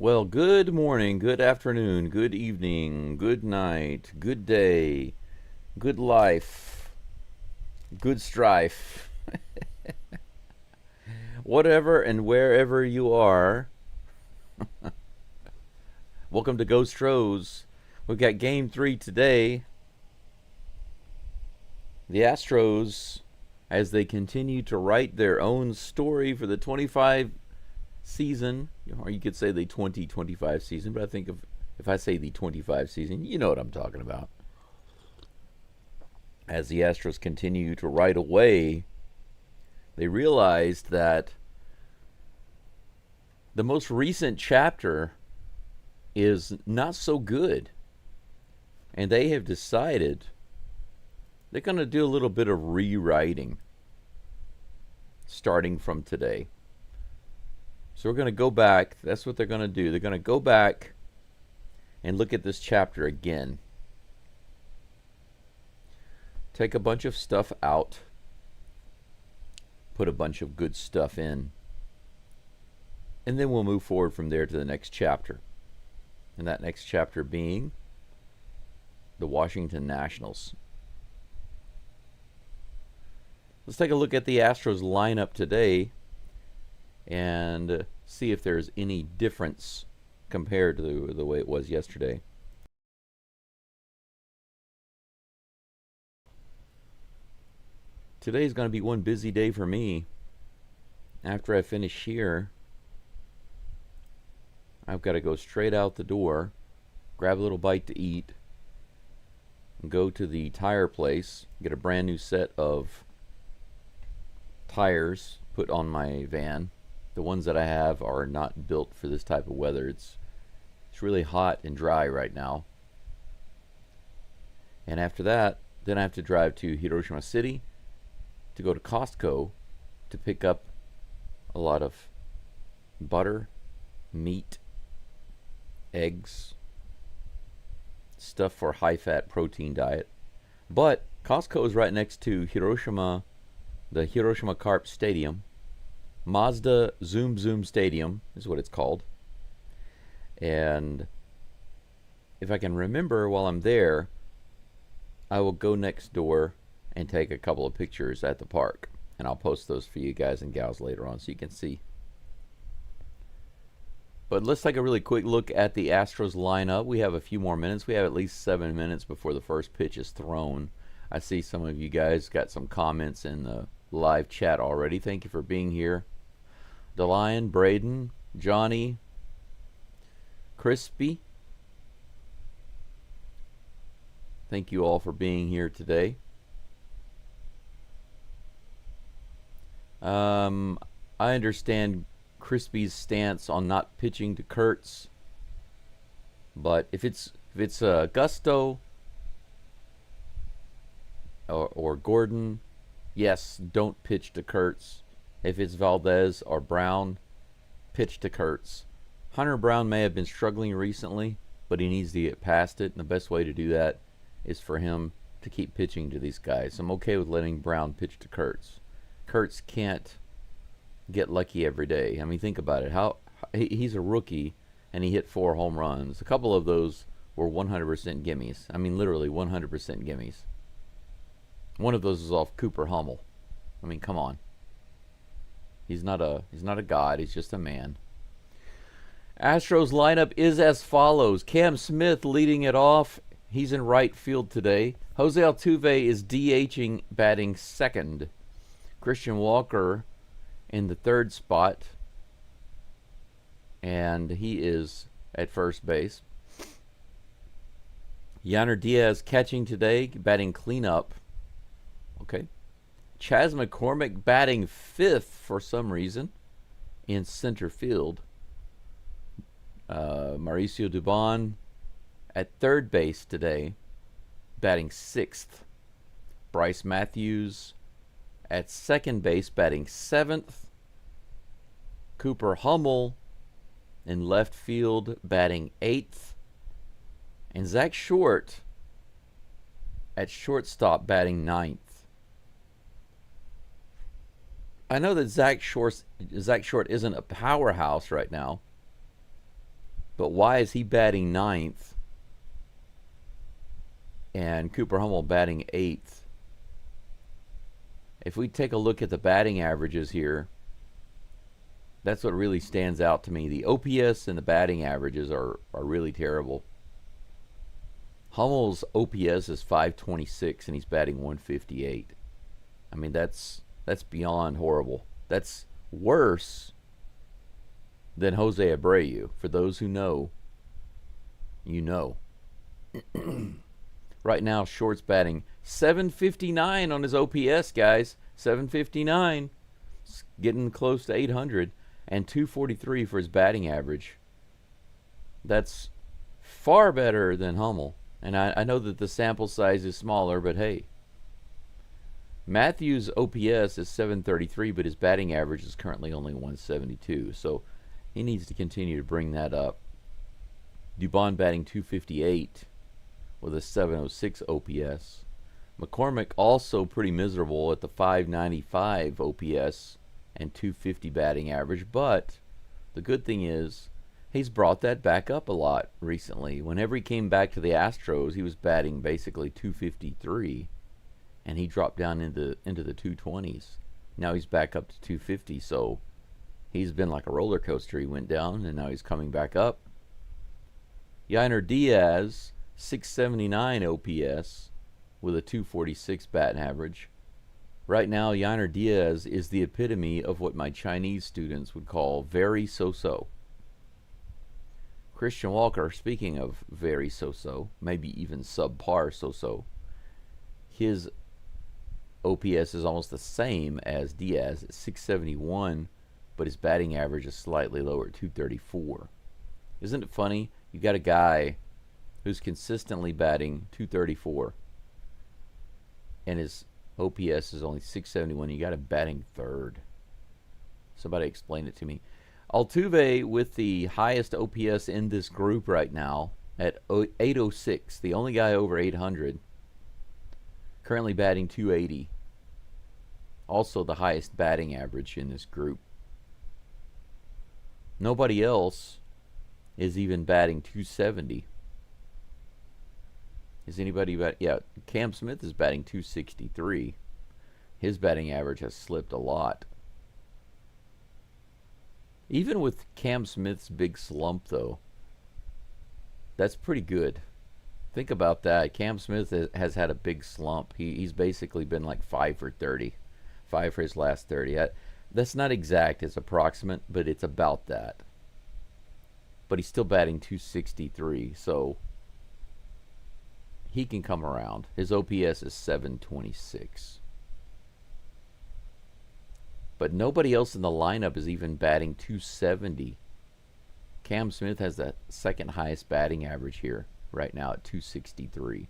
Well, good morning, good afternoon, good evening, good night, good day, good life, good strife. Whatever and wherever you are, welcome to Geaux Stros. We've got game 3 today. The Astros, as they continue to write their own story for the 25 season, or you could say the 2025 season, but I think if I say the 25 season, you know what I'm talking about. As the Astros continue to ride away, they realized that the most recent chapter is not so good. And they have decided they're going to do a little bit of rewriting starting from today. So we're going to go back. That's what they're going to do. They're going to go back and look at this chapter again. Take a bunch of stuff out. Put a bunch of good stuff in. And then we'll move forward from there to the next chapter. And that next chapter being the Washington Nationals. Let's take a look at the Astros lineup today and see if there's any difference compared to the way it was yesterday. Today's going to be one busy day for me. After I finish here, I've got to go straight out the door, grab a little bite to eat, and go to the tire place, get a brand new set of tires put on my van. The ones that I have are not built for this type of weather. It's really hot and dry right now. And after that, then I have to drive to Hiroshima City to go to Costco to pick up a lot of butter, meat, eggs, stuff for high-fat protein diet. But Costco is right next to Hiroshima, the Hiroshima Carp Stadium. Mazda Zoom Zoom Stadium is what it's called. And if I can remember while I'm there, I will go next door and take a couple of pictures at the park. And I'll post those for you guys and gals later on so you can see. But let's take a really quick look at the Astros lineup. We have a few more minutes. We have at least 7 minutes before the first pitch is thrown. I see some of you guys got some comments in the live chat already. Thank you for being here. DeLion, Braden, Johnny, Crispy. Thank you all for being here today. I understand Crispy's stance on not pitching to Kurtz, but if it's Gusto or Gordon, yes, don't pitch to Kurtz. If it's Valdez or Brown, pitch to Kurtz. Hunter Brown may have been struggling recently, but he needs to get past it, and the best way to do that is for him to keep pitching to these guys. I'm okay with letting Brown pitch to Kurtz. Kurtz can't get lucky every day. I mean, think about it. He's a rookie, and he hit 4 home runs. A couple of those were 100% gimmies. I mean, literally 100% gimmies. One of those is off Cooper Hummel. I mean, come on. He's not a god. He's just a man. Astros lineup is as follows. Cam Smith leading it off. He's in right field today. Jose Altuve is DHing, batting second. Christian Walker in the third spot, and he is at first base. Yanner Diaz catching today, batting cleanup. Okay. Chas McCormick batting fifth for some reason in center field. Mauricio Dubon at third base today, batting sixth. Bryce Matthews at second base, batting seventh. Cooper Hummel in left field, batting eighth. And Zach Short at shortstop, batting ninth. I know that Zach Short isn't a powerhouse right now, But why is he batting ninth and Cooper Hummel batting eighth? If we take a look at the batting averages here, that's what really stands out to me. The OPS and the batting averages are really terrible. Hummel's OPS is 526 and he's batting 158. I mean, that's beyond horrible. That's worse than Jose Abreu. For those who know, you know. Right now, Short's batting 759 on his OPS, guys. 759. It's getting close to 800. And 243 for his batting average. That's far better than Hummel. And I know that the sample size is smaller, but hey. Matthews' OPS is 733, but his batting average is currently only 172. So he needs to continue to bring that up. Dubon batting 258 with a 706 OPS. McCormick also pretty miserable at the 595 OPS and 250 batting average, but the good thing is he's brought that back up a lot recently. Whenever he came back to the Astros, he was batting basically 253, and he dropped down into the 220s. Now he's back up to 250, so he's been like a roller coaster. He went down, and now he's coming back up. Yainer Diaz, 679 OPS with a 246 batting average. Right now, Yainer Diaz is the epitome of what my Chinese students would call very so-so. Christian Walker, speaking of very so-so, maybe even subpar so-so, his OPS is almost the same as Diaz at 671, but his batting average is slightly lower at 234. Isn't it funny? You got a guy who's consistently batting 234, and his OPS is only 671. You got him batting third. Somebody explain it to me. Altuve with the highest OPS in this group right now at 806, the only guy over 800. Currently batting 280. Also the highest batting average in this group. Nobody else is even batting 270. Is anybody bat? Yeah, Cam Smith is batting 263. His batting average has slipped a lot. Even with Cam Smith's big slump, though, that's pretty good. Think about that. Cam Smith has had a big slump. He's basically been like 5 for 30. 5 for his last 30. That's not exact. It's approximate, but it's about that. But he's still batting 263, so he can come around. His OPS is 726. But nobody else in the lineup is even batting 270. Cam Smith has the second highest batting average here right now at 263.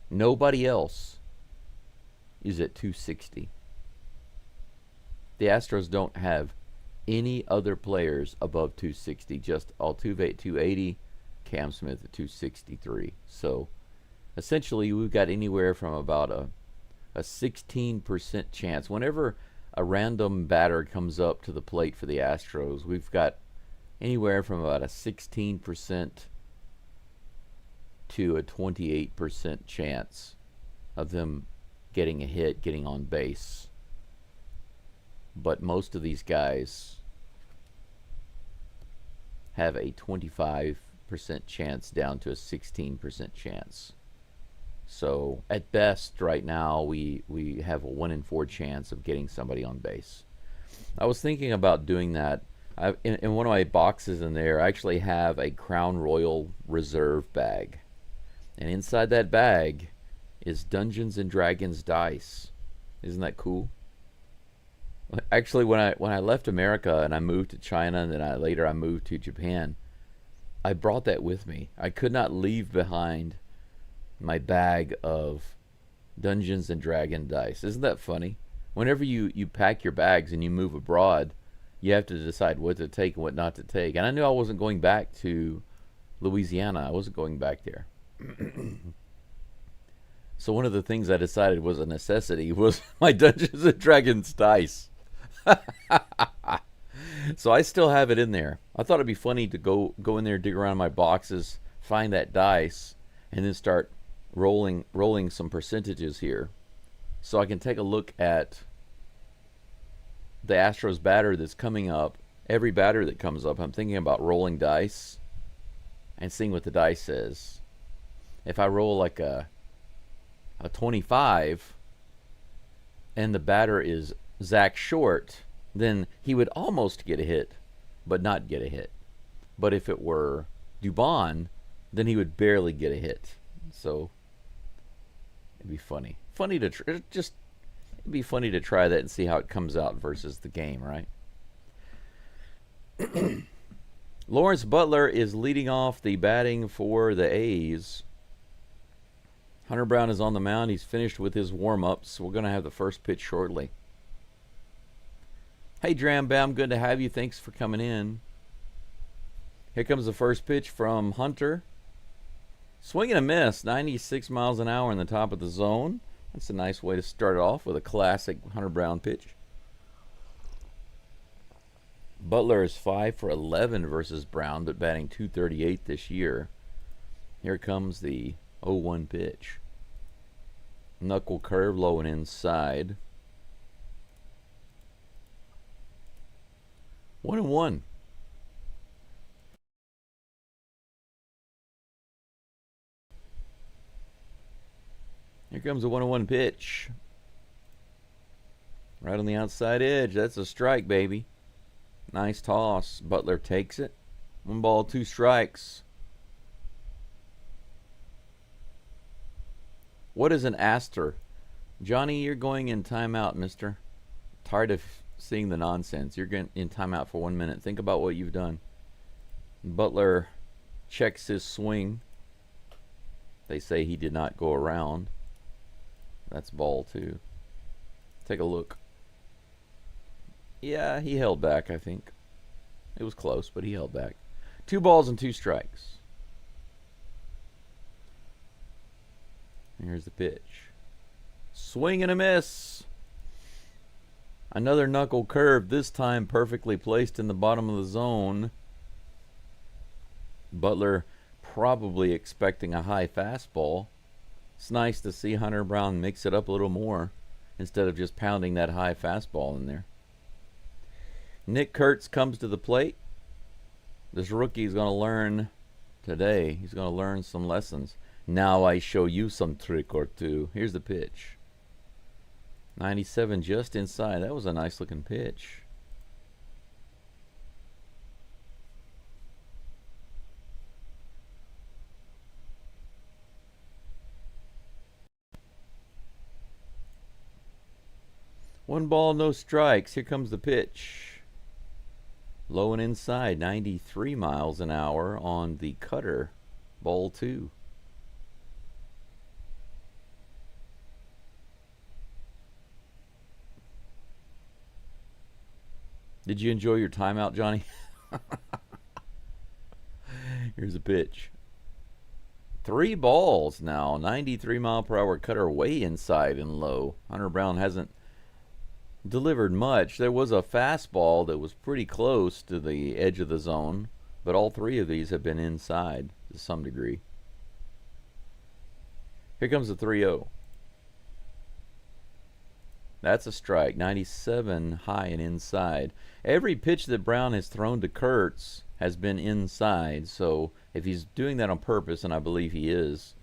Nobody else is at 260. The Astros don't have any other players above 260, just Altuve at 280, Cam Smith at 263. So essentially we've got anywhere from about a 16% chance. Whenever a random batter comes up to the plate for the Astros, we've got anywhere from about a 16% to a 28% chance of them getting a hit, getting on base. But most of these guys have a 25% chance down to a 16% chance. So at best right now we have a 1 in 4 chance of getting somebody on base. I was thinking about doing that. In one of my boxes in there, I actually have a Crown Royal reserve bag. And inside that bag is Dungeons and Dragons dice. Isn't that cool? Actually, when I left America and I moved to China, and then later I moved to Japan, I brought that with me. I could not leave behind my bag of Dungeons and Dragon dice. Isn't that funny? Whenever you pack your bags and you move abroad, you have to decide what to take and what not to take. And I knew I wasn't going back to Louisiana. I wasn't going back there. So one of the things I decided was a necessity was my Dungeons and Dragons dice. So I still have it in there. I thought it'd be funny to go in there, dig around in my boxes, find that dice, and then start rolling some percentages here, so I can take a look at the Astros batter that's coming up. Every batter that comes up, I'm thinking about rolling dice and seeing what the dice says. If I roll like a 25 and the batter is Zach Short, then he would almost get a hit, but not get a hit. But if it were Dubon, then he would barely get a hit. So it'd be funny. It'd be funny to try that and see how it comes out versus the game, right? Lawrence Butler is leading off the batting for the A's. Hunter Brown is on the mound. He's finished with his warm-ups. We're going to have the first pitch shortly. Hey, Dram Bam, good to have you. Thanks for coming in. Here comes the first pitch from Hunter. Swing and a miss, 96 miles an hour in the top of the zone. That's a nice way to start it off with a classic Hunter Brown pitch. Butler is 5 for 11 versus Brown, but batting .238 this year. Here comes the 0-1 pitch. Knuckle curve, low and inside. 1-1. Here comes a 1-1 pitch. Right on the outside edge. That's a strike, baby. Nice toss. Butler takes it. 1 ball, 2 strikes. What is an aster? Johnny, you're going in timeout, mister. Tired of seeing the nonsense. You're going in timeout for 1 minute. Think about what you've done. Butler checks his swing. They say he did not go around. That's ball 2. Take a look. Yeah, he held back, I think. It was close, but he held back. 2 balls and 2 strikes. Here's the pitch. Swing and a miss. Another knuckle curve, this time perfectly placed in the bottom of the zone. Butler probably expecting a high fastball. It's nice to see Hunter Brown mix it up a little more instead of just pounding that high fastball in there. Nick Kurtz comes to the plate. This rookie is going to learn today. He's going to learn some lessons. Now I show you some trick or two. Here's the pitch. 97 just inside. That was a nice looking pitch. One ball, no strikes. Here comes the pitch. Low and inside, 93 miles an hour on the cutter. Ball 2. Did you enjoy your timeout, Johnny? Here's a pitch. 3 balls now. 93 mile per hour cutter way inside and low. Hunter Brown hasn't delivered much. There was a fastball that was pretty close to the edge of the zone, but all 3 of these have been inside to some degree. Here comes the 3-0. That's a strike. 97 high and inside. Every pitch that Brown has thrown to Kurtz has been inside, so if he's doing that on purpose, and I believe he is,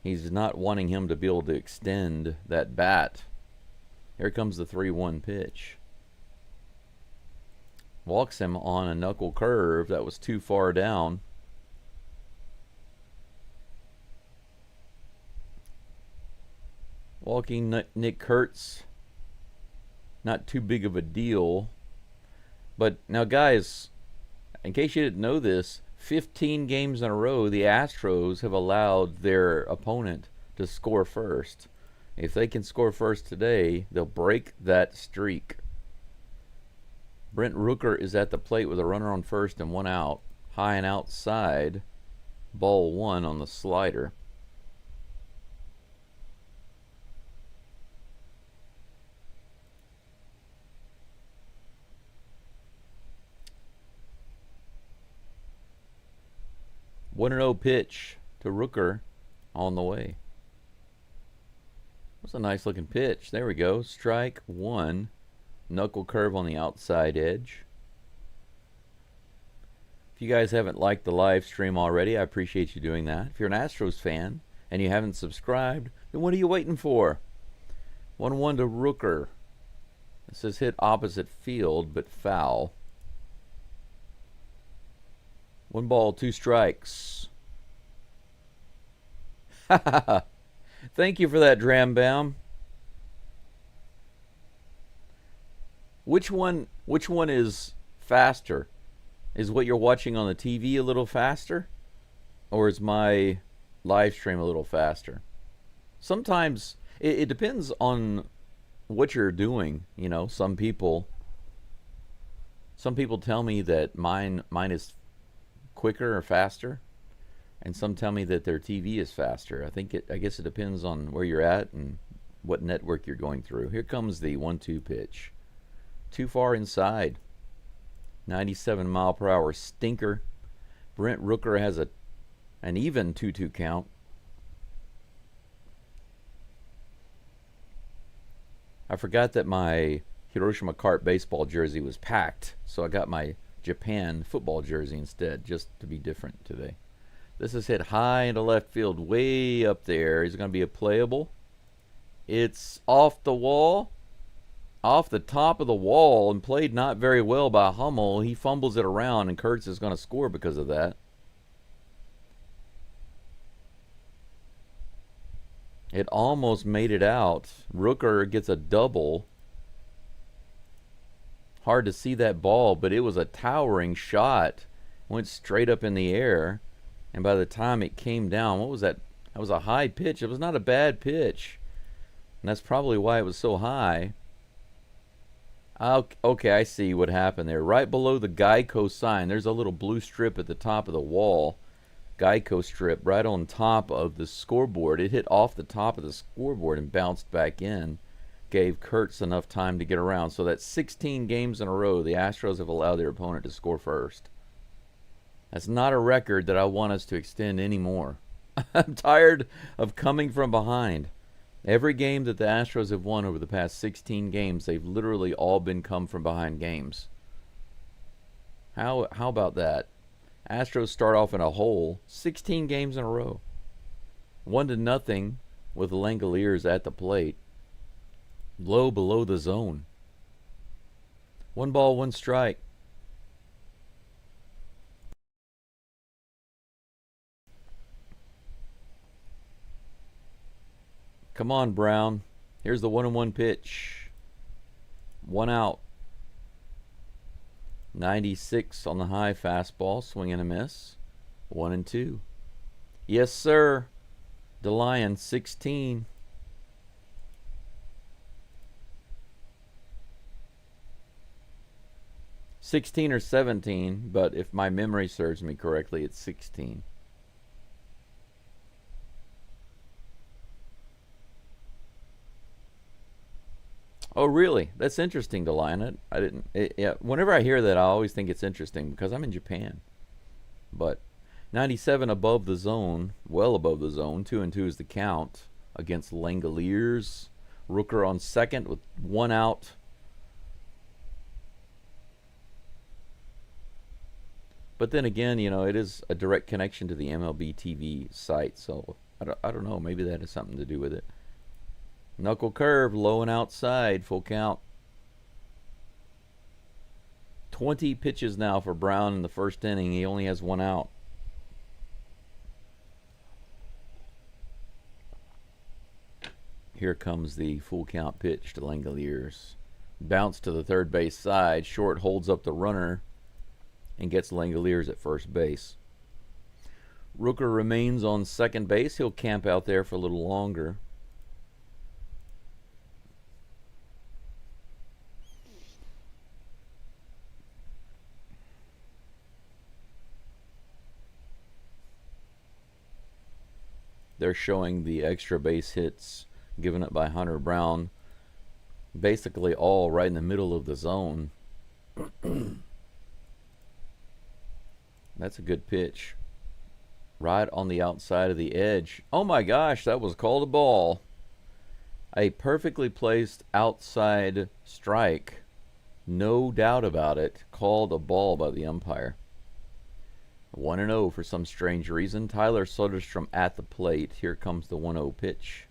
he's not wanting him to be able to extend that bat. Here comes the 3-1 pitch. Walks him on a knuckle curve that was too far down. Walking Nick Kurtz, not too big of a deal. But now, guys, in case you didn't know this, 15 games in a row, the Astros have allowed their opponent to score first. If they can score first today, they'll break that streak. Brent Rooker is at the plate with a runner on first and 1 out. High and outside. Ball 1 on the slider. 1-0 pitch to Rooker on the way. That's a nice looking pitch. There we go. Strike one. Knuckle curve on the outside edge. If you guys haven't liked the live stream already, I appreciate you doing that. If you're an Astros fan and you haven't subscribed, then what are you waiting for? 1-1 to Rooker. This is hit opposite field, but foul. 1 ball, 2 strikes. Thank you for that, Drambaum. Which one is faster? Is what you're watching on the TV a little faster? Or is my live stream a little faster? Sometimes it depends on what you're doing. You know, some people tell me that mine is quicker or faster, and some tell me that their TV is faster. I guess it depends on where you're at and what network you're going through. Here comes the 1-2 pitch. Too far inside. 97-mile-per-hour stinker. Brent Rooker has an even 2-2 count. I forgot that my Hiroshima Cart baseball jersey was packed, so I got my Japan football jersey instead, just to be different today. This is hit high into left field, way up there. Is it going to be a playable? It's off the wall. Off the top of the wall, and played not very well by Hummel. He fumbles it around, and Kurtz is going to score because of that. It almost made it out. Rooker gets a double. Hard to see that ball, but it was a towering shot. Went straight up in the air, and by the time it came down, what was that? That was a high pitch. It was not a bad pitch, and that's probably why it was so high. Okay, I see what happened there. Right below the Geico sign, there's a little blue strip at the top of the wall. Geico strip right on top of the scoreboard. It hit off the top of the scoreboard and bounced back in. Gave Kurtz enough time to get around. So that's 16 games in a row the Astros have allowed their opponent to score first. That's not a record that I want us to extend anymore. I'm tired of coming from behind. Every game that the Astros have won over the past 16 games, they've literally all been come from behind games. How about that? Astros start off in a hole, 16 games in a row. 1-0 with the Langoliers at the plate. Low below the zone. 1 ball, 1 strike. Come on, Brown. Here's the 1-1 pitch. 1 out. 96 on the high fastball. Swing and a miss. 1-2. Yes, sir. DeLion, 16. $16 or $17, but if my memory serves me correctly, it's 16. Oh, really? That's interesting, DeLion. I didn't. Yeah. Whenever I hear that, I always think it's interesting because I'm in Japan. But 97 above the zone, well above the zone. 2-2 is the count against Langoliers. Rooker on second with 1 out. But then again, you know, it is a direct connection to the MLB TV site, so I don't know. Maybe that has something to do with it. Knuckle curve, low and outside, full count. 20 pitches now for Brown in the first inning. He only has 1 out. Here comes the full count pitch to Langoliers. Bounce to the third base side. Short holds up the runner and gets Langoliers at first base. Rooker remains on second base. He'll camp out there for a little longer. They're showing the extra base hits given up by Hunter Brown, basically all right in the middle of the zone. That's a good pitch. right on the outside of the edge. Oh my gosh, that was called a ball. A perfectly placed outside strike, no doubt about it, called a ball by the umpire. 1-0 for some strange reason. Tyler Soderstrom at the plate. Here comes the 1-0 pitch.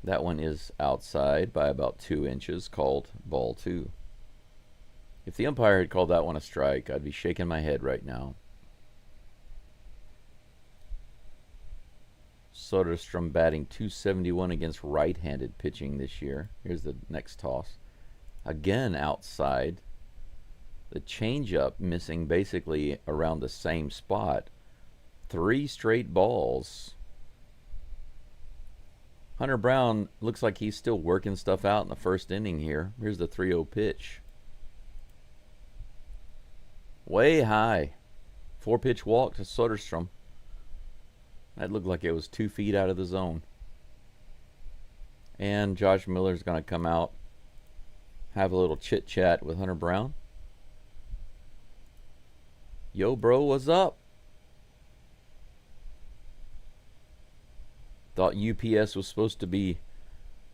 That one is outside by about 2 inches, called ball 2. If the umpire had called that one a strike, I'd be shaking my head right now. Soderstrom batting .271 against right-handed pitching this year. Here's the next toss. Again outside. The changeup missing basically around the same spot. 3 straight balls. Hunter Brown looks like he's still working stuff out in the first inning here. Here's the 3-0 pitch. Way high. 4-pitch walk to Soderstrom. That looked like it was 2 feet out of the zone. And Josh Miller's going to come out, have a little chit-chat with Hunter Brown. Yo, bro, what's up? Thought UPS was supposed to be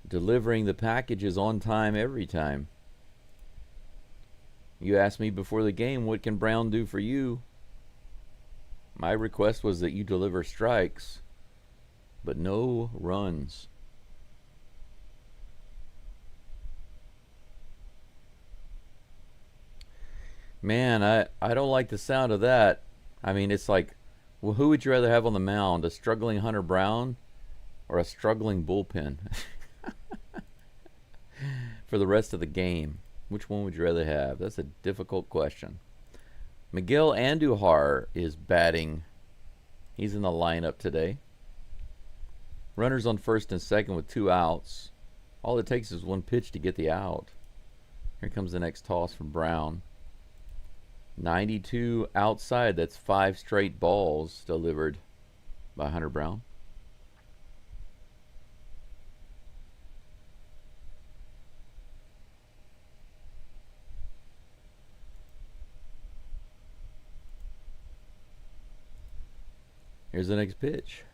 delivering the packages on time every time. You asked me before the game, what can Brown do for you? My request was that you deliver strikes, but no runs. Man, I don't like the sound of that. I mean, it's like, well, who would you rather have on the mound? A struggling Hunter Brown or a struggling bullpen? For the rest of the game, which one would you rather have? That's a difficult question. Miguel Andujar is batting. He's in the lineup today. Runners on first and second with 2 outs. All it takes is 1 pitch to get the out. Here comes the next toss from Brown. 92 outside. That's 5 straight balls delivered by Hunter Brown. Here's the next pitch.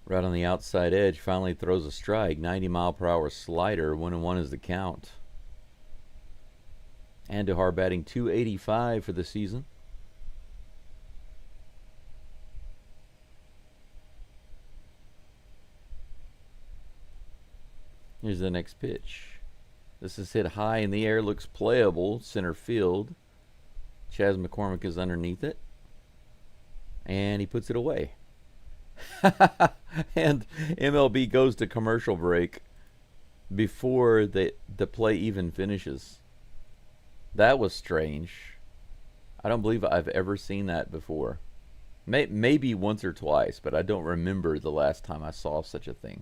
Right on the outside edge. Finally throws a strike. 90-mile-per-hour slider. 1-1 is the count. Andujar batting .285 for the season. Here's the next pitch. This is hit high in the air. Looks playable. Center field. Chas McCormick is underneath it. And he puts it away. And MLB goes to commercial break before the play even finishes. That was strange. I don't believe I've ever seen that before. Maybe once or twice, but I don't remember the last time I saw such a thing.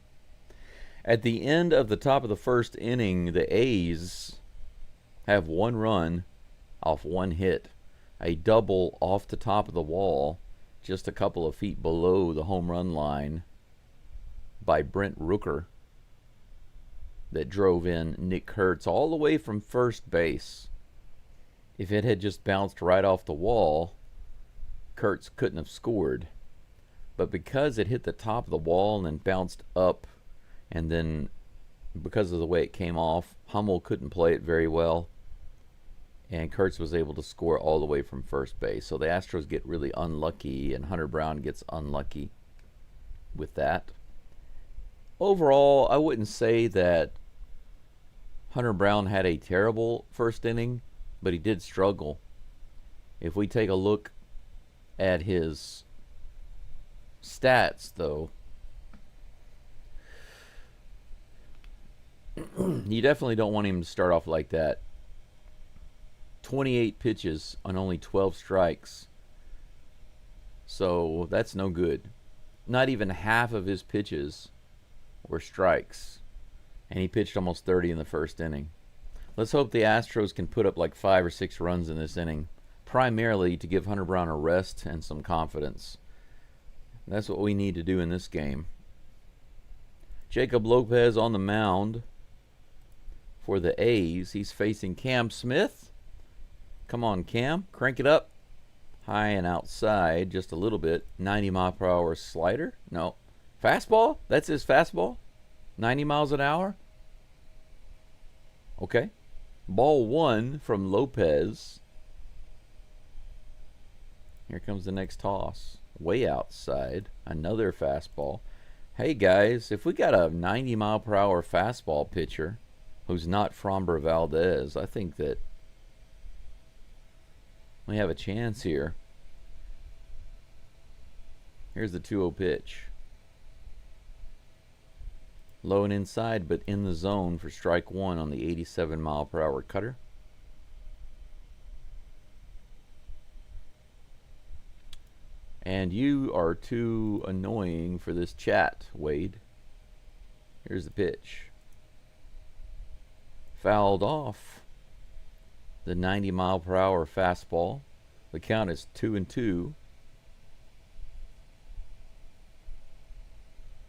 At the end of the top of the first inning, the A's have 1 run off 1 hit. A double off the top of the wall, just a couple of feet below the home run line by Brent Rooker, that drove in Nick Kurtz all the way from first base. If it had just bounced right off the wall, Kurtz couldn't have scored. But because it hit the top of the wall and then bounced up, and then because of the way it came off, Hummel couldn't play it very well, and Kurtz was able to score all the way from first base. So the Astros get really unlucky, and Hunter Brown gets unlucky with that. Overall, I wouldn't say that Hunter Brown had a terrible first inning, but he did struggle. If we take a look at his stats, though, you definitely don't want him to start off like that. 28 pitches on only 12 strikes. So that's no good. Not even half of his pitches were strikes. And he pitched almost 30 in the first inning. Let's hope the Astros can put up like 5 or 6 runs in this inning, primarily to give Hunter Brown a rest and some confidence. That's what we need to do in this game. Jacob Lopez on the mound for the A's. He's facing Cam Smith. Come on, Cam. Crank it up. High and outside just a little bit. 90-mile-per-hour slider? No. Fastball? That's his fastball? 90 miles an hour? Okay. Ball 1 from Lopez. Here comes the next toss. Way outside. Another fastball. Hey guys, if we got a 90-mile-per-hour fastball pitcher who's not Framber Valdez, I think that we have a chance here. Here's the 2-0 pitch. Low and inside, but in the zone for strike 1 on the 87-mile-per-hour cutter. And you are too annoying for this chat, Wade. Here's the pitch. Fouled off. The 90-mile-per-hour fastball. The count is 2-2.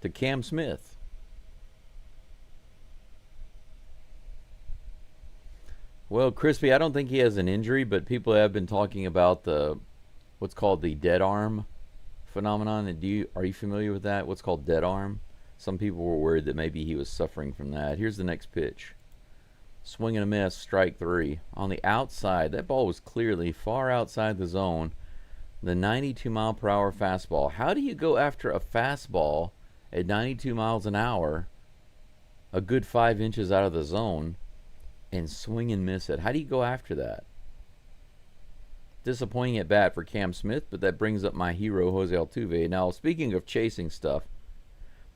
To Cam Smith. Well, Crispy, I don't think he has an injury, but people have been talking about the what's called the dead arm phenomenon. And are you familiar with that? What's called dead arm? Some people were worried that maybe he was suffering from that. Here's the next pitch. Swing and a miss, strike 3. On the outside, that ball was clearly far outside the zone. The 92-mile-per-hour fastball. How do you go after a fastball at 92 miles an hour, a good 5 inches out of the zone, and swing and miss it? How do you go after that? Disappointing at bat for Cam Smith, but that brings up my hero, Jose Altuve. Now, speaking of chasing stuff,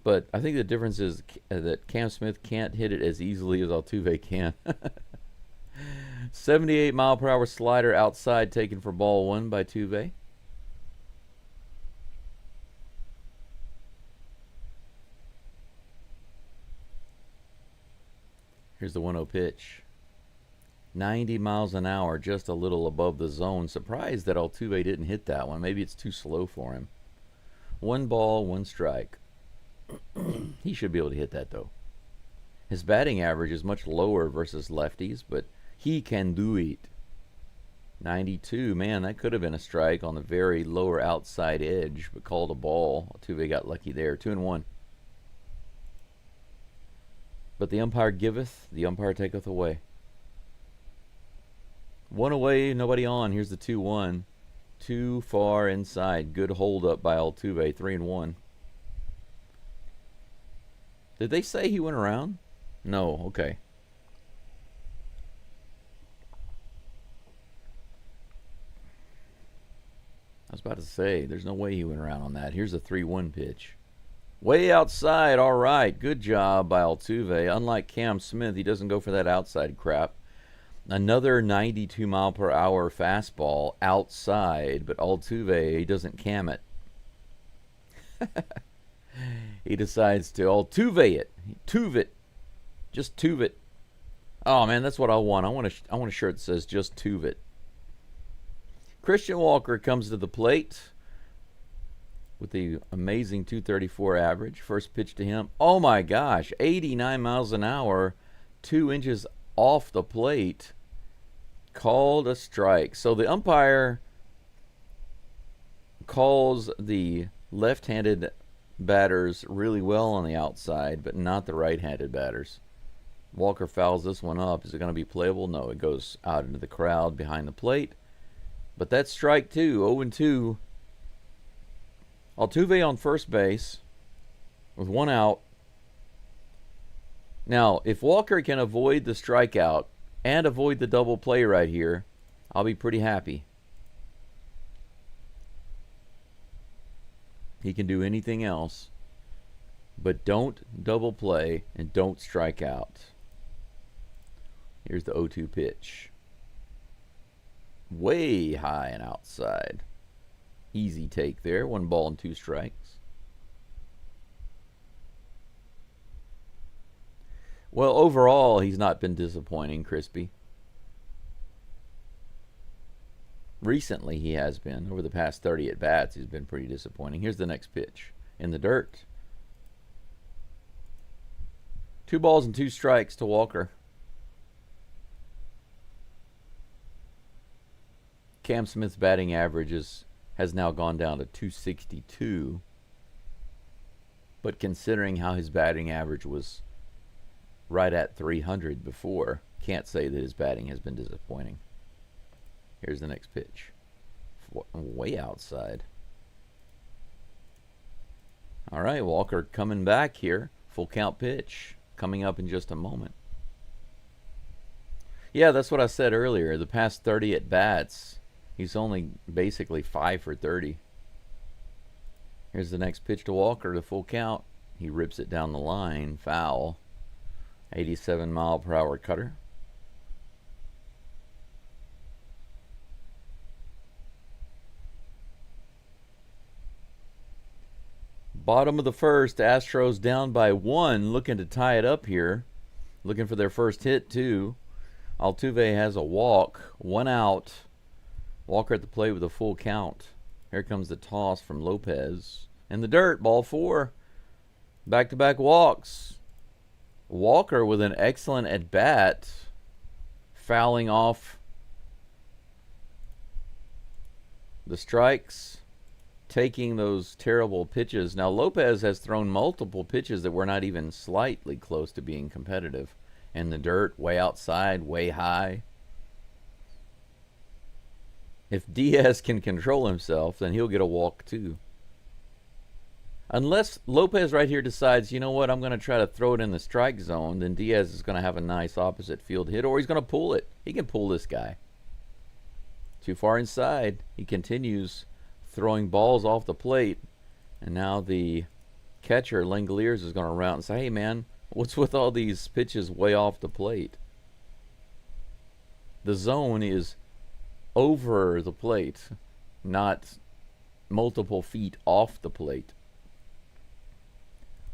but I think the difference is that Cam Smith can't hit it as easily as Altuve can. 78-mile-per-hour slider outside taken for ball 1 by Altuve. Here's the 1-0 pitch. 90 miles an hour, just a little above the zone. Surprised that Altuve didn't hit that one. Maybe it's too slow for him. 1 ball, 1 strike. He should be able to hit that, though. His batting average is much lower versus lefties, but he can do it. 92. Man, that could have been a strike on the very lower outside edge, but called a ball. Altuve got lucky there. 2-1. But the umpire giveth, the umpire taketh away. 1 away, nobody on. Here's the 2-1. Too far inside. Good hold up by Altuve. 3-1. Did they say he went around? No. Okay. I was about to say, there's no way he went around on that. Here's a 3-1 pitch. Way outside. All right. Good job by Altuve. Unlike Cam Smith, he doesn't go for that outside crap. Another 92-mile-per-hour fastball outside, but Altuve, he doesn't cam it. He decides to Altuve it. Tuve it. Just Tuve it. Oh, man, that's what I want. I want a shirt that says just Tuve it. Christian Walker comes to the plate with the amazing 234 average. First pitch to him. Oh, my gosh. 89 miles an hour. 2 inches off the plate. Called a strike. So the umpire calls the left-handed batters really well on the outside, but not the right-handed batters. Walker fouls this one up. Is it going to be playable? No, it goes out into the crowd behind the plate. But that's strike 2. 0-2. Altuve on first base with 1 out. Now, if Walker can avoid the strikeout and avoid the double play right here, I'll be pretty happy. He can do anything else, but don't double play and don't strike out. Here's the 0-2 pitch. Way high and outside. Easy take there. 1 ball and 2 strikes. Well, overall, he's not been disappointing, Crispy. Recently, he has been. Over the past 30 at-bats, he's been pretty disappointing. Here's the next pitch. In the dirt. 2 balls and 2 strikes to Walker. Cam Smith's batting average has now gone down to 262. But considering how his batting average was right at 300 before, can't say that his batting has been disappointing. Here's the next pitch. Way outside. All right, Walker coming back here. Full count pitch coming up in just a moment. Yeah, that's what I said earlier. The past 30 at bats, he's only basically 5 for 30. Here's the next pitch to Walker, the full count. He rips it down the line, foul. 87-mile-per-hour cutter. Bottom of the first, Astros down by 1, looking to tie it up here. Looking for their first hit, too. Altuve has a walk, 1 out. Walker at the plate with a full count. Here comes the toss from Lopez. In the dirt, ball 4. Back-to-back walks. Walker with an excellent at-bat. Fouling off the strikes. Taking those terrible pitches. Now, Lopez has thrown multiple pitches that were not even slightly close to being competitive. In the dirt, way outside, way high. If Diaz can control himself, then he'll get a walk too. Unless Lopez right here decides, you know what, I'm going to try to throw it in the strike zone, then Diaz is going to have a nice opposite field hit, or he's going to pull it. He can pull this guy. Too far inside. He continues throwing balls off the plate. And now the catcher, Langoliers, is going to round and say, hey, man, what's with all these pitches way off the plate? The zone is over the plate, not multiple feet off the plate.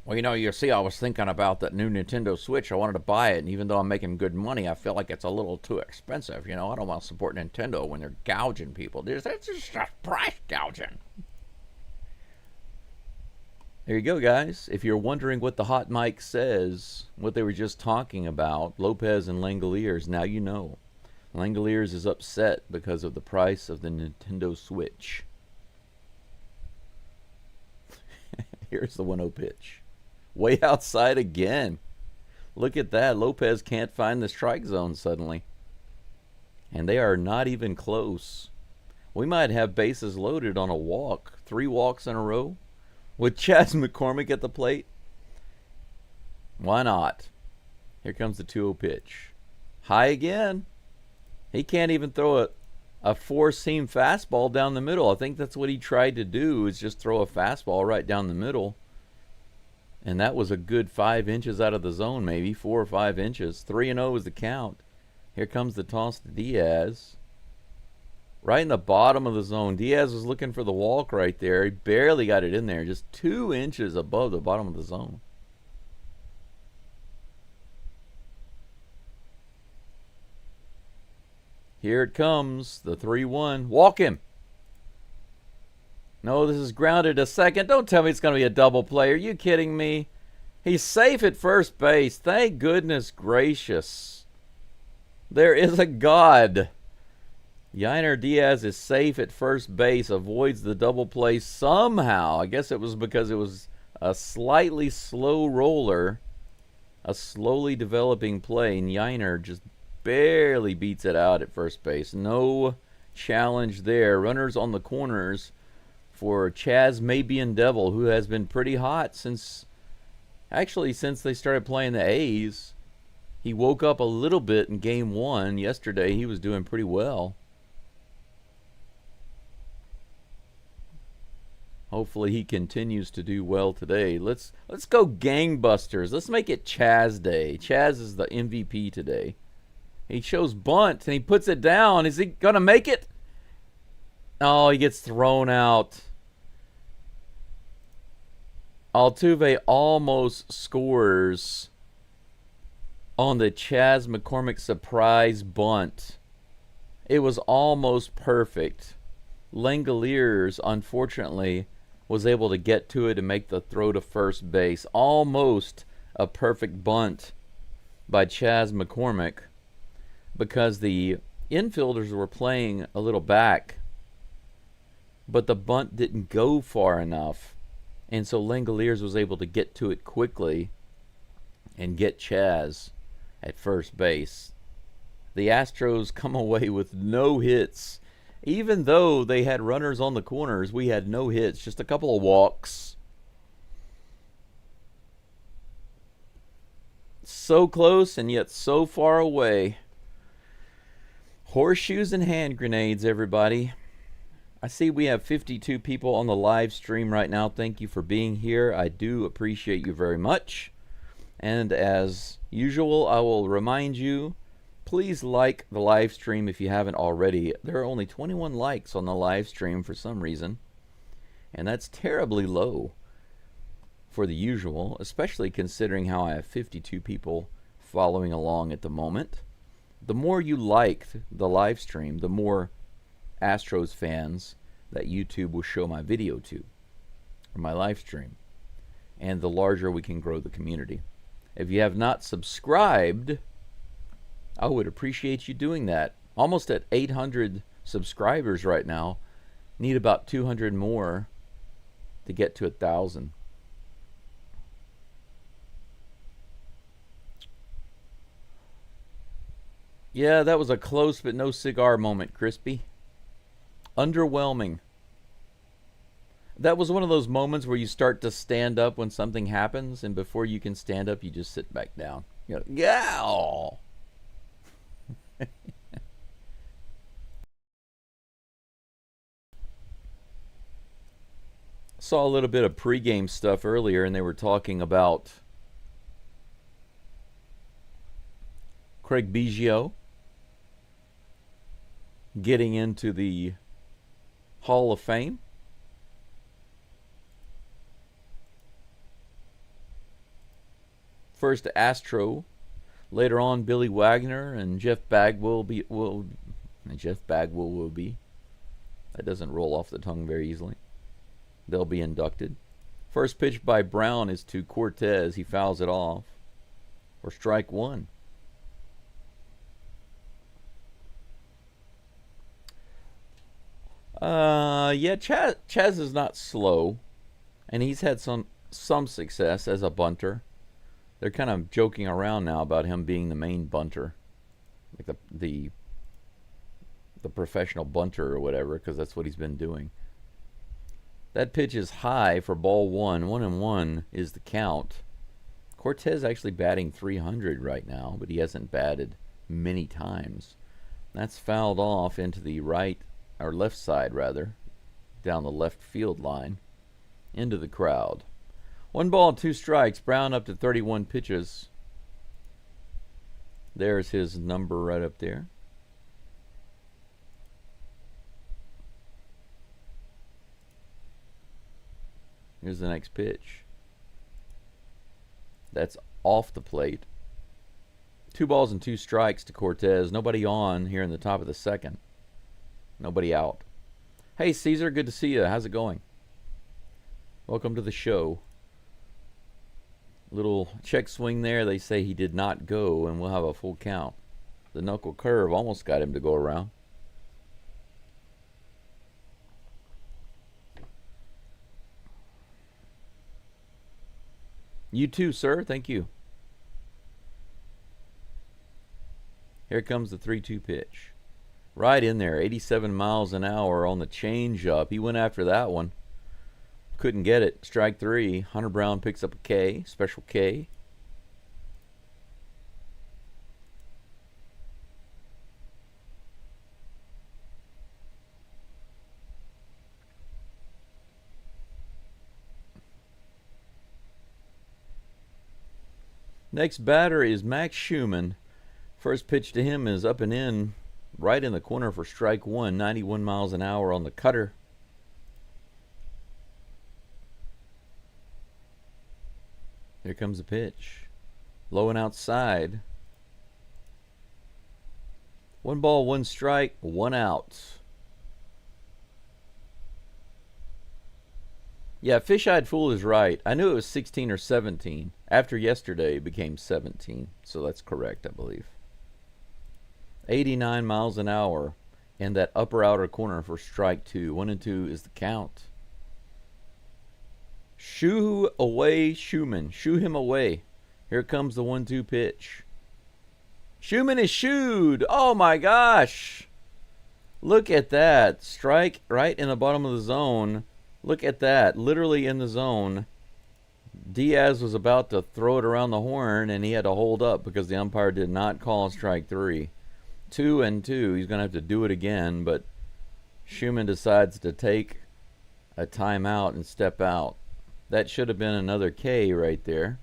Well, you see, I was thinking about that new Nintendo Switch. I wanted to buy it, and even though I'm making good money, I feel like it's a little too expensive. I don't want to support Nintendo when they're gouging people. That's just price gouging. There you go, guys. If you're wondering what the hot mic says, what they were just talking about, Lopez and Langoliers, now you know. Langoliers is upset because of the price of the Nintendo Switch. Here's the 1-0 pitch. Way outside again. Look at that. Lopez can't find the strike zone suddenly. And they are not even close. We might have bases loaded on a walk. 3 walks in a row. With Chas McCormick at the plate. Why not? Here comes the 2-0 pitch. High again. He can't even throw a 4-seam fastball down the middle. I think that's what he tried to do, is just throw a fastball right down the middle. And that was a good 5 inches out of the zone, maybe 4 or 5 inches. 3-0 is the count. Here comes the toss to Diaz. Right in the bottom of the zone. Diaz was looking for the walk right there. He barely got it in there. Just 2 inches above the bottom of the zone. Here it comes. The 3-1. Walk him. No, this is grounded to second. Don't tell me it's going to be a double play. Are you kidding me? He's safe at first base. Thank goodness gracious. There is a God. Yainer Diaz is safe at first base. Avoids the double play somehow. I guess it was because it was a slightly slow roller. A slowly developing play. And Yainer just barely beats it out at first base. No challenge there. Runners on the corners for Chas Mabian Devil, who has been pretty hot since they started playing the A's. He woke up a little bit in game 1. Yesterday he was doing pretty well. Hopefully he continues to do well today. Let's go gangbusters. Let's make it Chas Day. Chas is the MVP today. He shows bunt and he puts it down. Is he going to make it? Oh, he gets thrown out. Altuve almost scores on the Chas McCormick surprise bunt. It was almost perfect. Langoliers, unfortunately, was able to get to it and make the throw to first base. Almost a perfect bunt by Chas McCormick, because the infielders were playing a little back, but the bunt didn't go far enough, and so Langoliers was able to get to it quickly and get Chaz at first base. The Astros come away with no hits. Even though they had runners on the corners, we had no hits, just a couple of walks. So close and yet so far away. Horseshoes and hand grenades, everybody. I see we have 52 people on the live stream right now. Thank you for being here. I do appreciate you very much. And as usual, I will remind you, please like the live stream if you haven't already. There are only 21 likes on the live stream for some reason, and that's terribly low for the usual, especially considering how I have 52 people following along at the moment. The more you like the live stream, the more Astros fans that YouTube will show my video to, or my live stream, and the larger we can grow the community. If you have not subscribed, I would appreciate you doing that. Almost at 800 subscribers right now. Need about 200 more to get to 1,000. Yeah, that was a close but no cigar moment, Crispy. Underwhelming. That was one of those moments where you start to stand up when something happens, and before you can stand up, you just sit back down. You know, yeah. Saw a little bit of pregame stuff earlier, and they were talking about Craig Biggio getting into the Hall of Fame. First Astro, later on Billy Wagner and Jeff Bagwell will be. That doesn't roll off the tongue very easily. They'll be inducted. First pitch by Brown is to Cortez. He fouls it off for strike one. Yeah, Chaz is not slow, and he's had some success as a bunter. They're kind of joking around now about him being the main bunter, like the professional bunter or whatever, because that's what he's been doing. That pitch is high for ball one. 1-1 is the count. Cortez actually batting .300 right now, but he hasn't batted many times. That's fouled off into the right, or left side rather, down the left field line, into the crowd. 1 ball, 2 strikes. Brown up to 31 pitches. There's his number right up there. Here's the next pitch. That's off the plate. 2 balls and 2 strikes to Cortez. Nobody on here in the top of the second. Nobody out. Hey, Caesar, good to see you. How's it going? Welcome to the show. Little check swing there. They say he did not go, and we'll have a full count. The knuckle curve almost got him to go around. You too, sir. Thank you. Here comes the 3-2 pitch. Right in there. 87 miles an hour on the changeup. He went after that one. Couldn't get it. Strike 3. Hunter Brown picks up a K. Special K. Next batter is Max Schumann. First pitch to him is up and in, right in the corner for strike 1. 91 miles an hour on the cutter. Here comes the pitch. Low and outside. 1 ball, 1 strike, 1 out. Yeah, Fish-Eyed Fool is right. I knew it was 16 or 17. After yesterday, it became 17. So that's correct, I believe. 89 miles an hour in that upper outer corner for strike 2. 1-2 is the count. Shoo away, Schumann. Shoo him away. Here comes the 1-2 pitch. Schumann is shooed. Oh my gosh. Look at that. Strike right in the bottom of the zone. Look at that. Literally in the zone. Diaz was about to throw it around the horn, and he had to hold up because the umpire did not call strike 3. 2-2. He's going to have to do it again, but Schumann decides to take a timeout and step out. That should have been another K right there.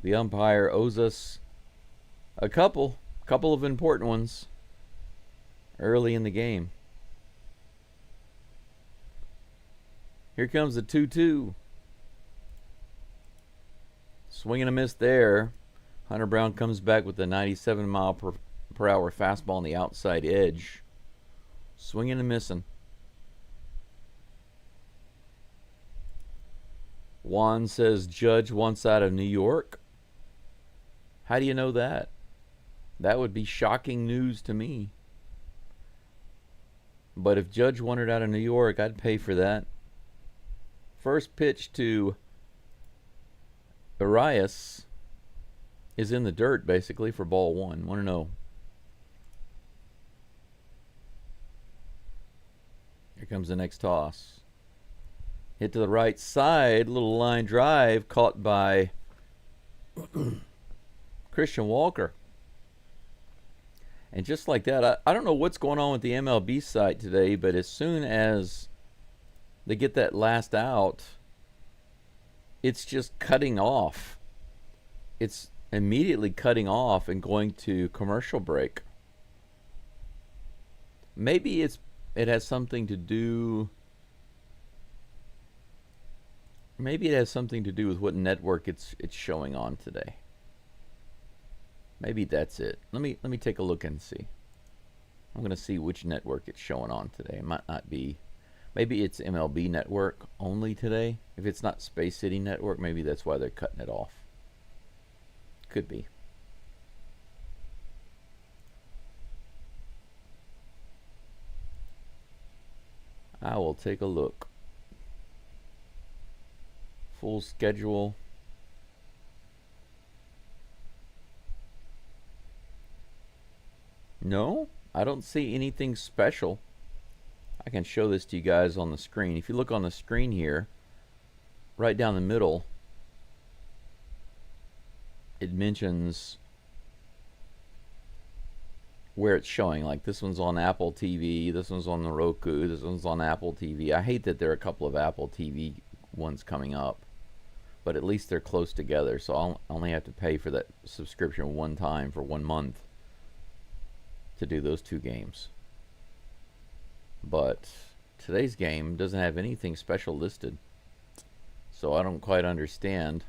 The umpire owes us a couple of important ones early in the game. Here comes the 2-2. Swing and a miss there. Hunter Brown comes back with the 97 mile per hour fastball on the outside edge. Swinging and missing. Juan says Judge wants out of New York. How do you know that? That would be shocking news to me. But if Judge wanted out of New York, I'd pay for that. First pitch to Arias is in the dirt, basically, for ball 1. 1-0. Here comes the next toss. Hit to the right side. Little line drive caught by Christian Walker. And just like that, I don't know what's going on with the MLB site today, but as soon as they get that last out, it's just cutting off. It's immediately cutting off and going to commercial break. Maybe it has something to do. Maybe it has something to do with what network it's showing on today. Maybe that's it. Let me take a look and see. I'm going to see which network it's showing on today. It might not be. Maybe it's MLB Network only today. If it's not Space City Network, maybe that's why they're cutting it off. Could be. I will take a look. Full schedule. No, I don't see anything special. I can show this to you guys on the screen. If you look on the screen here, right down the middle, it mentions where it's showing. Like this one's on Apple TV, this one's on the Roku, this one's on Apple TV. I hate that there are a couple of Apple TV ones coming up, but at least they're close together, so I'll only have to pay for that subscription one time for 1 month to do those 2 games. But today's game doesn't have anything special listed, so I don't quite understand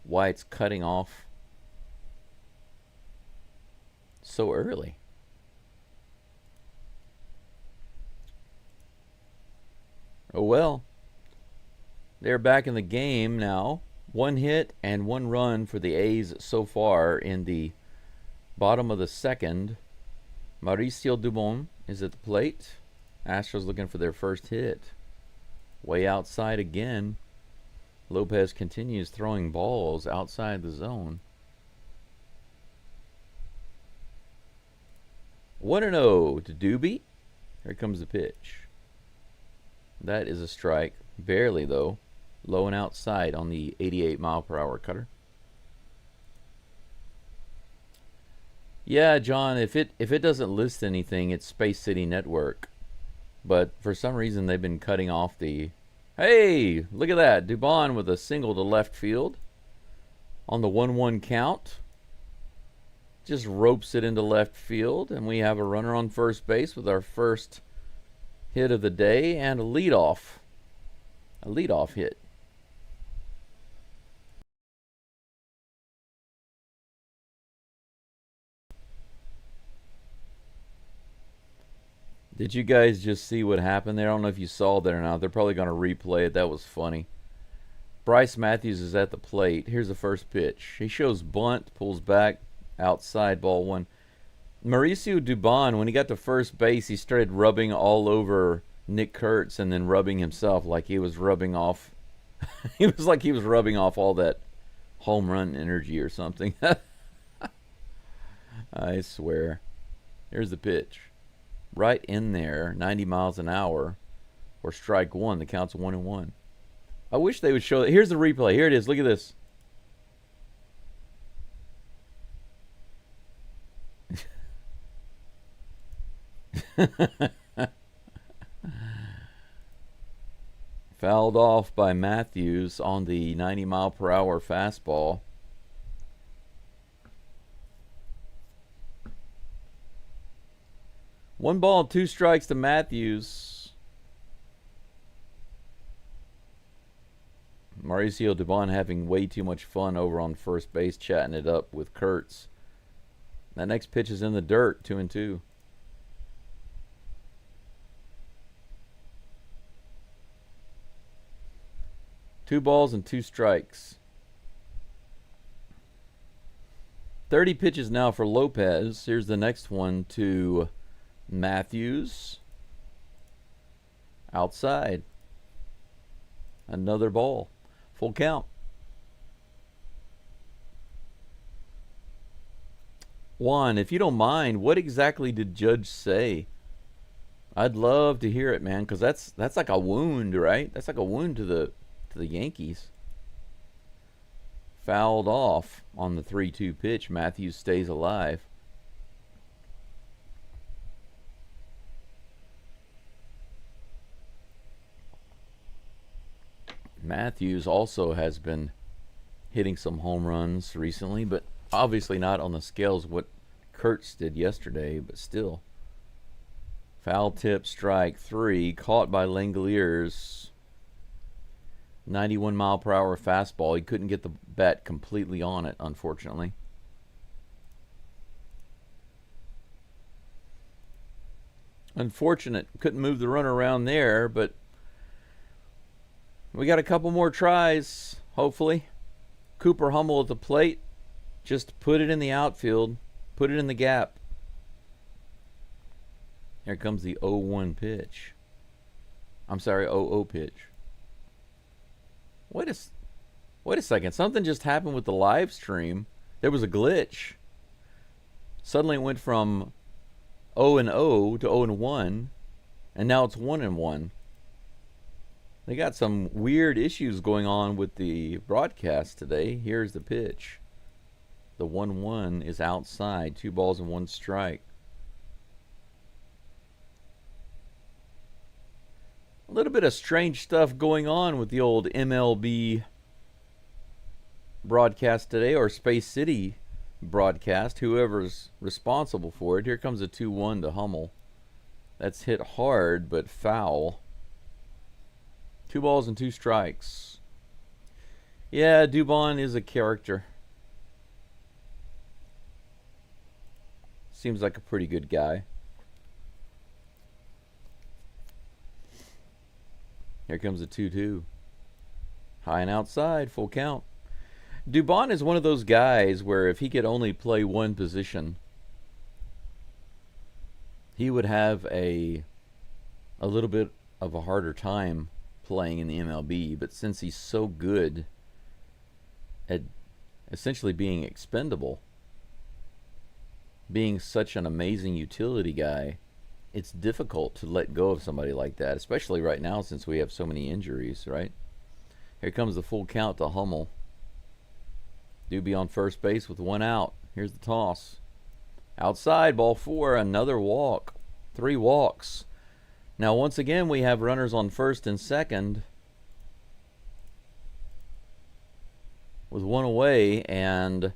why it's cutting off so early. Oh well, they're back in the game now. 1 hit and 1 run for the A's so far in the bottom of the 2nd. Mauricio Dubon is at the plate. Astros looking for their first hit. Way outside again. Lopez continues throwing balls outside the zone. 1-0 to Doobie. Here comes the pitch. That is a strike. Barely, though. Low and outside on the 88 mile per hour cutter. Yeah, John, if it doesn't list anything, it's Space City Network. But for some reason, they've been cutting off the... Hey, look at that. Dubon with a single to left field on the 1-1 count. Just ropes it into left field, and we have a runner on first base with our first hit of the day and a leadoff hit. Did you guys just see what happened there? I don't know if you saw that or not. They're probably going to replay it. That was funny. Bryce Matthews is at the plate. Here's the first pitch. He shows bunt, pulls back, outside, ball one. Mauricio Dubon, when he got to first base, he started rubbing all over Nick Kurtz and then rubbing himself like he was rubbing off. He was like he was rubbing off all that home run energy or something. I swear. Here's the pitch. Right in there, 90 miles an hour, or strike one. The count's 1-1. I wish they would show that. Here's the replay. Here it is. Look at this. Fouled off by Matthews on the 90-mile-per-hour fastball. One ball, two strikes to Matthews. Mauricio Dubon having way too much fun over on first base, chatting it up with Kurtz. That next pitch is in the dirt, 2-2. Two balls and two strikes. 30 pitches now for Lopez. Here's the next one to Matthews. Outside. Another ball. Full count. Juan, if you don't mind, what exactly did Judge say? I'd love to hear it, man, because that's like a wound, right? That's like a wound to the Yankees. Fouled off on the 3-2 pitch. Matthews stays alive. Matthews also has been hitting some home runs recently, but obviously not on the scales of what Kurtz did yesterday, but still. Foul tip, strike 3, caught by Langoliers. 91-mile-per-hour fastball. He couldn't get the bat completely on it, unfortunately. Unfortunate. Couldn't move the runner around there, but we got a couple more tries, hopefully. Cooper Hummel at the plate. Just put it in the outfield. Put it in the gap. Here comes the 0-1 pitch. I'm sorry, 0-0 pitch. Wait a second. Something just happened with the live stream. There was a glitch. Suddenly it went from 0-0 to 0-1, and now it's 1-1. They got some weird issues going on with the broadcast today. Here's the pitch. The 1-1 is outside. 2 balls and 1 strike. A little bit of strange stuff going on with the old MLB broadcast today, or Space City broadcast, whoever's responsible for it. Here comes a 2-1 to Hummel. That's hit hard, but foul. 2 balls and 2 strikes. Yeah, Dubon is a character. Seems like a pretty good guy. Here comes a 2-2. High and outside, full count. Dubon is one of those guys where if he could only play one position, he would have a little bit of a harder time playing in the MLB. But since he's so good at essentially being expendable, being such an amazing utility guy, it's difficult to let go of somebody like that, especially right now since we have so many injuries, right? Here comes the full count to Hummel. Doobie on first base with 1 out. Here's the toss. Outside, ball 4, another walk. 3 walks. Now, once again, we have runners on first and second with 1 away, and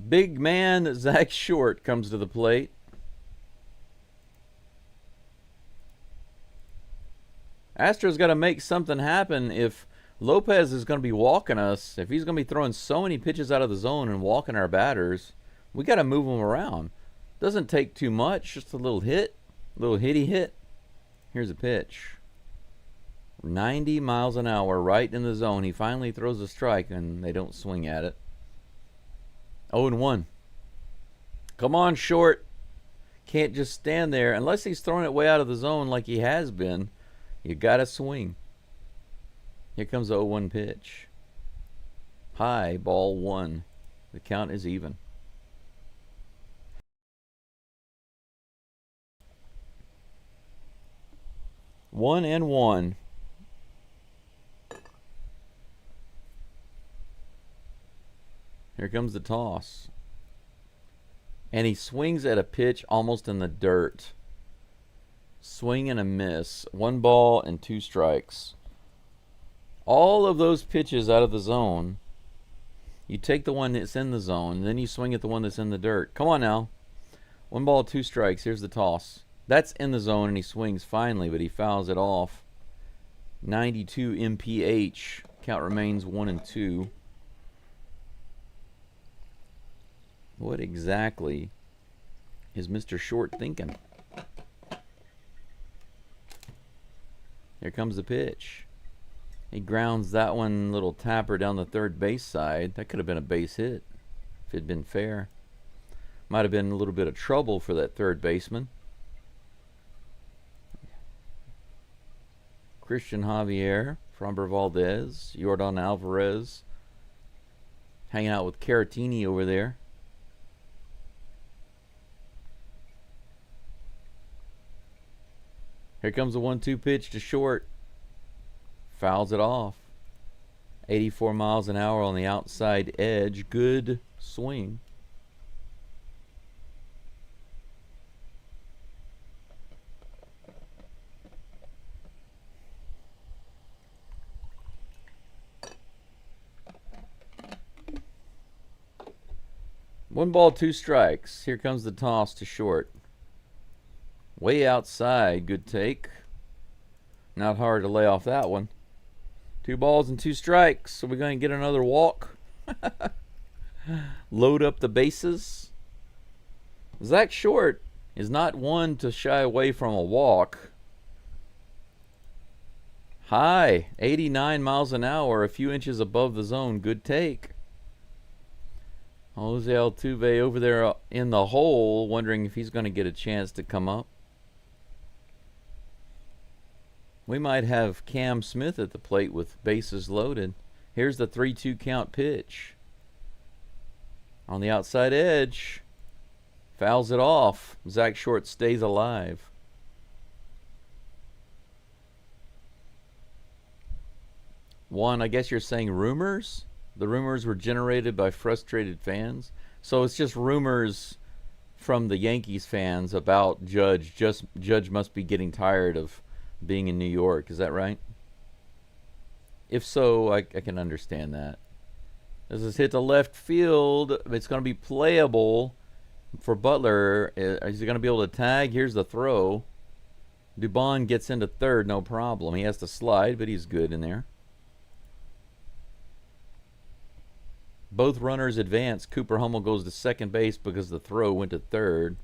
big man Zach Short comes to the plate. Astros got to make something happen if Lopez is going to be walking us. If he's going to be throwing so many pitches out of the zone and walking our batters, we got to move him around. Doesn't take too much, just a little hit, a little hitty hit. Here's a pitch. 90 miles an hour, right in the zone. He finally throws a strike, and they don't swing at it. 0-1. Come on, short. Can't just stand there. Unless he's throwing it way out of the zone like he has been, you got to swing. Here comes the 0-1 pitch. High, ball 1. The count is even. One and one. Here comes the toss. And he swings at a pitch almost in the dirt. Swing and a miss. 1 ball and 2 strikes. All of those pitches out of the zone, you take the one that's in the zone, and then you swing at the one that's in the dirt. Come on now. 1 ball, 2 strikes. Here's the toss. That's in the zone, and he swings finally, but he fouls it off. 92 mph. Count remains 1-2. What exactly is Mr. Short thinking? Here comes the pitch. He grounds that one little tapper down the third base side. That could have been a base hit if it had been fair. Might have been a little bit of trouble for that third baseman. Christian Javier, Framber Valdez, Yordan Alvarez, hanging out with Caratini over there. Here comes the 1-2 pitch to short. Fouls it off. 84 miles an hour on the outside edge. Good swing. One ball, 2 strikes. Here comes the toss to short. Way outside. Good take. Not hard to lay off that one. 2 balls and 2 strikes. So we're going to get another walk. Load up the bases. Zach Short is not one to shy away from a walk. High. 89 miles an hour. A few inches above the zone. Good take. Jose Altuve over there in the hole, wondering if he's going to get a chance to come up. We might have Cam Smith at the plate with bases loaded. Here's the 3-2 count pitch. On the outside edge. Fouls it off. Zach Short stays alive. One, I guess you're saying rumors? The rumors were generated by frustrated fans. So it's just rumors from the Yankees fans about Judge. Judge must be getting tired of being in New York. Is that right? If so, I can understand that. This is hit to left field. It's going to be playable for Butler. Is he going to be able to tag? Here's the throw. Dubon gets into third, no problem. He has to slide, but he's good in there. Both runners advance. Cooper Hummel goes to second base because the throw went to third.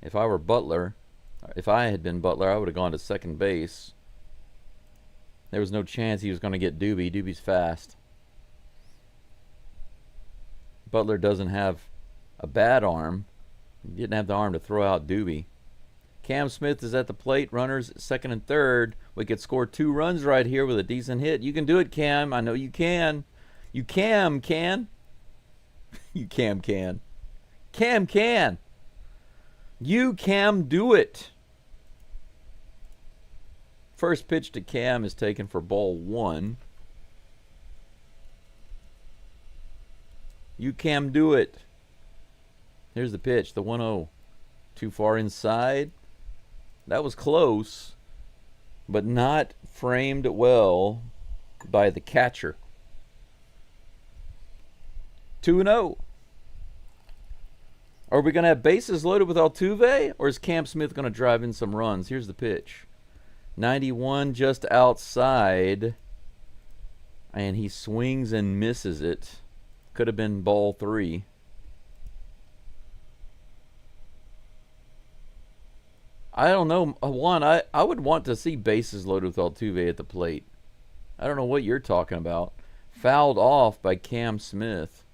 If I were Butler, if I had been Butler, I would have gone to second base. There was no chance he was going to get Doobie. Doobie's fast. Butler doesn't have a bad arm. He didn't have the arm to throw out Doobie. Cam Smith is at the plate. Runners second and third. We could score 2 runs right here with a decent hit. You can do it, Cam. I know you can. You can. You can. Cam can. You can do it. First pitch to Cam is taken for ball 1. You can do it. Here's the pitch, the 1-0. Too far inside. That was close, but not framed well by the catcher. 2-0. Are we going to have bases loaded with Altuve, or is Cam Smith going to drive in some runs? Here's the pitch. 91 just outside, and he swings and misses it. Could have been ball 3. I don't know. One, I would want to see bases loaded with Altuve at the plate. I don't know what you're talking about. Fouled off by Cam Smith.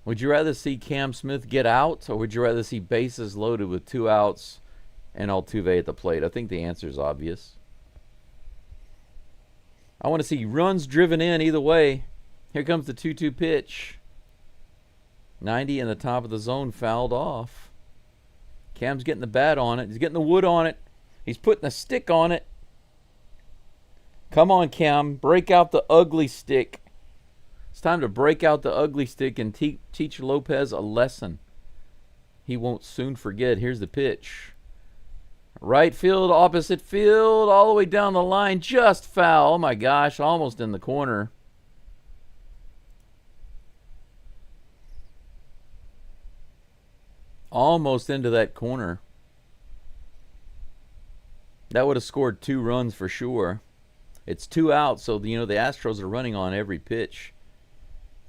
Would you rather see Cam Smith get out, or would you rather see bases loaded with 2 outs and Altuve at the plate? I think the answer is obvious. I want to see runs driven in either way. Here comes the 2-2 pitch. 90 in the top of the zone, fouled off. Cam's getting the bat on it. He's getting the wood on it. He's putting a stick on it. Come on, Cam. Break out the ugly stick. It's time to break out the ugly stick and teach Lopez a lesson. He won't soon forget. Here's the pitch. Right field, opposite field, all the way down the line. Just foul. Oh, my gosh. Almost in the corner. Almost into that corner. That would have scored 2 runs for sure. It's 2 outs, so, the Astros are running on every pitch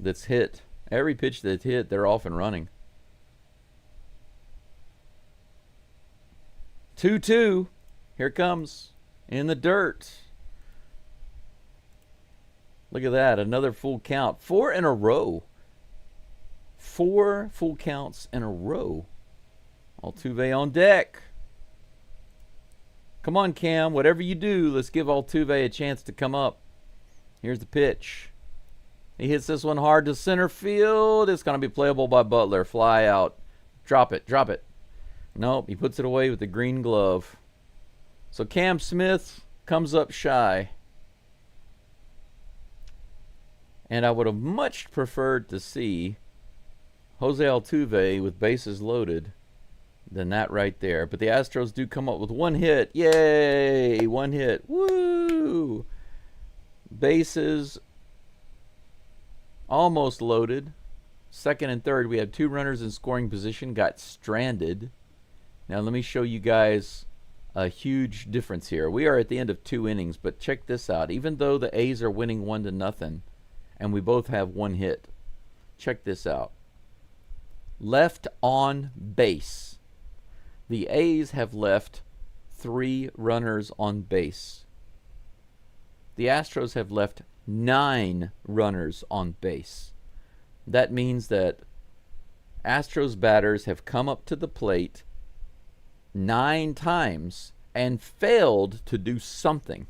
that's hit. Every pitch that's hit, they're off and running. 2-2. Here it comes. In the dirt. Look at that. Another full count. 4 in a row. 4 full counts in a row. Altuve on deck. Come on, Cam. Whatever you do, let's give Altuve a chance to come up. Here's the pitch. He hits this one hard to center field. It's going to be playable by Butler. Fly out. Drop it. Drop it. Nope. He puts it away with the green glove. So Cam Smith comes up shy. And I would have much preferred to see Jose Altuve with bases loaded than that right there. But the Astros do come up with 1 hit. Yay! 1 hit. Woo! Bases almost loaded. Second and third, we have 2 runners in scoring position. Got stranded. Now let me show you guys a huge difference here. We are at the end of 2 innings, but check this out. Even though the A's are winning 1-0, and we both have 1 hit, check this out. Left on base. The A's have left 3 runners on base. The Astros have left 9 runners on base. That means that Astros batters have come up to the plate 9 times and failed to do something.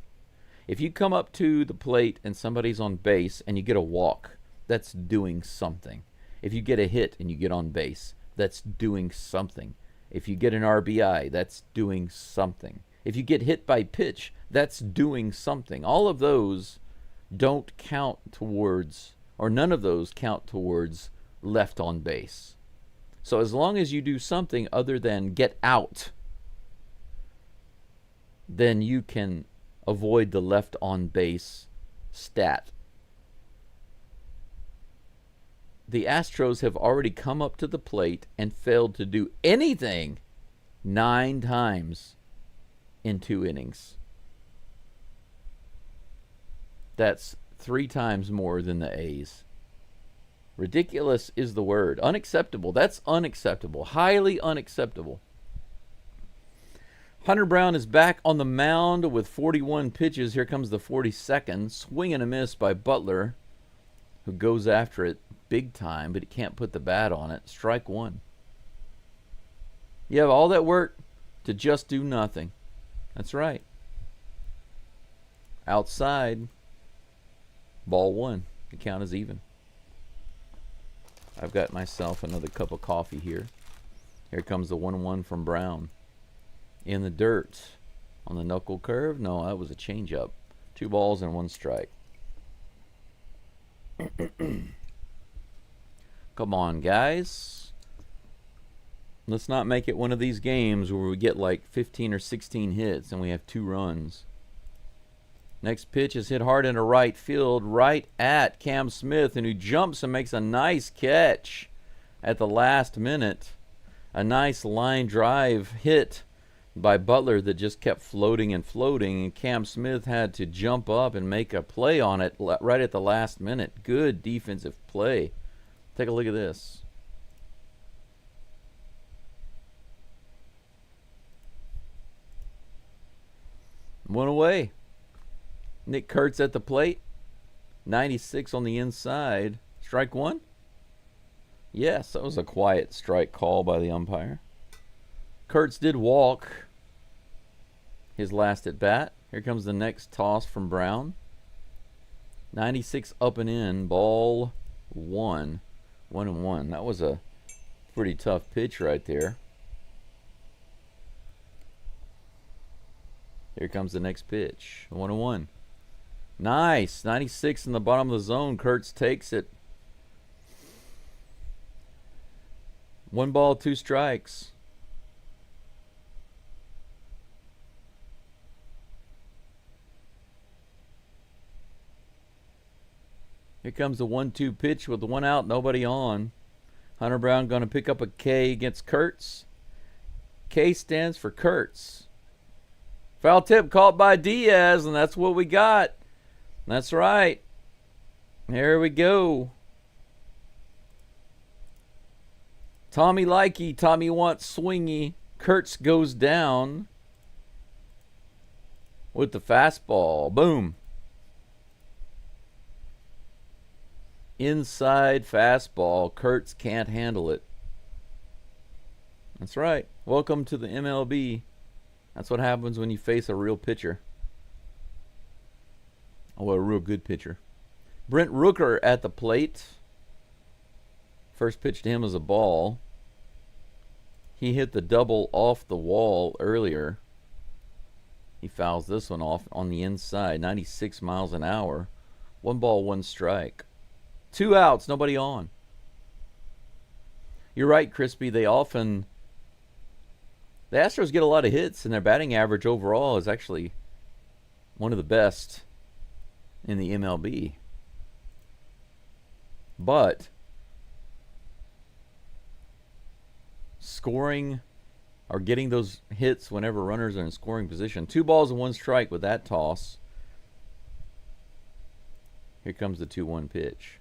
If you come up to the plate and somebody's on base and you get a walk, that's doing something. If you get a hit and you get on base, that's doing something. If you get an RBI, that's doing something. If you get hit by pitch, that's doing something. All of those don't count towards, or none of those count towards left on base. So as long as you do something other than get out, then you can avoid the left on base stat. The Astros have already come up to the plate and failed to do anything 9 times in 2 innings. That's 3 times more than the A's. Ridiculous is the word. Unacceptable. That's unacceptable. Highly unacceptable. Hunter Brown is back on the mound with 41 pitches. Here comes the 42nd. Swing and a miss by Butler, who goes after it big time, but he can't put the bat on it. Strike 1. You have all that work to just do nothing. That's right. Outside. Ball 1. The count is even. I've got myself another cup of coffee here. Here comes the 1-1 from Brown. In the dirt. On the knuckle curve. No, that was a changeup. 2 balls and 1 strike. Come on, guys. Let's not make it one of these games where we get like 15 or 16 hits and we have 2 runs. Next pitch is hit hard into right field, right at Cam Smith, and who jumps and makes a nice catch at the last minute. A nice line drive hit by Butler that just kept floating and floating, and Cam Smith had to jump up and make a play on it right at the last minute. Good defensive play. Take a look at this. One away. Nick Kurtz at the plate. 96 on the inside. Strike one? Yes, that was a quiet strike call by the umpire. Kurtz did walk his last at bat. Here comes the next toss from Brown. 96 up and in. Ball one. 1-1. That was a pretty tough pitch right there. Here comes the next pitch. 1-1. Nice. 96 in the bottom of the zone. Kurtz takes it. 1 ball, 2 strikes. Here comes the 1-2 pitch with 1 out, nobody on. Hunter Brown going to pick up a K against Kurtz. K stands for Kurtz. Foul tip caught by Diaz, and that's what we got. That's right. Here we go. Tommy likey, Tommy wants swingy. Kurtz goes down with the fastball. Boom. Inside fastball. Kurtz can't handle it. That's right. Welcome to the MLB. That's what happens when you face a real pitcher. Oh, a real good pitcher. Brent Rooker at the plate. First pitch to him was a ball. He hit the double off the wall earlier. He fouls this one off on the inside. 96 miles an hour. 1 ball, 1 strike. 2 outs, nobody on. You're right, Crispy. The Astros get a lot of hits, and their batting average overall is actually one of the best in the MLB. But scoring or getting those hits whenever runners are in scoring position. 2 balls and 1 strike with that toss. Here comes the 2-1 pitch.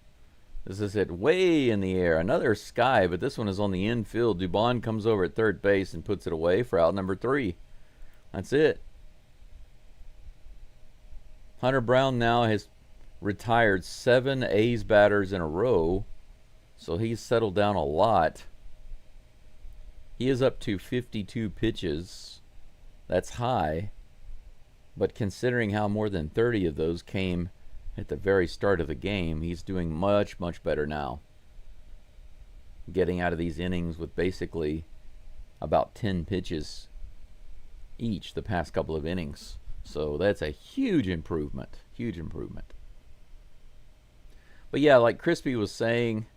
This is hit way in the air. Another sky, but this one is on the infield. Dubon comes over at third base and puts it away for out number 3. That's it. Hunter Brown now has retired 7 A's batters in a row, so he's settled down a lot. He is up to 52 pitches. That's high, but considering how more than 30 of those came at the very start of the game, he's doing much, much better now. Getting out of these innings with basically about 10 pitches each the past couple of innings. So that's a huge improvement. Huge improvement. But yeah, like Crispy was saying,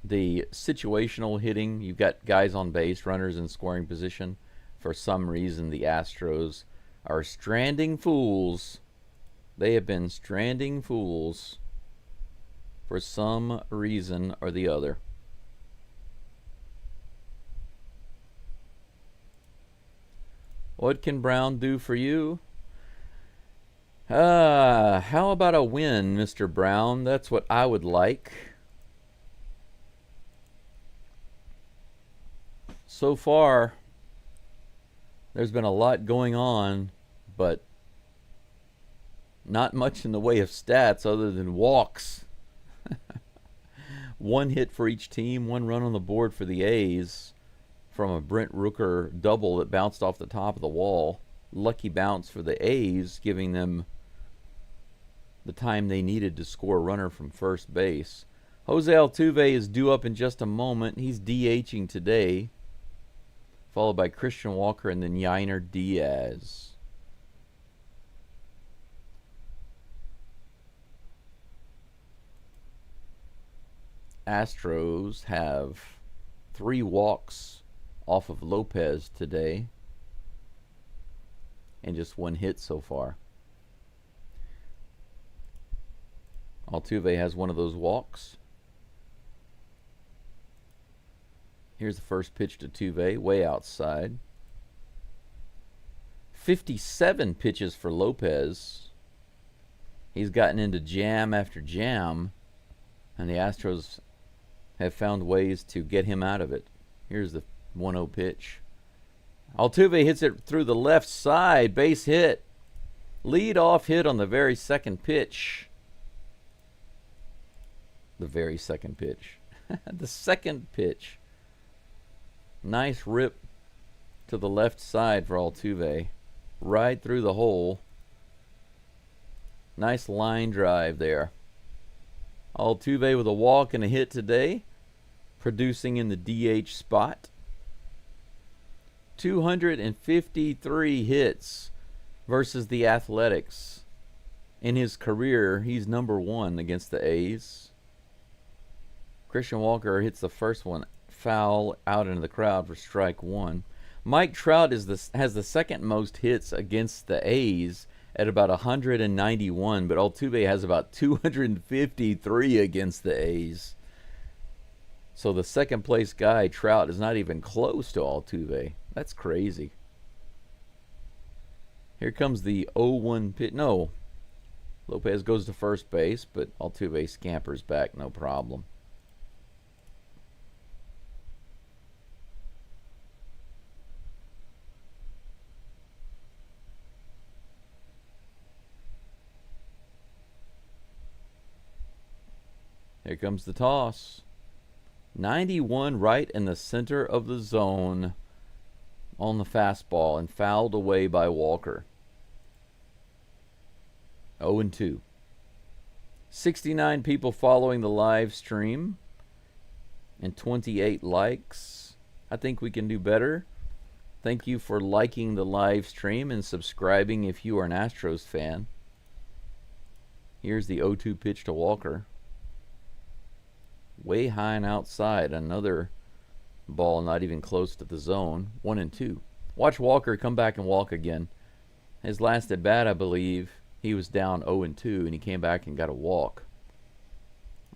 the situational hitting, you've got guys on base, runners in scoring position. For some reason, the Astros are stranding fools. They have been stranding fools for some reason or the other. What can Brown do for you? How about a win, Mr. Brown? That's what I would like. So far, there's been a lot going on, but not much in the way of stats other than walks. 1 hit for each team, 1 run on the board for the A's from a Brent Rooker double that bounced off the top of the wall. Lucky bounce for the A's, giving them the time they needed to score a runner from first base. Jose Altuve is due up in just a moment. He's DHing today, followed by Christian Walker and then Yainer Diaz. Astros have 3 walks off of Lopez today and just 1 hit so far. Altuve has 1 of those walks. Here's the first pitch to Altuve, way outside. 57 pitches for Lopez. He's gotten into jam after jam, and the Astros have found ways to get him out of it. Here's the 1-0 pitch. Altuve hits it through the left side. Base hit. Lead off hit on the very second pitch. The very second pitch. The second pitch. Nice rip to the left side for Altuve. Right through the hole. Nice line drive there. Altuve with a walk and a hit today. Producing in the DH spot. 253 hits versus the Athletics. In his career, he's #1 against the A's. Christian Walker hits the first one foul out into the crowd for strike 1. Mike Trout has the second most hits against the A's at about 191, but Altuve has about 253 against the A's. So the second place guy, Trout, is not even close to Altuve. That's crazy. Here comes the 0-1 pitch. No. Lopez goes to first base, but Altuve scampers back, no problem. Here comes the toss. 91 right in the center of the zone on the fastball and fouled away by Walker. 0-2. 69 people following the live stream and 28 likes. I think we can do better. Thank you for liking the live stream and subscribing if you are an Astros fan. Here's the 0-2 pitch to Walker. Way high and outside. Another ball not even close to the zone. 1-2. Watch Walker come back and walk again. His last at bat, I believe, he was down 0-2 and he came back and got a walk.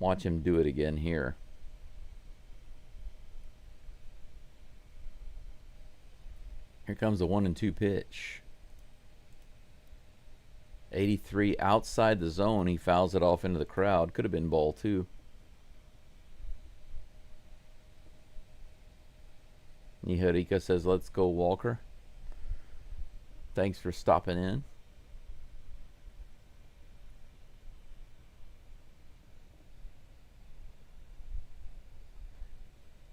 Watch him do it again here. Here comes the 1-2 pitch. 83 outside the zone. He fouls it off into the crowd. Could have been ball 2. Niharika says, let's go, Walker. Thanks for stopping in.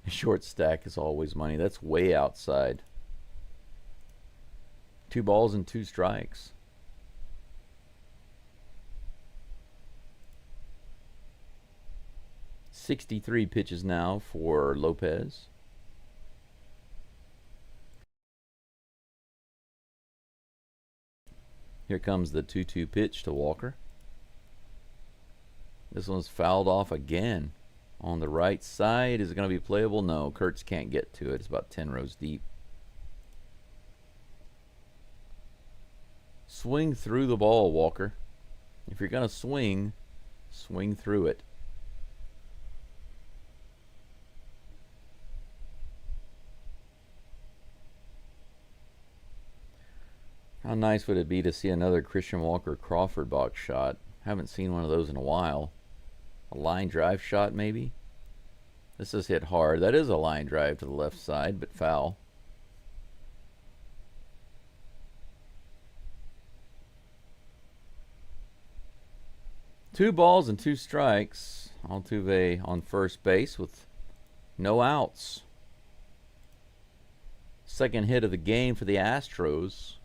Short stack is always money. That's way outside. 2 balls and 2 strikes. .63 pitches now for Lopez. Here comes the 2-2 pitch to Walker. This one's fouled off again. On the right side, is it going to be playable? No, Kurtz can't get to it. It's about 10 rows deep. Swing through the ball, Walker. If you're going to swing, swing through it. How nice would it be to see another Christian Walker Crawford box shot? Haven't seen one of those in a while. A line drive shot, maybe? This is hit hard. That is a line drive to the left side, but foul. Two balls and 2 strikes. Altuve on first base with no outs. Second hit of the game for the Astros.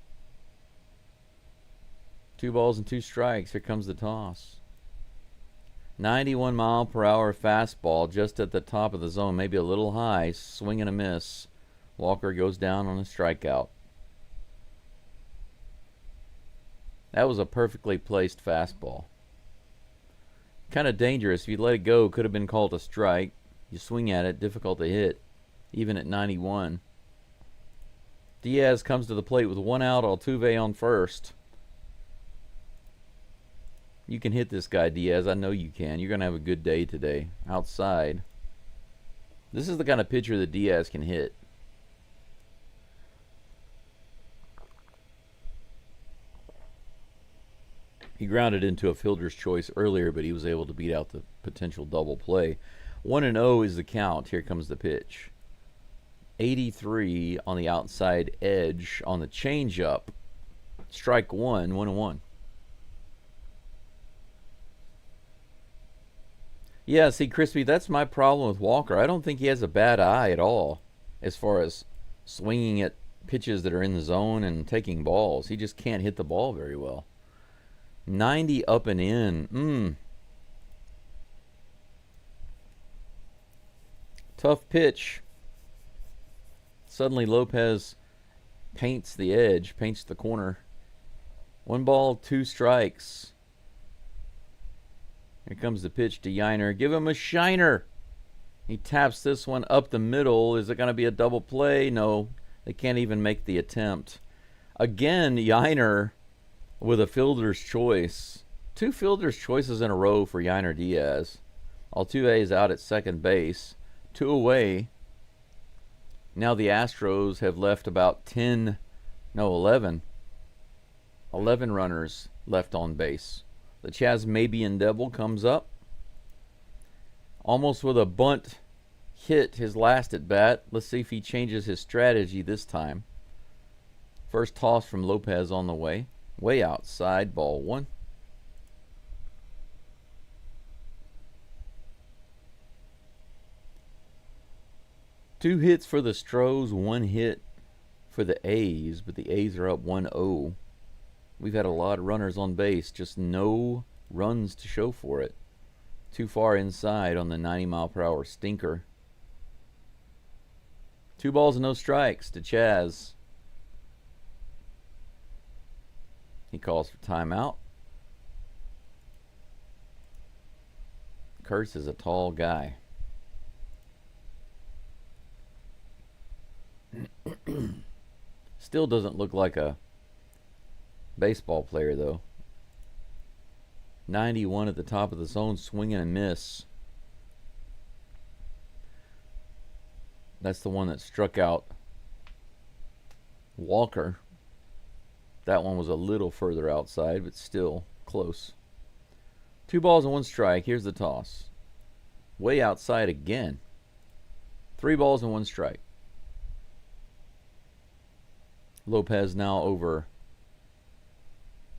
2 balls and 2 strikes. Here comes the toss. 91 mile per hour fastball just at the top of the zone. Maybe a little high. Swing and a miss. Walker goes down on a strikeout. That was a perfectly placed fastball. Kind of dangerous. If you let it go, could have been called a strike. You swing at it, difficult to hit, even at 91. Diaz comes to the plate with 1 out. Altuve on first. You can hit this guy, Diaz. I know you can. You're going to have a good day today. Outside. This is the kind of pitcher that Diaz can hit. He grounded into a fielder's choice earlier, but he was able to beat out the potential double play. 1-0 is the count. Here comes the pitch. 83 on the outside edge on the changeup. Strike one, 1-1. Yeah, see, Crispy, that's my problem with Walker. I don't think he has a bad eye at all as far as swinging at pitches that are in the zone and taking balls. He just can't hit the ball very well. 90 up and in. Tough pitch. Suddenly Lopez paints the edge, paints the corner. 1 ball, 2 strikes. Here comes the pitch to Yiner. Give him a shiner. He taps this one up the middle. Is it going to be a double play? No. They can't even make the attempt. Again, Yiner with a fielder's choice. 2 fielder's choices in a row for Yiner Diaz. Altuve is out at second base. 2 away. Now the Astros have left about 11 runners left on base. The Chas Mabian Devil comes up. Almost with a bunt hit his last at bat. Let's see if he changes his strategy this time. First toss from Lopez on the way. Way outside, ball 1. Two hits for the Stros, 1 hit for the A's, but the A's are up 1-0. We've had a lot of runners on base, just no runs to show for it. Too far inside on the 90-mile-per-hour stinker. 2 balls and no strikes to Chas. He calls for timeout. Kurtz is a tall guy. Still doesn't look like a baseball player, though. 91 at the top of the zone, swing and a miss. That's the one that struck out Walker. That one was a little further outside, but still close. 2 balls and 1 strike. Here's the toss. Way outside again. 3 balls and 1 strike. Lopez now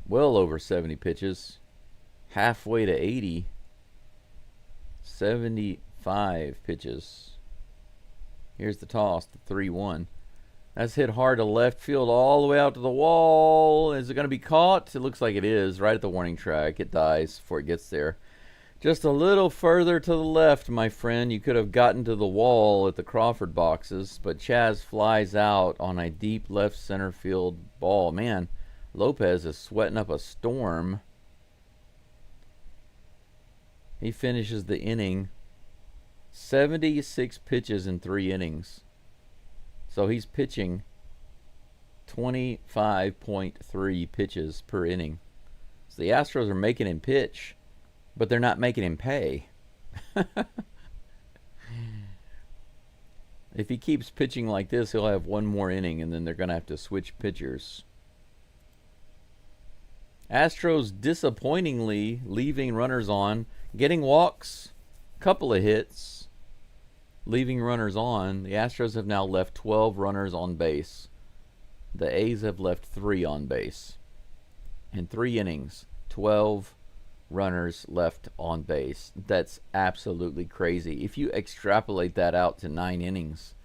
well over 70 pitches. Halfway to 80. 75 pitches. Here's the toss, the 3-1. That's hit hard to left field all the way out to the wall. Is it going to be caught? It looks like it is. Right at the warning track. It dies before it gets there. Just a little further to the left, my friend. You could have gotten to the wall at the Crawford boxes, but Chas flies out on a deep left center field ball. Man, Lopez is sweating up a storm. He finishes the inning. 76 pitches in 3 innings. So he's pitching 25.3 pitches per inning. So the Astros are making him pitch, but they're not making him pay. If he keeps pitching like this, he'll have 1 more inning, and then they're going to have to switch pitchers. Astros disappointingly leaving runners on, getting walks, couple of hits, leaving runners on. The Astros have now left 12 runners on base. The A's have left 3 on base. In 3 innings, 12 runners left on base. That's absolutely crazy. If you extrapolate that out to 9 innings,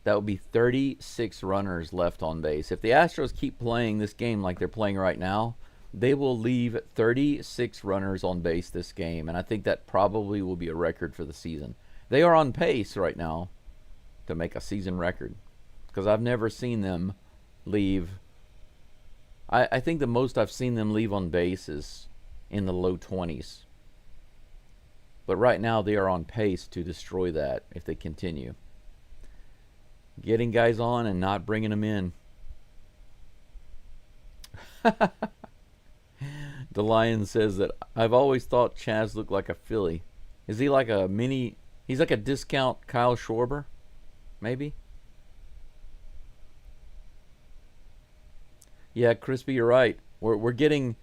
that would be 36 runners left on base. If the Astros keep playing this game like they're playing right now, they will leave 36 runners on base this game, and I think that probably will be a record for the season. They are on pace right now to make a season record, because I've never seen them leave. I think the most I've seen them leave on base is in the low 20s. But right now they are on pace to destroy that if they continue. Getting guys on and not bringing them in. The Lion says that I've always thought Chas looked like a Philly. Is he like a mini? He's like a discount Kyle Schwarber, maybe? Yeah, Crispy, you're right. We're getting,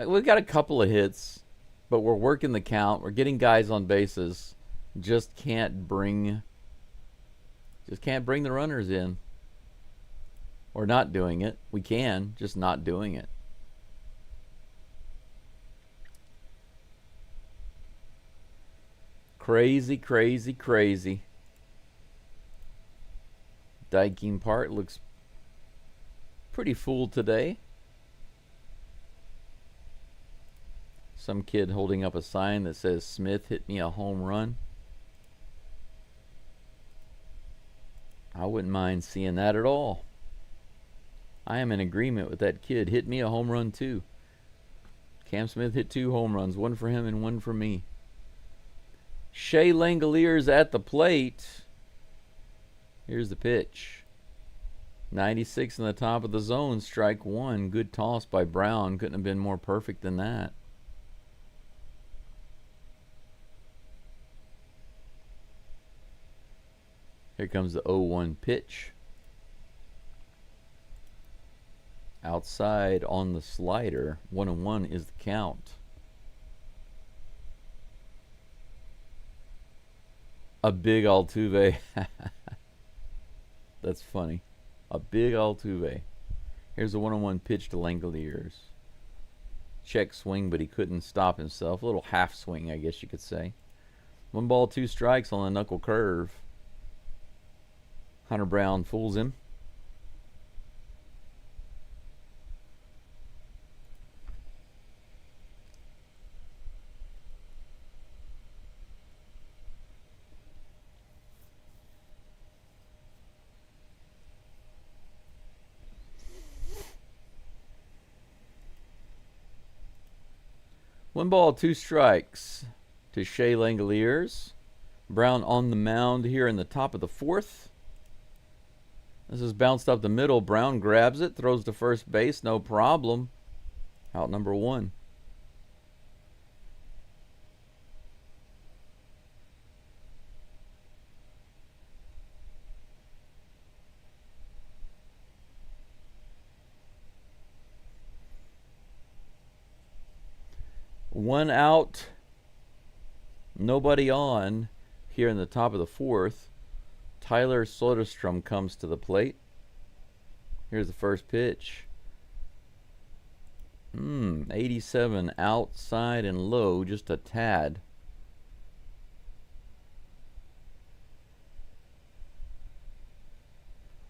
we've got a couple of hits, but we're working the count. We're getting guys on bases. Just can't bring Just can't bring the runners in. Or not doing it. We can, just not doing it. Crazy, crazy, crazy. Diking part looks pretty full today. Some kid holding up a sign that says, "Smith hit me a home run." I wouldn't mind seeing that at all. I am in agreement with that kid. Hit me a home run too. Cam Smith hit 2 home runs, 1 for him and 1 for me. Shea Langoliers at the plate. Here's the pitch. 96 in the top of the zone, strike 1. Good toss by Brown. Couldn't have been more perfect than that. Here comes the 0-1 pitch. Outside on the slider. 1-1 is the count. A big Altuve. That's funny. A big Altuve. Here's a 1-1 pitch to Langoliers. Check swing, but he couldn't stop himself. A little half swing, I guess you could say. 1 ball, 2 strikes on a knuckle curve. Hunter Brown fools him. One ball, 2 strikes to Shea Langoliers. Brown on the mound here in the top of the 4th. This is bounced up the middle. Brown grabs it, throws to first base, no problem. Out number 1. One out, nobody on here in the top of the 4th. Tyler Soderstrom comes to the plate. Here's the first pitch. 87 outside and low, just a tad.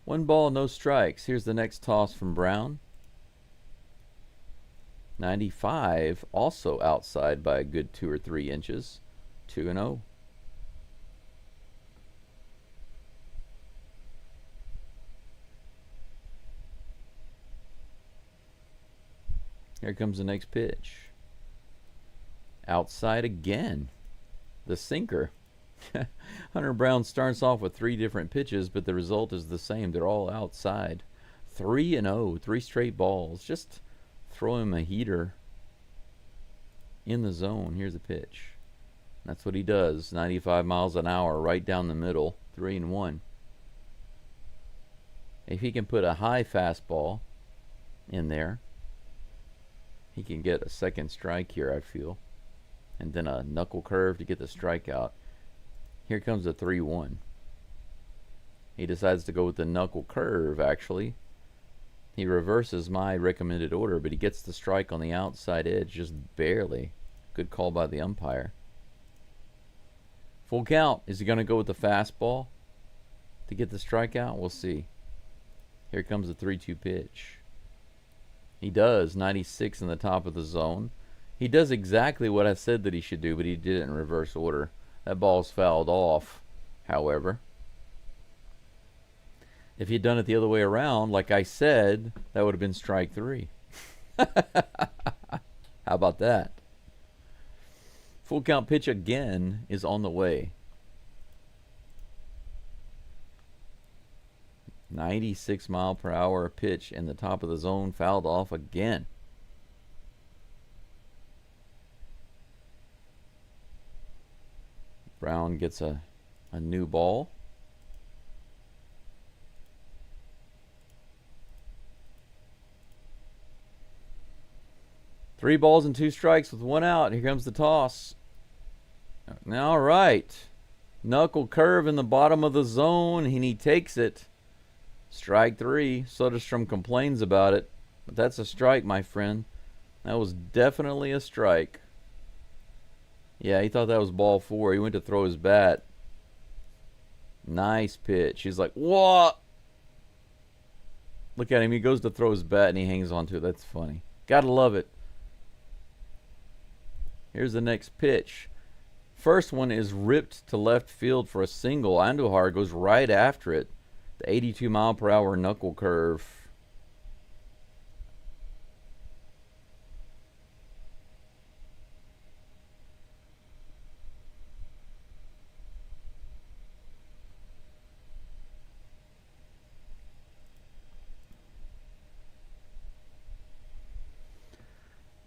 One ball, no strikes. Here's the next toss from Brown. 95, also outside by a good 2 or 3 inches. 2-0. Here comes the next pitch. Outside again. The sinker. Hunter Brown starts off with 3 different pitches, but the result is the same. They're all outside. 3-0, 3 straight balls. Just throw him a heater in the zone. Here's a pitch. That's what he does. 95 miles an hour right down the middle. 3-1. If he can put a high fastball in there, he can get a second strike here, I feel. And then a knuckle curve to get the strikeout. Here comes the 3-1. He decides to go with the knuckle curve, actually. He reverses my recommended order, but he gets the strike on the outside edge, just barely. Good call by the umpire. Full count. Is he going to go with the fastball to get the strikeout? We'll see. Here comes the 3-2 pitch. He does. 96 in the top of the zone. He does exactly what I said that he should do, but he did it in reverse order. That ball's fouled off, however. If he'd done it the other way around, like I said, that would have been strike 3. How about that? Full count pitch again is on the way. 96 mile per hour pitch in the top of the zone, fouled off again. Brown gets a new ball. Three balls and 2 strikes with 1 out. Here comes the toss. All right. Knuckle curve in the bottom of the zone, and he takes it. Strike 3. Soderstrom complains about it, but that's a strike, my friend. That was definitely a strike. Yeah, he thought that was ball 4. He went to throw his bat. Nice pitch. He's like, what? Look at him. He goes to throw his bat, and he hangs on to it. That's funny. Gotta love it. Here's the next pitch. First one is ripped to left field for a single. Andujar goes right after it. The 82-mile-per-hour knuckle curve.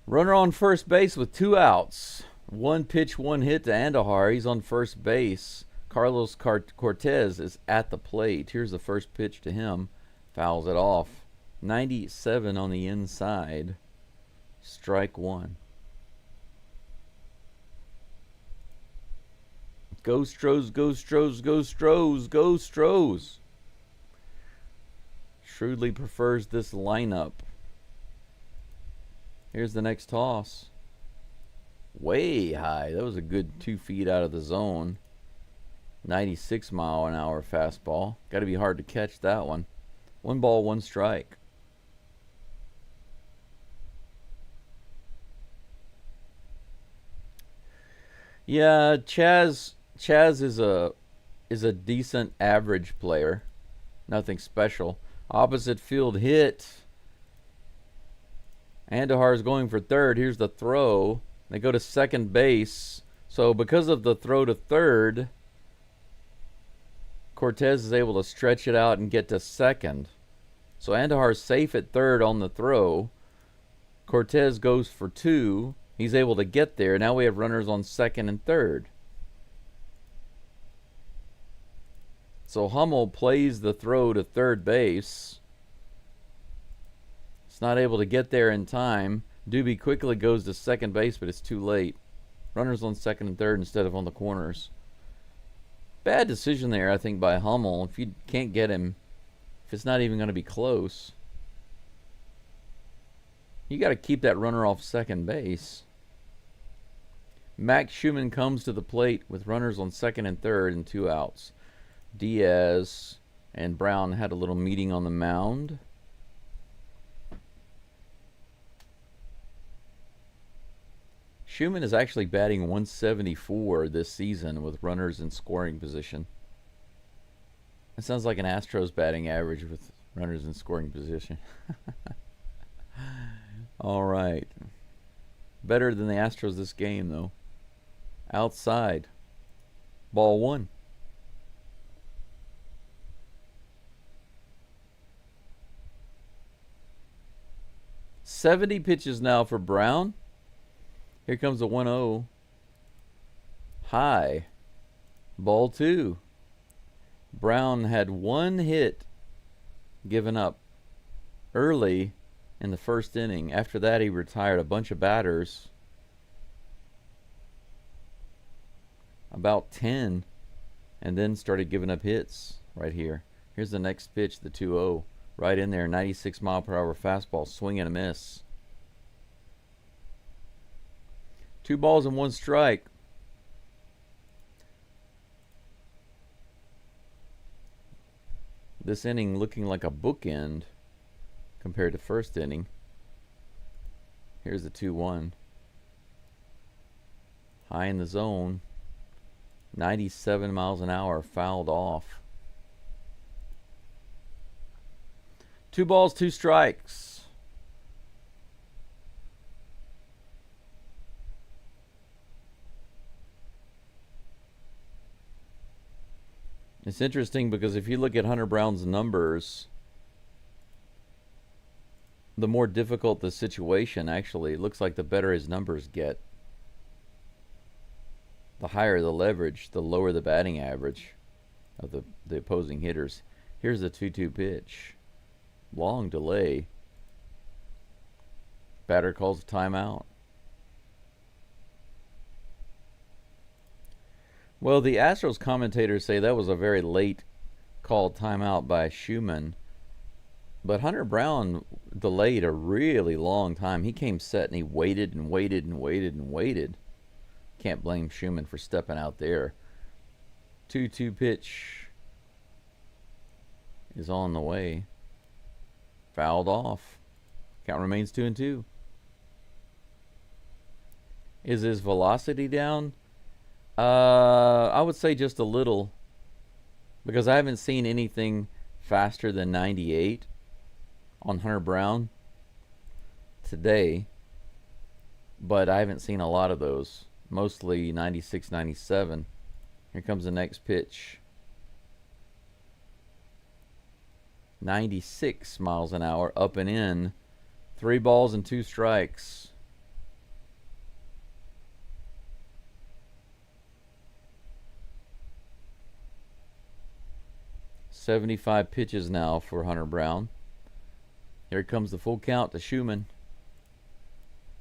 Runner on first base with 2 outs. 1 pitch, 1 hit to Andujar. He's on first base. Carlos Cortez is at the plate. Here's the first pitch to him. Fouls it off. 97 on the inside. Strike 1. Go Stros, go Stros, go Stros, go Stros. Shrewdly prefers this lineup. Here's the next toss. Way high. That was a good 2 feet out of the zone. 96-mile-an-hour fastball. Got to be hard to catch that one. 1 ball, 1 strike. Yeah, Chaz is a decent average player. Nothing special. Opposite field hit. Andujar is going for third. Here's the throw. They go to second base. So because of the throw to third, Cortez is able to stretch it out and get to second. So Andujar is safe at third on the throw. Cortez goes for 2. He's able to get there. Now we have runners on second and third. So Hummel plays the throw to third base. It's not able to get there in time. Doobie quickly goes to second base, but it's too late. Runners on second and third instead of on the corners. Bad decision there, I think, by Hummel. If you can't get him, if it's not even going to be close, you got to keep that runner off second base. Max Schumann comes to the plate with runners on second and third and 2 outs. Diaz and Brown had a little meeting on the mound. Schumann is actually batting 174 this season with runners in scoring position. That sounds like an Astros batting average with runners in scoring position. All right. Better than the Astros this game, though. Outside. Ball 1. $70 pitches now for Brown. Here comes a 1-0. High. Ball 2. Brown had 1 hit given up early in the first inning. After that, he retired a bunch of batters. About 10. And then started giving up hits right here. Here's the next pitch, the 2-0. Right in there, 96-mile-per-hour fastball. Swing and a miss. 2 balls and 1 strike. This inning looking like a bookend compared to first inning. Here's the 2-1. High in the zone. 97 miles an hour, fouled off. 2 balls, 2 strikes. It's interesting because if you look at Hunter Brown's numbers, the more difficult the situation, actually, it looks like the better his numbers get. The higher the leverage, the lower the batting average of the opposing hitters. Here's the 2-2 pitch. Long delay. Batter calls a timeout. Well, the Astros commentators say that was a very late called timeout by Schumann. But Hunter Brown delayed a really long time. He came set and he waited and waited and waited and waited. Can't blame Schumann for stepping out there. 2-2 pitch is on the way. Fouled off. Count remains 2-2. Is his velocity down? I would say just a little, because I haven't seen anything faster than 98 on Hunter Brown today, but I haven't seen a lot of those. Mostly 96, 97. Here comes the next pitch. 96 miles an hour, up and in. 3 balls and 2 strikes. .75 pitches now for Hunter Brown. Here comes the full count to Schumann.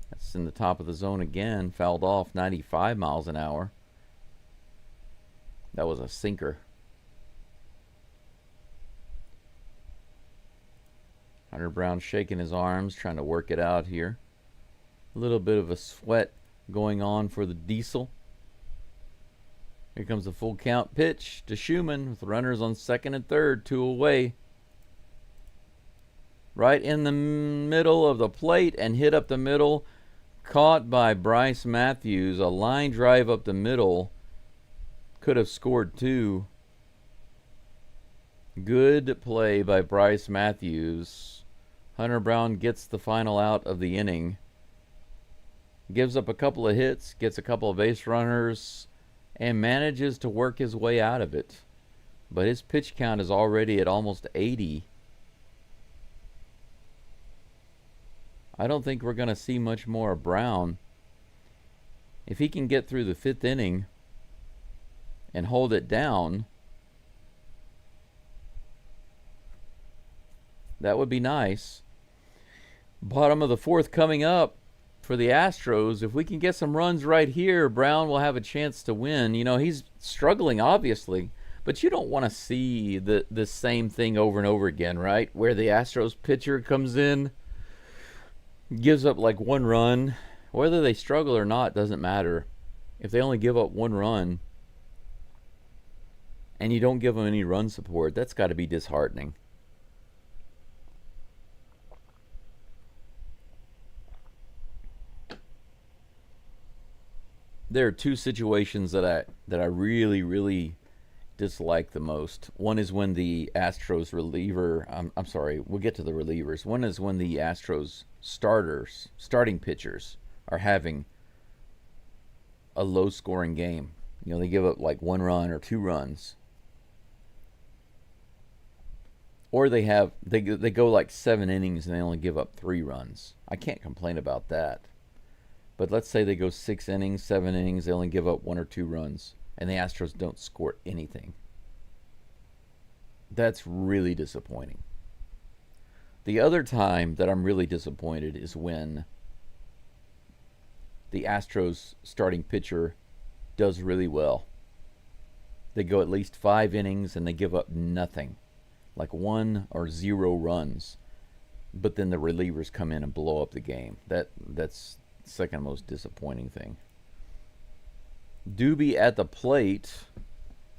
That's in the top of the zone again. Fouled off. 95 miles an hour. That was a sinker. Hunter Brown shaking his arms, trying to work it out here. A little bit of a sweat going on for the Diesel. Here comes the full count pitch to Schumann with runners on second and third, 2 away. Right in the middle of the plate and hit up the middle. Caught by Bryce Matthews. A line drive up the middle. Could have scored 2. Good play by Bryce Matthews. Hunter Brown gets the final out of the inning. Gives up a couple of hits, gets a couple of base runners, and manages to work his way out of it. But his pitch count is already at almost 80. I don't think we're going to see much more of Brown. If he can get through the 5th inning and hold it down, that would be nice. Bottom of the 4th coming up for the Astros. If we can get some runs right here, Brown will have a chance to win. You know, he's struggling, obviously, but you don't want to see the same thing over and over again, right? Where the Astros pitcher comes in, gives up like 1 run. Whether they struggle or not doesn't matter. If they only give up 1 run and you don't give them any run support, that's got to be disheartening. There are 2 situations that I really dislike the most. One is when the Astros reliever, I'm sorry, we'll get to the relievers. One is when the Astros starting pitchers are having a low scoring game. You know, they give up like 1 run or 2 runs. Or they go like 7 innings and they only give up 3 runs. I can't complain about that. But let's say they go 6 innings, 7 innings, they only give up 1 or 2 runs, and the Astros don't score anything. That's really disappointing. The other time that I'm really disappointed is when the Astros starting pitcher does really well. They go at least 5 innings and they give up nothing, like 1 or 0 runs. But then the relievers come in and blow up the game. That's second most disappointing thing. Doobie at the plate.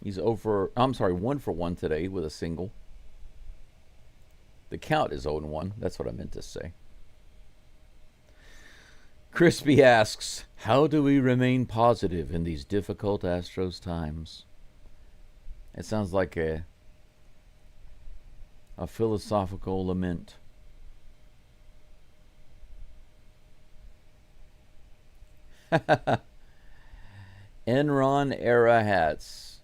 He's 1 for 1 today with a single. The count is 0-1. That's what I meant to say. Crispy asks, how do we remain positive in these difficult Astros times? It sounds like a philosophical lament. Enron era hats.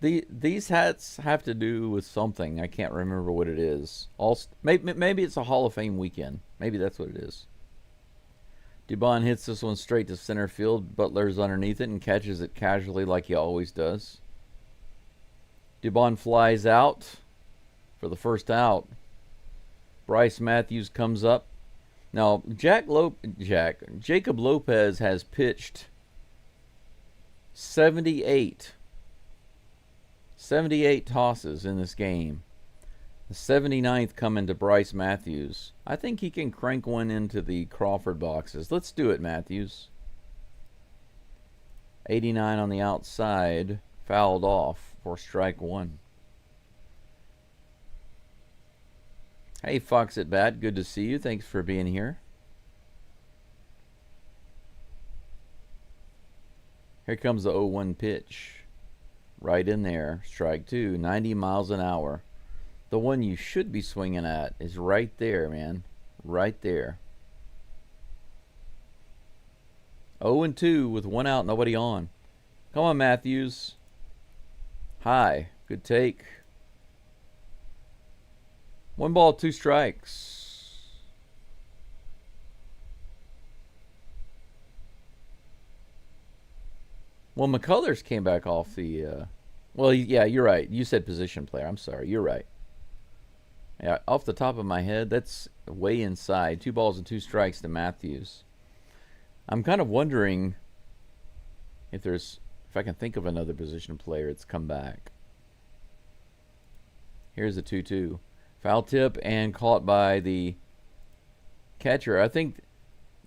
These hats have to do with something. I can't remember what it is. Maybe it's a Hall of Fame weekend. Maybe that's what it is. Dubon hits this one straight to center field. Butler's underneath it and catches it casually like he always does. Dubon flies out for the first out. Bryce Matthews comes up. Now, Jacob Lopez has pitched 78 78 tosses in this game. The 79th coming to Bryce Matthews. I think he can crank one into the Crawford boxes. Let's do it, Matthews. 89 on the outside. Fouled off for strike one. Hey, Fox at Bat. Good to see you. Thanks for being here. Here comes the 0-1 pitch. Right in there. Strike two. 90 miles an hour. The one you should be swinging at is right there, man. Right there. 0-2 with one out, nobody on. Come on, Matthews. High. Good take. 1 ball, 2 strikes. Well, McCullers came back off the... well, yeah, you're right. You said position player. I'm sorry. You're right. Yeah, off the top of my head, that's way inside. 2 balls and 2 strikes to Matthews. I'm kind of wondering if I can think of another position player that's come back. Here's the 2-2. Foul tip and caught by the catcher. I think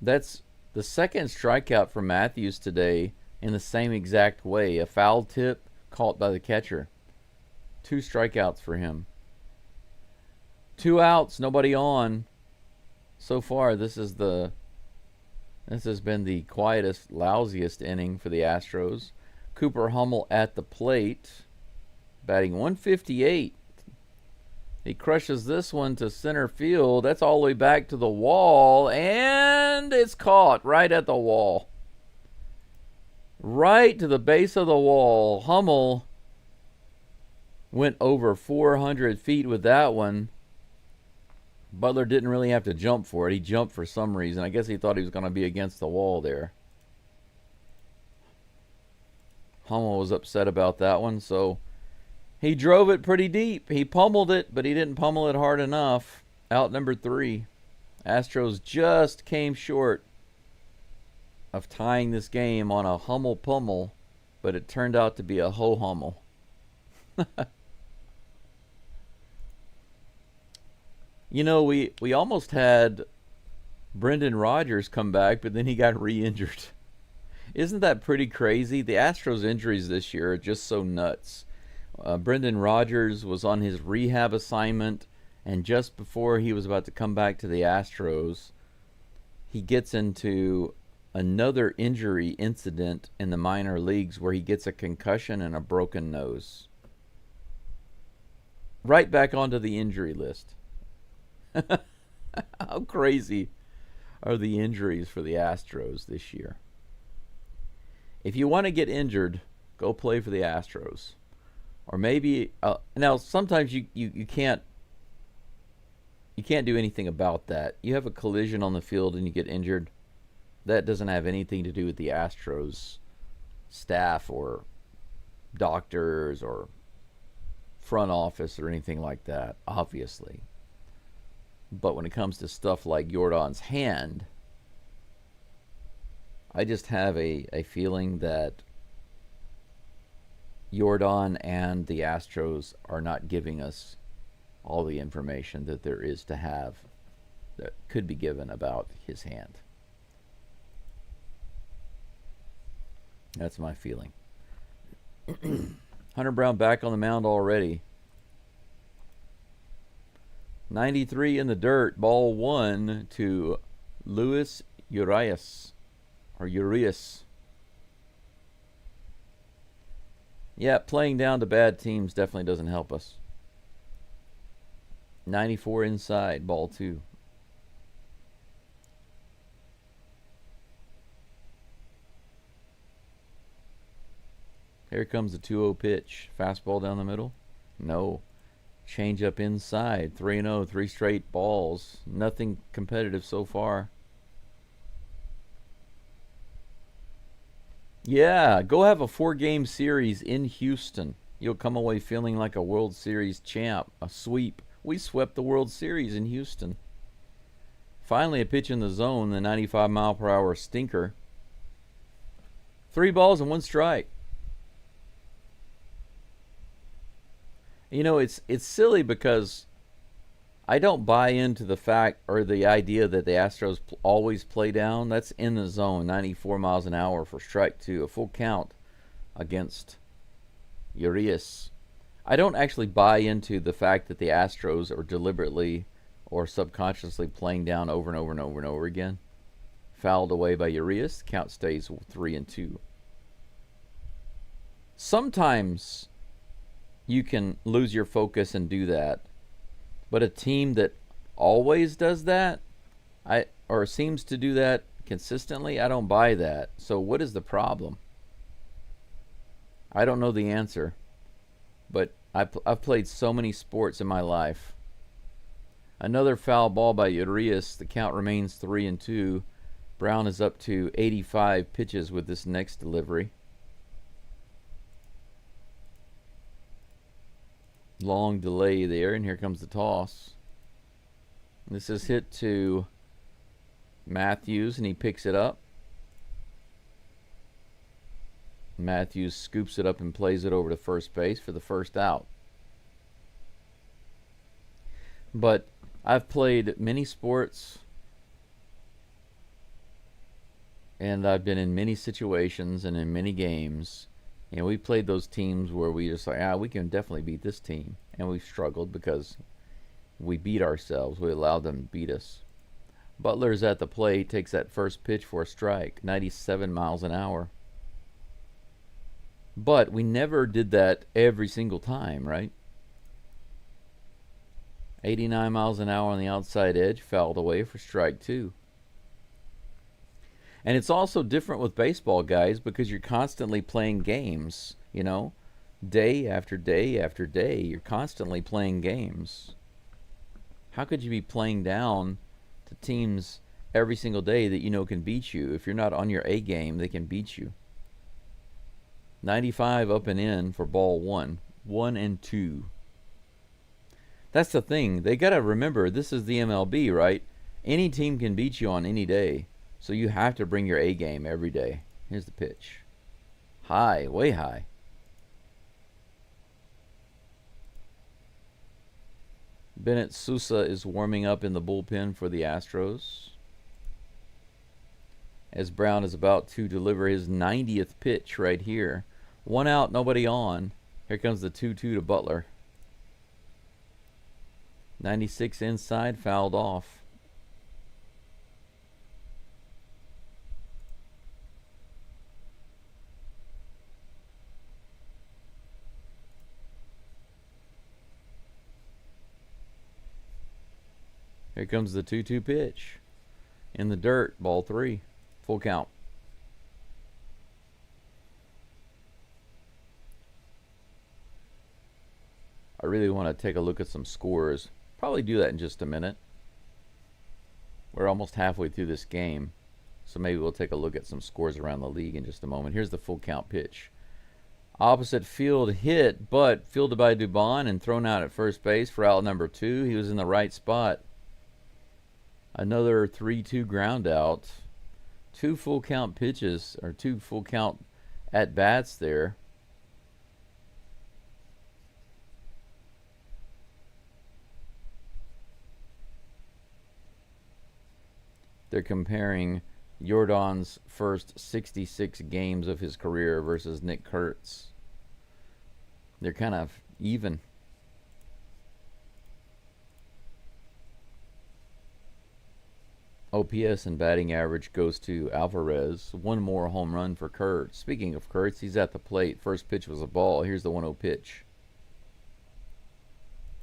that's the second strikeout for Matthews today in the same exact way. A foul tip caught by the catcher. 2 strikeouts for him. 2 outs, nobody on. So far, this has been the quietest, lousiest inning for the Astros. Cooper Hummel at the plate, batting 158. He crushes this one to center field. That's all the way back to the wall, and it's caught right at the wall. Right to the base of the wall. Hummel went over 400 feet with that one. Butler didn't really have to jump for it. He jumped for some reason. I guess he thought he was going to be against the wall there. Hummel was upset about that one, so he drove it pretty deep. He pummeled it, but he didn't pummel it hard enough. Out number 3. Astros just came short of tying this game on a Hummel pummel, but it turned out to be a ho-Hummel. You know, we almost had Brendan Rodgers come back, but then he got re-injured. Isn't that pretty crazy? The Astros injuries this year are just so nuts. Brendan Rodgers was on his rehab assignment, and just before he was about to come back to the Astros, he gets into another injury incident in the minor leagues where he gets a concussion and a broken nose. Right back onto the injury list. How crazy are the injuries for the Astros this year? If you want to get injured, go play for the Astros. Or maybe now sometimes you can't do anything about that. You have a collision on the field and you get injured. That doesn't have anything to do with the Astros staff or doctors or front office or anything like that, obviously. But when it comes to stuff like Jordan's hand, I just have a feeling that Jordan and the Astros are not giving us all the information that there is to have that could be given about his hand. That's my feeling. Hunter Brown back on the mound already. 93 in the dirt. Ball 1 to Luis Urias. Or Urias. Yeah, playing down to bad teams definitely doesn't help us. 94 inside. Ball 2. Here comes the 2-0 pitch. Fastball down the middle. No. Change up inside. 3-0. 3 straight balls. Nothing competitive so far. Yeah, go have a 4-game series in Houston. You'll come away feeling like a World Series champ. A sweep. We swept the World Series in Houston. Finally a pitch in the zone. The 95-mile-per-hour stinker. 3 balls and 1 strike. You know, it's silly because I don't buy into the fact or the idea that the Astros always play down. That's in the zone, 94 miles an hour for strike two, a full count against Urias. I don't actually buy into the fact that the Astros are deliberately or subconsciously playing down over and over and over and over again. Fouled away by Urias, count stays 3-2. Sometimes you can lose your focus and do that. But a team that always does that, or seems to do that consistently, I don't buy that. So what is the problem? I don't know the answer. But I've played so many sports in my life. Another foul ball by Urias. The count remains 3-2. Brown is up to 85 pitches with this next delivery. Long delay there, and here comes the toss. This is hit to Matthews, and he picks it up. Matthews scoops it up and plays it over to first base for the first out. But I've played many sports, and I've been in many situations and in many games. And we played those teams where we just like, we can definitely beat this team. And we've struggled because we beat ourselves. We allowed them to beat us. Butler's at the plate, takes that first pitch for a strike, 97 miles an hour. But we never did that every single time, right? 89 miles an hour on the outside edge, fouled away for strike two. And it's also different with baseball, guys, because you're constantly playing games, you know, day after day after day. You're constantly playing games. How could you be playing down to teams every single day that you know can beat you? If you're not on your A game, they can beat you. 95 up and in for ball one. 1-2. That's the thing. They got to remember, this is the MLB, right? Any team can beat you on any day. So you have to bring your A game every day. Here's the pitch. High, way high. Bennett Sousa is warming up in the bullpen for the Astros, as Brown is about to deliver his 90th pitch right here. One out, nobody on. Here comes the 2-2 to Butler. 96 inside, fouled off. Here comes the 2-2 pitch. In the dirt, ball three. Full count. I really want to take a look at some scores. Probably do that in just a minute. We're almost halfway through this game, so maybe we'll take a look at some scores around the league in just a moment. Here's the full count pitch. Opposite field hit, but fielded by Dubon and thrown out at first base for out number 2. He was in the right spot. Another 3-2 ground out. 2 full count pitches, or 2 full count at bats there. They're comparing Jordan's first 66 games of his career versus Nick Kurtz. They're kind of even. OPS and batting average goes to Alvarez. One more home run for Kurtz. Speaking of Kurtz, he's at the plate. First pitch was a ball. Here's the 1-0 pitch.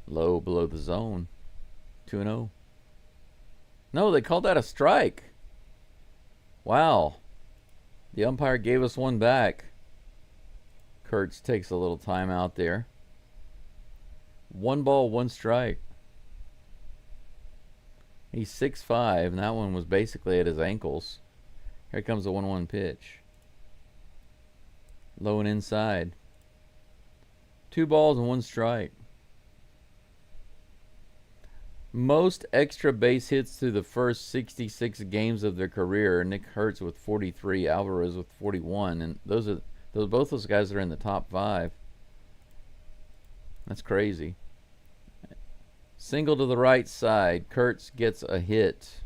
Low below the zone. 2-0. No, they called that a strike. Wow. The umpire gave us one back. Kurtz takes a little time out there. 1 ball, 1 strike. He's 6'5", and that one was basically at his ankles. Here comes the 1-1 pitch. Low and inside. 2 balls and 1 strike. Most extra base hits through the first 66 games of their career. Nick Kurtz with 43, Alvarez with 41, and both those guys are in the top 5. That's crazy. Single to the right side. Kurtz gets a hit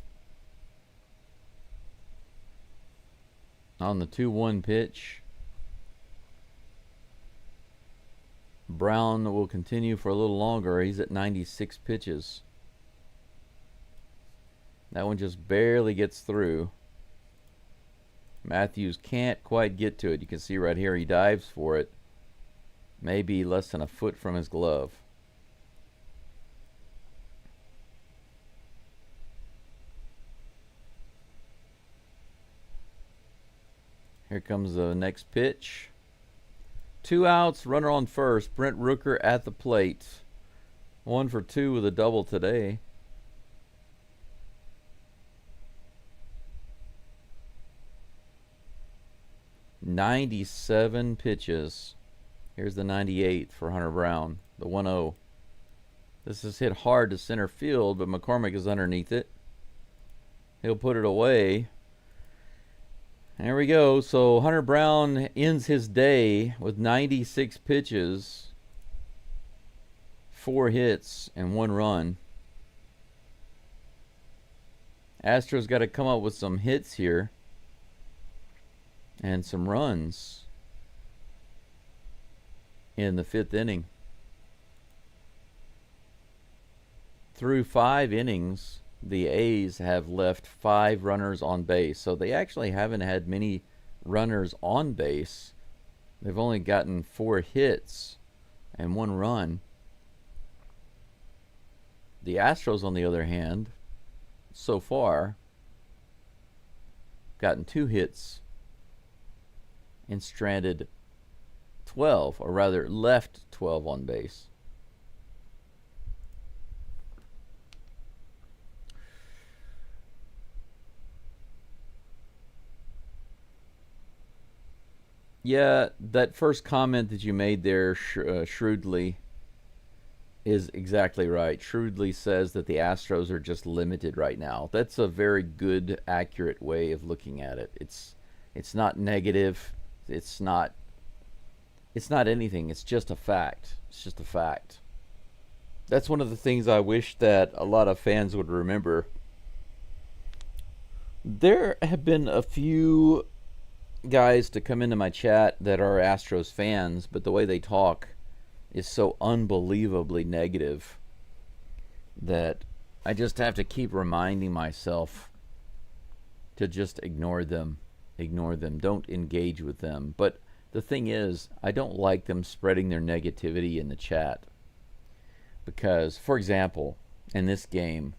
on the 2-1 pitch. Brown will continue for a little longer. He's at 96 pitches. That one just barely gets through. Matthews can't quite get to it. You can see right here he dives for it. Maybe less than a foot from his glove. Here comes the next pitch. 2 outs, runner on first. Brent Rooker at the plate. 1 for 2 with a double today. "97 pitches. Here's the 98 for Hunter Brown, the 1-0. This is hit hard to center field, but McCormick is underneath it. He'll put it away. There we go. So Hunter Brown ends his day with 96 pitches, 4 hits, and 1 run. Astros got to come up with some hits here and some runs in the 5th inning. Through 5 innings, the A's have left 5 runners on base. So they actually haven't had many runners on base. They've only gotten 4 hits and 1 run. The Astros, on the other hand, so far, gotten 2 hits and stranded 12, or rather left 12 on base. Yeah, that first comment that you made there, shrewdly, is exactly right. Shrewdly says that the Astros are just limited right now. That's a very good, accurate way of looking at it. It's not negative. It's not anything. It's just a fact. It's just a fact. That's one of the things I wish that a lot of fans would remember. There have been a few guys to come into my chat that are Astros fans, but the way they talk is so unbelievably negative that I just have to keep reminding myself to just ignore them. Ignore them. Don't engage with them. But the thing is, I don't like them spreading their negativity in the chat. Because, for example, in this game,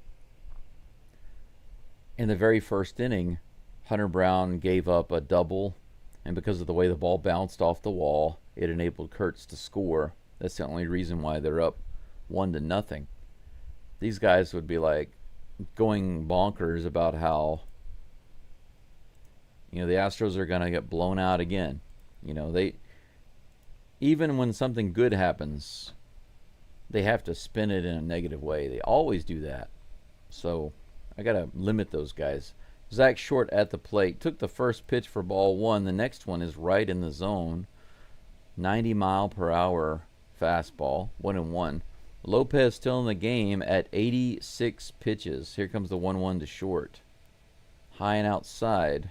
in the very first inning, Hunter Brown gave up a double, and because of the way the ball bounced off the wall, it enabled Kurtz to score. That's the only reason why they're up 1-0. These guys would be like going bonkers about how, the Astros are going to get blown out again. They, even when something good happens, they have to spin it in a negative way. They always do that. So I got to limit those guys. Zach Short at the plate. Took the first pitch for ball 1. The next one is right in the zone. 90-mile-per-hour fastball. 1-1. Lopez still in the game at 86 pitches. Here comes the 1-1 to Short. High and outside.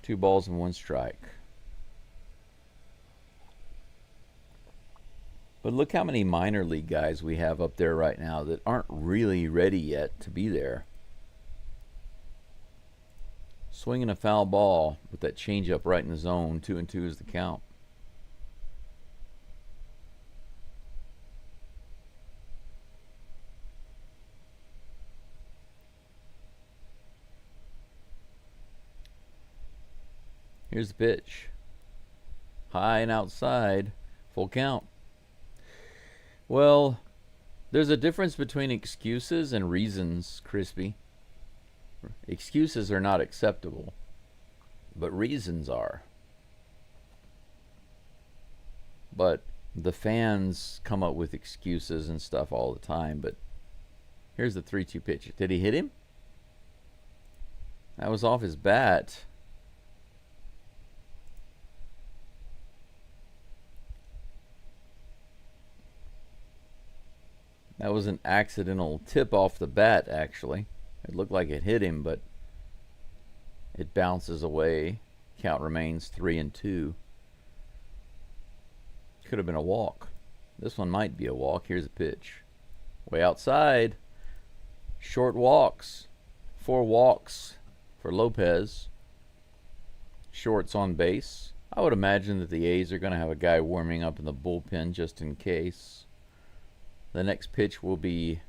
2 balls and 1 strike. But look how many minor league guys we have up there right now that aren't really ready yet to be there. Swinging a foul ball with that changeup right in the zone. 2-2 is the count. Here's the pitch. High and outside. Full count. Well, there's a difference between excuses and reasons, Crispy. Excuses are not acceptable, but reasons are. But the fans come up with excuses and stuff all the time. But here's the 3-2 pitch. Did he hit him? That was off his bat. That was an accidental tip off the bat, actually. It looked like it hit him, but it bounces away. Count remains 3-2. Could have been a walk. This one might be a walk. Here's a pitch. Way outside. Short walks. 4 walks for Lopez. Shorts on base. I would imagine that the A's are going to have a guy warming up in the bullpen just in case. The next pitch will be...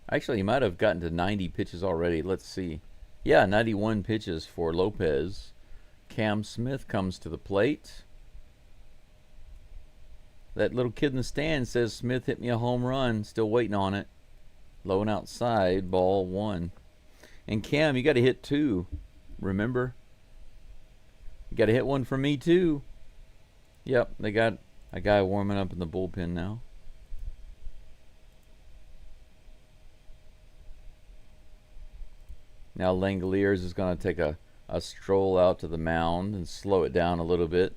Actually, he might have gotten to 90 pitches already. Let's see. Yeah, 91 pitches for Lopez. Cam Smith comes to the plate. That little kid in the stand says Smith hit me a home run. Still waiting on it. Low and outside. Ball 1. And Cam, you got to hit 2. Remember? You got to hit 1 for me too. Yep, they got a guy warming up in the bullpen now. Now Langoliers is going to take a stroll out to the mound and slow it down a little bit.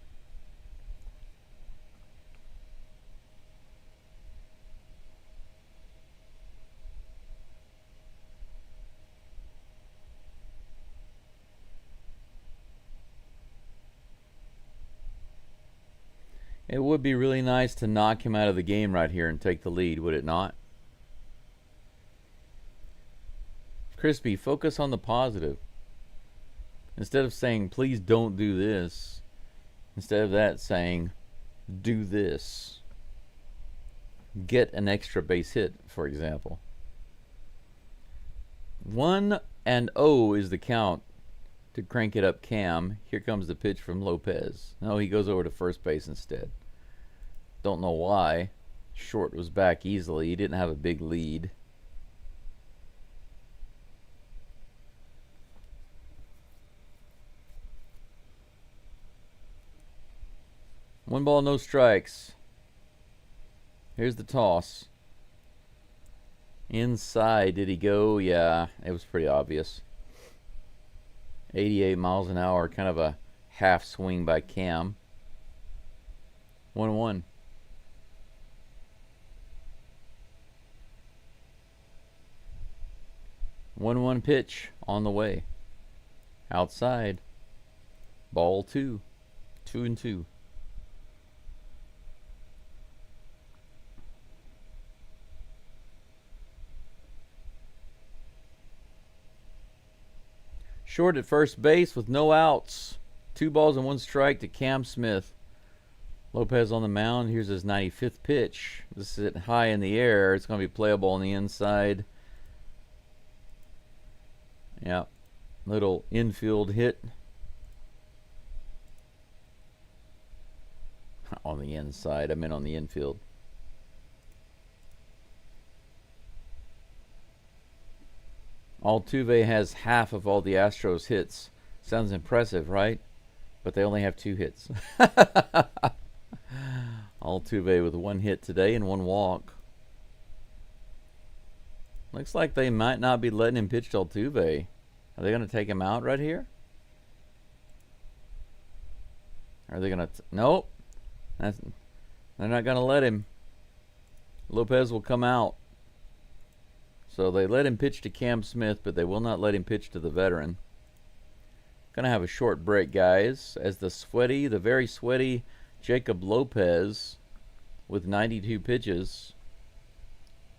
It would be really nice to knock him out of the game right here and take the lead, would it not? Crispy, focus on the positive. Instead of saying, please don't do this, instead of that, saying, do this. Get an extra base hit, for example. 1-0 is the count to crank it up. Cam. Here comes the pitch from Lopez. No, he goes over to first base instead. Don't know why. Short was back easily. He didn't have a big lead. One ball, no strikes. Here's the toss. Inside, did he go? Yeah, it was pretty obvious. 88 miles an hour, kind of a half swing by Cam. 1-1. One pitch on the way. Outside. Ball 2. 2-2. Short at first base with no outs. 2 balls and 1 strike to Cam Smith. Lopez on the mound. Here's his 95th pitch. This is high in the air. It's going to be playable on the inside. Yeah. Little infield hit. On the inside. I meant on the infield. Altuve has half of all the Astros hits. Sounds impressive, right? But they only have 2 hits. Altuve with 1 hit today and 1 walk. Looks like they might not be letting him pitch to Altuve. Are they going to take him out right here? Are they going to... Nope. They're not going to let him. Lopez will come out. So they let him pitch to Cam Smith, but they will not let him pitch to the veteran. Gonna have a short break, guys, as the very sweaty Jacob Lopez with 92 pitches.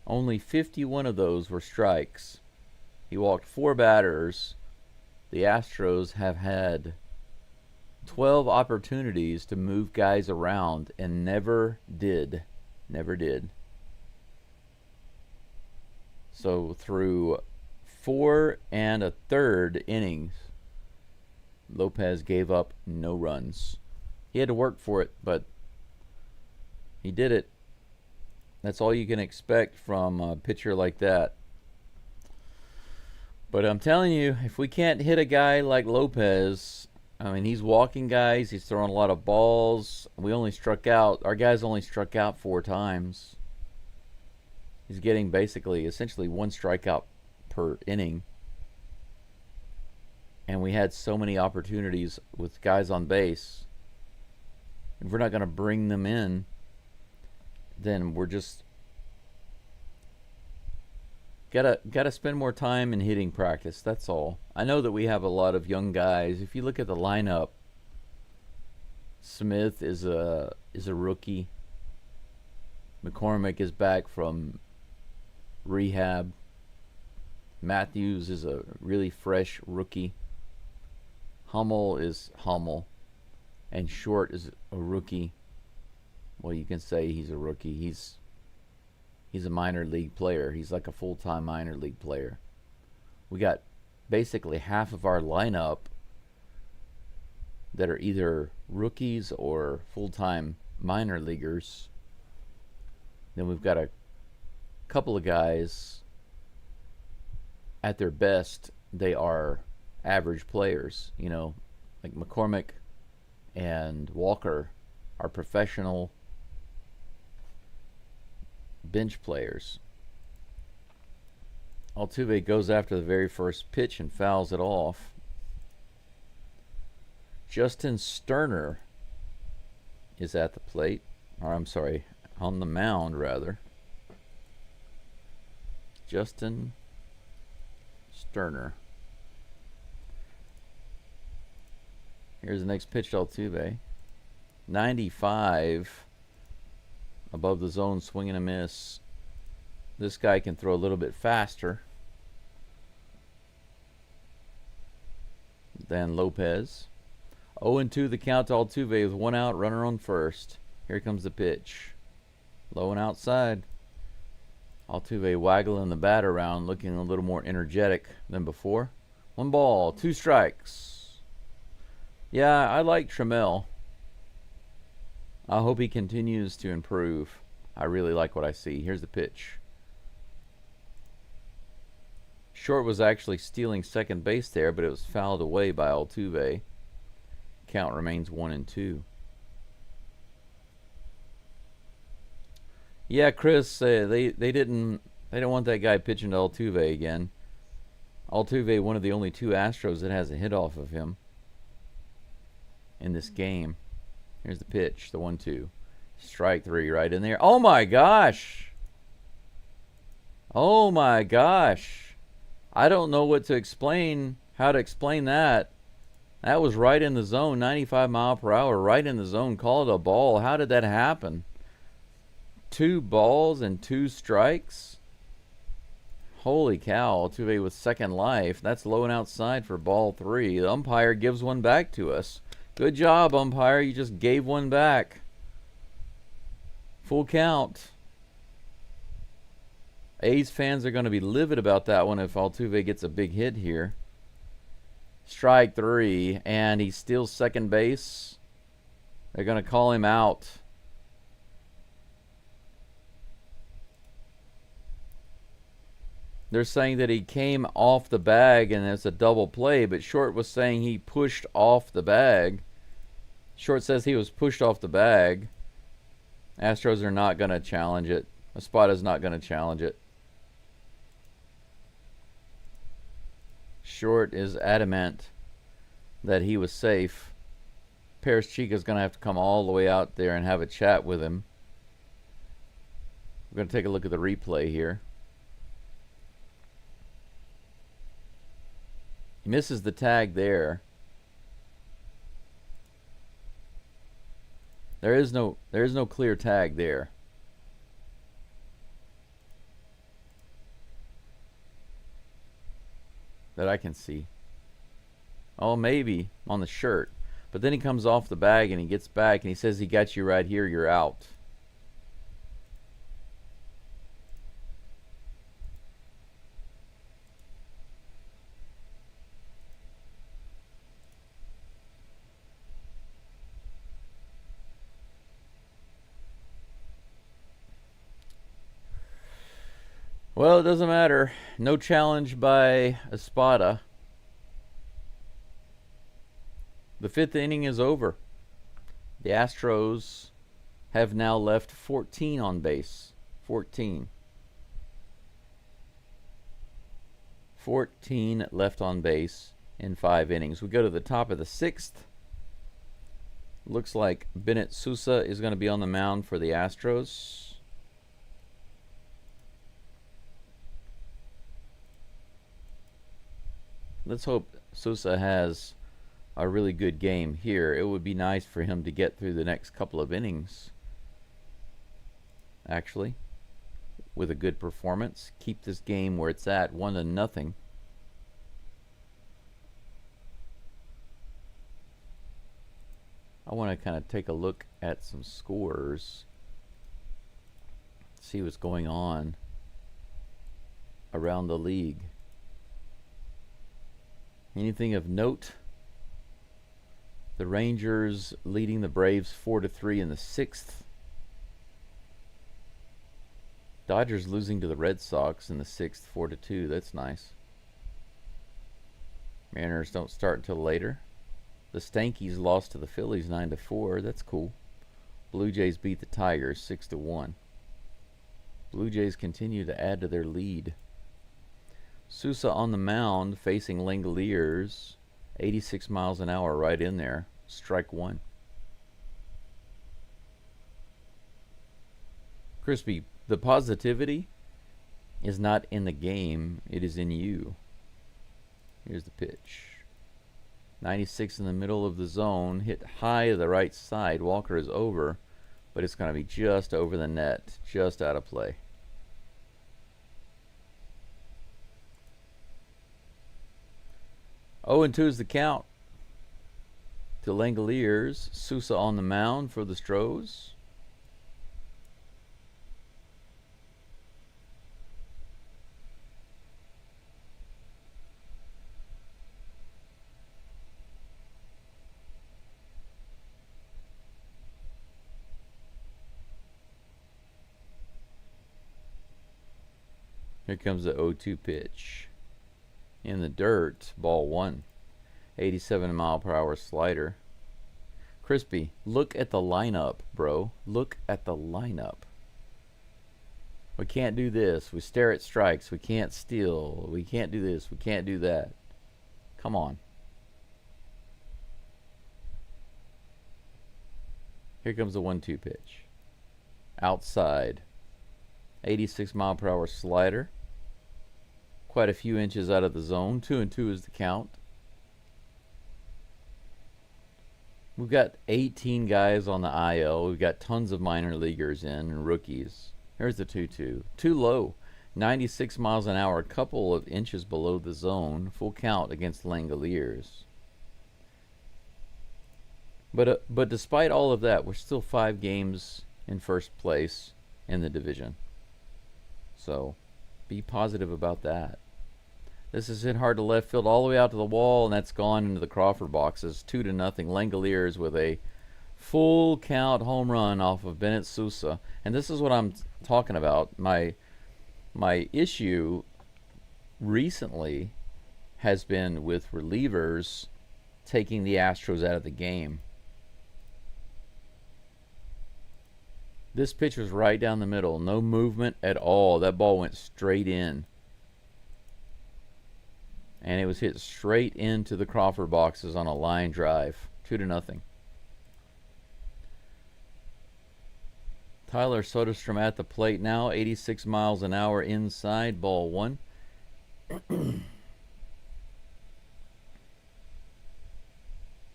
Only 51 of those were strikes. He walked 4 batters. The Astros have had 12 opportunities to move guys around and never did. Never did. So through 4 1/3 innings, Lopez gave up no runs. He had to work for it, but he did it. That's all you can expect from a pitcher like that. But I'm telling you, if we can't hit a guy like Lopez, I mean, he's walking guys, he's throwing a lot of balls. Our guys only struck out 4 times. He's getting essentially 1 strikeout per inning. And we had so many opportunities with guys on base. If we're not going to bring them in, then we're just Gotta spend more time in hitting practice. That's all. I know that we have a lot of young guys. If you look at the lineup, Smith is a rookie. McCormick is back from rehab. Matthews is a really fresh rookie. Hummel is Hummel. And Short is a rookie. Well, you can say he's a rookie. He's a minor league player. He's like a full-time minor league player. We got basically half of our lineup that are either rookies or full-time minor leaguers. Then we've got a couple of guys, at their best, they are average players. You know, like McCormick and Walker are professional bench players. Altuve goes after the very first pitch and fouls it off. Justin Sterner is at the plate. Or I'm sorry, on the mound rather. Justin Sterner. Here's the next pitch to Altuve. 95 above the zone, swing and a miss. This guy can throw a little bit faster than Lopez. 0-2 the count to Altuve with one out, runner on first. Here comes the pitch. Low and outside. Altuve waggling the bat around, looking a little more energetic than before. 1 ball, 2 strikes. Yeah, I like Trammell. I hope he continues to improve. I really like what I see. Here's the pitch. Short was actually stealing second base there, but it was fouled away by Altuve. Count remains 1-2. Yeah, Chris, they didn't want that guy pitching to Altuve again. Altuve, one of the only 2 Astros that has a hit off of him in this game. Here's the pitch, the 1-2. Strike 3 right in there. Oh my gosh! Oh my gosh! I don't know what to explain, how to explain that. That was right in the zone, 95 mile per hour, right in the zone. Call it a ball. How did that happen? 2 balls and 2 strikes? Holy cow, Altuve with second life. That's low and outside for ball 3. The umpire gives one back to us. Good job, umpire. You just gave one back. Full count. A's fans are going to be livid about that one if Altuve gets a big hit here. Strike 3, and he steals second base. They're going to call him out. They're saying that he came off the bag and it's a double play, but Short was saying he pushed off the bag. Short says he was pushed off the bag. Astros are not going to challenge it. Espada's not going to challenge it. Short is adamant that he was safe. Paris Chica's going to have to come all the way out there and have a chat with him. We're going to take a look at the replay here. He misses the tag there. There is no clear tag there. That I can see. Oh, maybe on the shirt. But then he comes off the bag and he gets back and he says he got you right here, you're out. Well, it doesn't matter. No challenge by Espada. The 5th inning is over. The Astros have now left 14 on base. 14. 14 left on base in 5 innings. We go to the top of the 6th. Looks like Bennett Sousa is going to be on the mound for the Astros. let's hope Sousa has a really good game here. It would be nice for him to get through the next couple of innings, actually, with a good performance. Keep this game where it's at, 1-0. I want to kind of take a look at some scores, see what's going on around the league. Anything of note? The Rangers leading the Braves 4-3 in the 6th. Dodgers losing to the Red Sox in the 6th 4-2. That's nice. Mariners don't start until later. The Stankies lost to the Phillies 9-4. That's cool. Blue Jays beat the Tigers 6-1. Blue Jays continue to add to their lead. Sousa on the mound facing Langoliers. 86 miles an hour right in there. Strike one. Crispy, the positivity is not in the game. It is in you. Here's the pitch. 96 in the middle of the zone. Hit high to the right side. Walker is over, but it's going to be just over the net. Just out of play. Oh, and 2 is the count to Langoliers. Sousa on the mound for the Stros. Here comes the 0-2 pitch. In the dirt, ball 1. 87 mile per hour slider. Crispy, look at the lineup, bro. Look at the lineup. We can't do this. We stare at strikes. We can't steal. We can't do this. We can't do that. Come on. Here comes the 1-2 pitch. Outside. 86 mile per hour slider. Quite a few inches out of the zone. 2-2 is the count. We've got 18 guys on the IL. We've got tons of minor leaguers in and rookies. Here's the 2-2. Too low. 96 miles an hour. A couple of inches below the zone. Full count against Langoliers. But despite all of that, we're still 5 games in first place in the division. So be positive about that. This is hit hard to left field all the way out to the wall, and that's gone into the Crawford boxes. 2-0. Langoliers with a full count home run off of Bennett Sousa. And this is what I'm talking about. My issue recently has been with relievers taking the Astros out of the game. This pitch was right down the middle. No movement at all. That ball went straight in. And it was hit straight into the Crawford boxes on a line drive. 2-0. Tyler Soderstrom at the plate now. 86 miles an hour inside. Ball 1.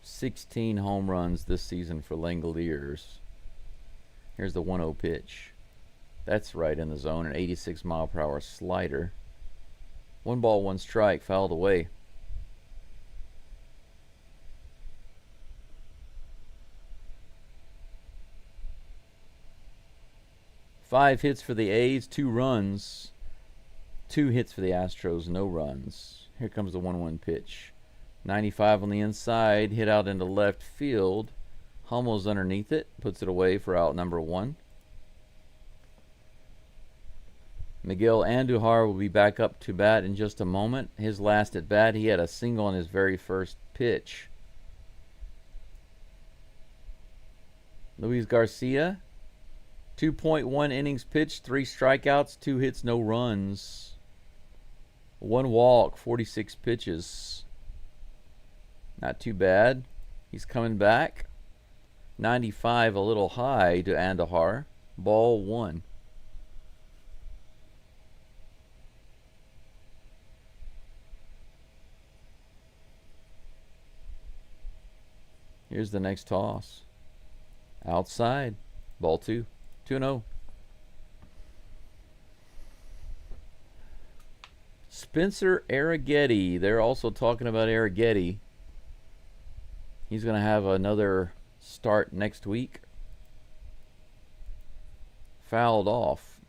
16 home runs this season for Langoliers. Here's the 1-0 pitch. That's right in the zone. An 86 mile per hour slider. 1 ball, 1 strike, fouled away. Five hits for the A's, 2 runs. 2 hits for the Astros, no runs. Here comes the 1-1 pitch. 95 on the inside, hit out into left field. Hummel's underneath it, puts it away for out number 1. Miguel Andujar will be back up to bat in just a moment. His last at bat, he had a single on his very first pitch. Luis Garcia, 2.1 innings pitched, 3 strikeouts, 2 hits, no runs. 1 walk, 46 pitches. Not too bad. He's coming back. 95, a little high to Andujar. Ball 1. Here's the next toss. Outside. Ball 2. 2-0. Spencer Arrighetti. They're also talking about Arrighetti. He's going to have another start next week. Fouled off.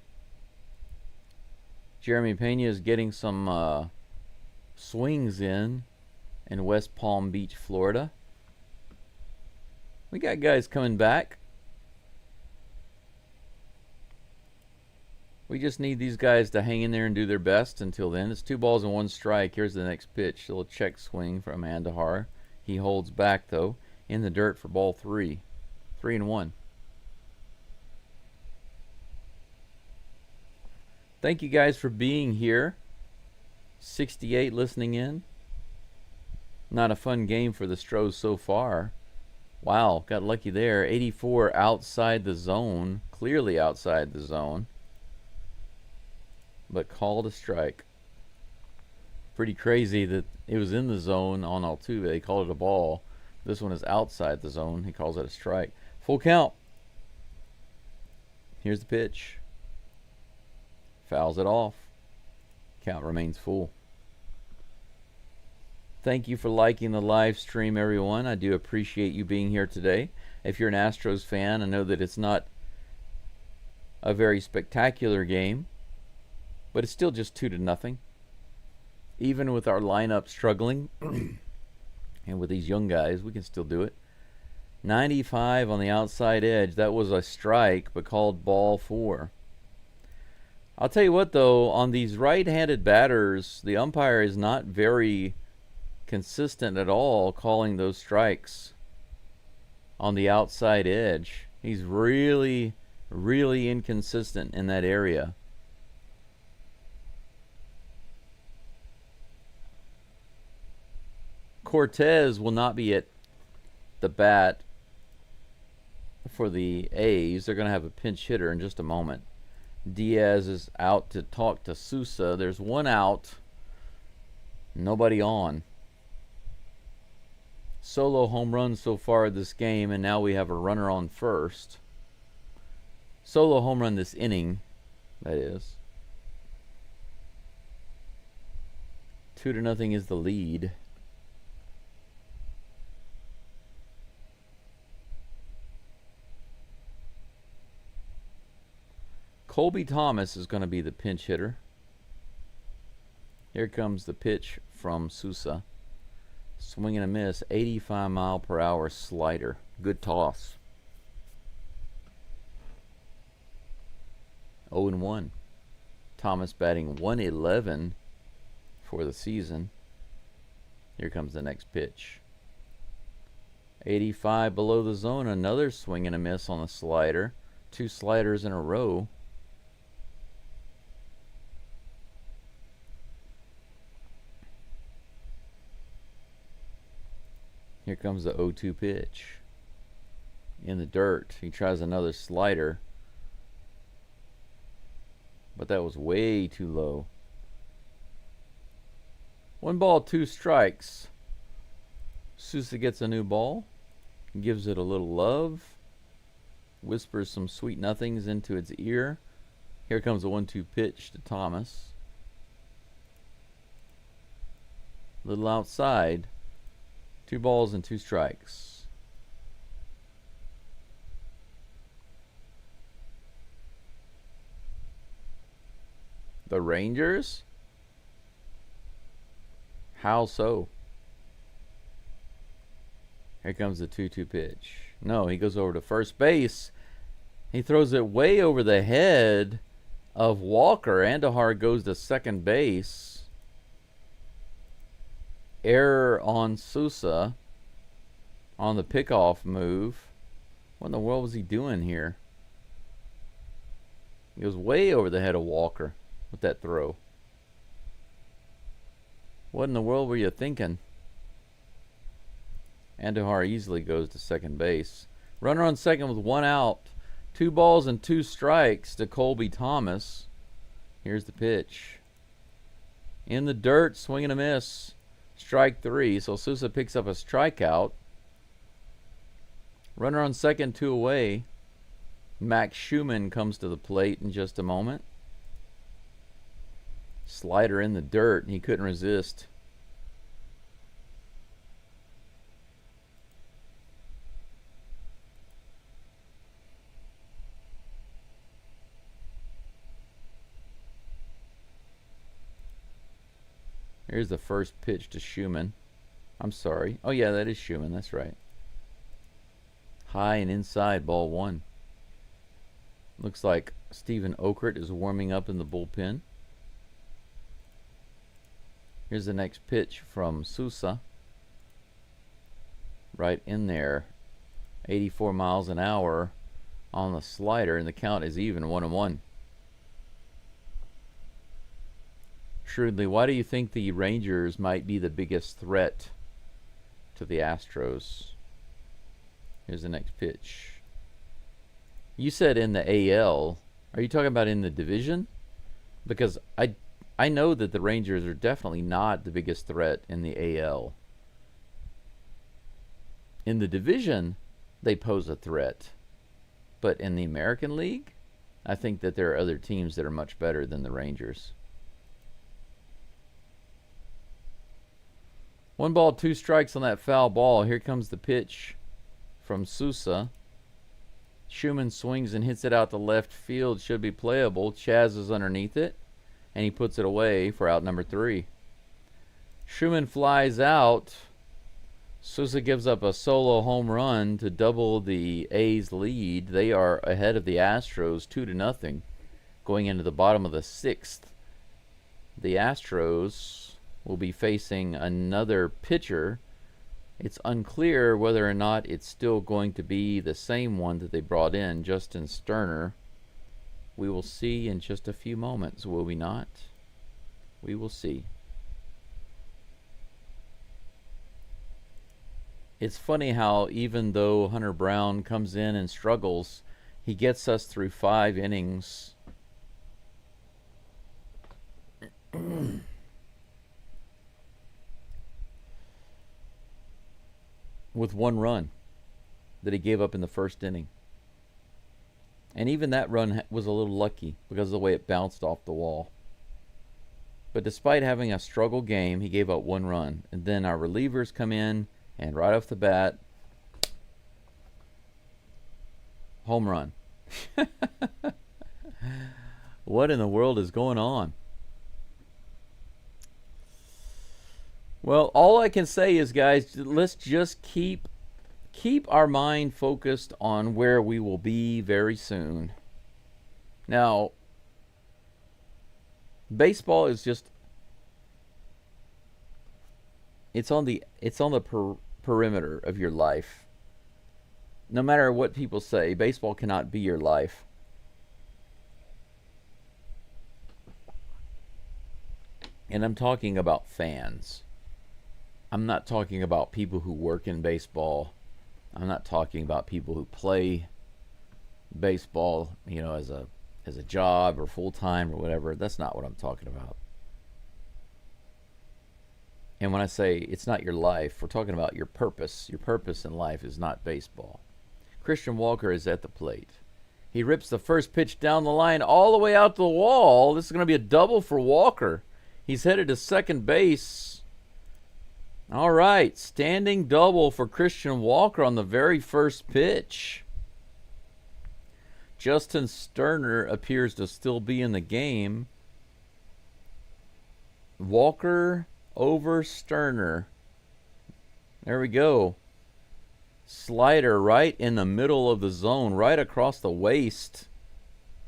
Jeremy Pena is getting some swings in West Palm Beach, Florida. We got guys coming back. We just need these guys to hang in there and do their best until then. It's 2 balls and 1 strike. Here's the next pitch. A little check swing from Andahar. He holds back, though, in the dirt for ball 3. 3-1. Thank you guys for being here. 68 listening in. Not a fun game for the Stros so far. Wow, got lucky there. 84 outside the zone. Clearly outside the zone. But called a strike. Pretty crazy that it was in the zone on Altuve. They called it a ball. This one is outside the zone. He calls it a strike. Full count. Here's the pitch. Fouls it off. Count remains full. Thank you for liking the live stream, everyone. I do appreciate you being here today. If you're an Astros fan, I know that it's not a very spectacular game, but it's still just 2-0. Even with our lineup struggling, and with these young guys, we can still do it. 95 on the outside edge. That was a strike, but called ball 4. I'll tell you what, though, on these right-handed batters, the umpire is not very consistent at all calling those strikes on the outside edge. He's really, really inconsistent in that area. Cortez will not be at the bat for the A's. They're going to have a pinch hitter in just a moment. Diaz is out to talk to Sousa. There's 1 out. Nobody on. Solo home run so far this game, and now we have a runner on first. Solo home run this inning, that is. 2-0 is the lead. Colby Thomas is going to be the pinch hitter. Here comes the pitch from Sousa. Swing and a miss, 85-mile-per-hour slider. Good toss. 0-1. Thomas batting 111 for the season. Here comes the next pitch. 85 below the zone. Another swing and a miss on the slider. 2 sliders in a row. Here comes the 0-2 pitch. In the dirt. He tries another slider. But that was way too low. 1 ball, 2 strikes. Sousa gets a new ball. Gives it a little love. Whispers some sweet nothings into its ear. Here comes the 1-2 pitch to Thomas. Little outside. 2 balls and 2 strikes. The Rangers? How so? Here comes the 2-2 pitch. No, he goes over to first base. He throws it way over the head of Walker. Andahar goes to second base. Error on Sousa on the pickoff move. What in the world was he doing here? He goes way over the head of Walker with that throw. What in the world were you thinking? Andahar easily goes to second base. Runner on second with 1 out. 2 balls and 2 strikes to Colby Thomas. Here's the pitch. In the dirt, swing and a miss. Strike 3. So Sousa picks up a strikeout. Runner on second, 2 away. Max Schumann comes to the plate in just a moment. Slider in the dirt, and he couldn't resist. Here's the first pitch to Schumann. I'm sorry. Oh, yeah, that is Schumann. That's right. High and inside, ball 1. Looks like Stephen Okert is warming up in the bullpen. Here's the next pitch from Sousa. Right in there. 84 miles an hour on the slider, and the count is even, 1-1. Shrewdly, why do you think the Rangers might be the biggest threat to the Astros? Here's the next pitch. You said in the AL. Are you talking about in the division? Because I know that the Rangers are definitely not the biggest threat in the AL. In the division, they pose a threat. But in the American League, I think that there are other teams that are much better than the Rangers. 1 ball, 2 strikes on that foul ball. Here comes the pitch from Sousa. Schumann swings and hits it out to left field. Should be playable. Chaz is underneath it, and he puts it away for out number 3. Schumann flies out. Sousa gives up a solo home run to double the A's lead. They are ahead of the Astros 2-0 going into the bottom of the 6th. The Astros will be facing another pitcher. It's unclear whether or not it's still going to be the same one that they brought in, Justin Sterner. We will see in just a few moments, will we not? We will see. It's funny how even though Hunter Brown comes in and struggles, he gets us through 5 innings. With 1 run that he gave up in the first inning. And even that run was a little lucky because of the way it bounced off the wall. But despite having a struggle game, he gave up 1 run. And then our relievers come in, and right off the bat, home run. What in the world is going on? Well, all I can say is, guys, let's just keep our mind focused on where we will be very soon. Now, baseball is just it's on the perimeter of your life. No matter what people say, baseball cannot be your life. And I'm talking about fans. I'm not talking about people who work in baseball. I'm not talking about people who play baseball, as a job or full-time or whatever. That's not what I'm talking about. And when I say it's not your life, we're talking about your purpose. Your purpose in life is not baseball. Christian Walker is at the plate. He rips the first pitch down the line all the way out to the wall. This is going to be a double for Walker. He's headed to second base. All right, standing double for Christian Walker on the very first pitch. Justin Sterner appears to still be in the game. Walker over Sterner. There we go. Slider right in the middle of the zone, right across the waist.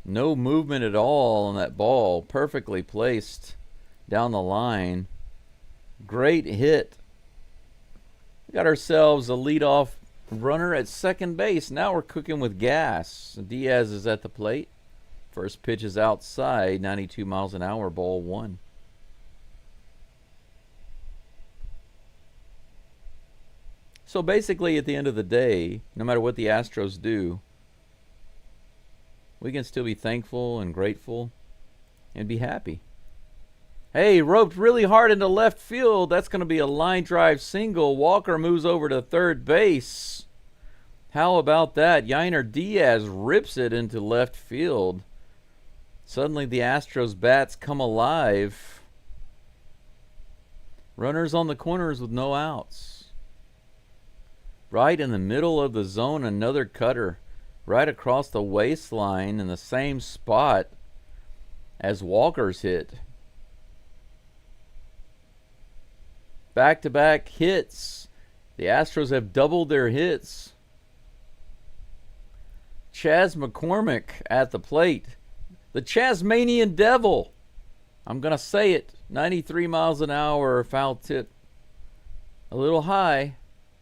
No movement at all on that ball. Perfectly placed down the line. Great hit. Got ourselves a leadoff runner at second base. Now we're cooking with gas. Diaz is at the plate. First pitch is outside, 92 miles an hour, ball 1. So basically, at the end of the day, no matter what the Astros do, we can still be thankful and grateful and be happy. Hey, roped really hard into left field. That's going to be a line drive single. Walker moves over to third base. How about that? Yainer Diaz rips it into left field. Suddenly the Astros bats come alive. Runners on the corners with no outs. Right in the middle of the zone, another cutter. Right across the waistline in the same spot as Walker's hit. Back-to-back hits. The Astros have doubled their hits. Chas McCormick at the plate. The Chasmanian Devil. I'm going to say it. 93 miles an hour, foul tip. A little high.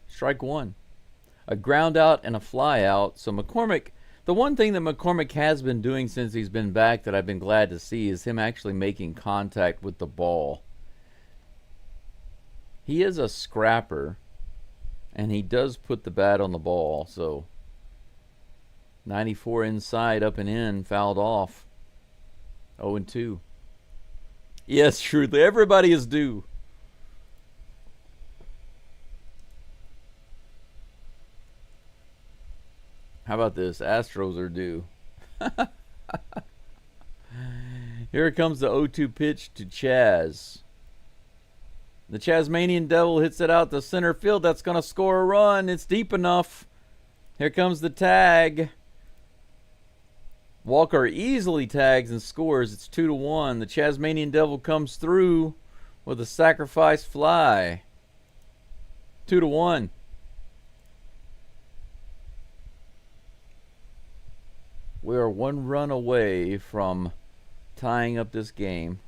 Strike one. A ground out and a fly out. So McCormick, the one thing that McCormick has been doing since he's been back that I've been glad to see is him actually making contact with the ball. He is a scrapper, and he does put the bat on the ball. So 94 inside, up and in, fouled off. 0-2. Yes, truly, everybody is due. How about this? Astros are due. Here comes the 0-2 pitch to Chas. The Chasmanian Devil hits it out to center field. That's going to score a run. It's deep enough. Here comes the tag. Walker easily tags and scores. It's 2-1. The Chasmanian Devil comes through with a sacrifice fly. 2-1. We are one run away from tying up this game.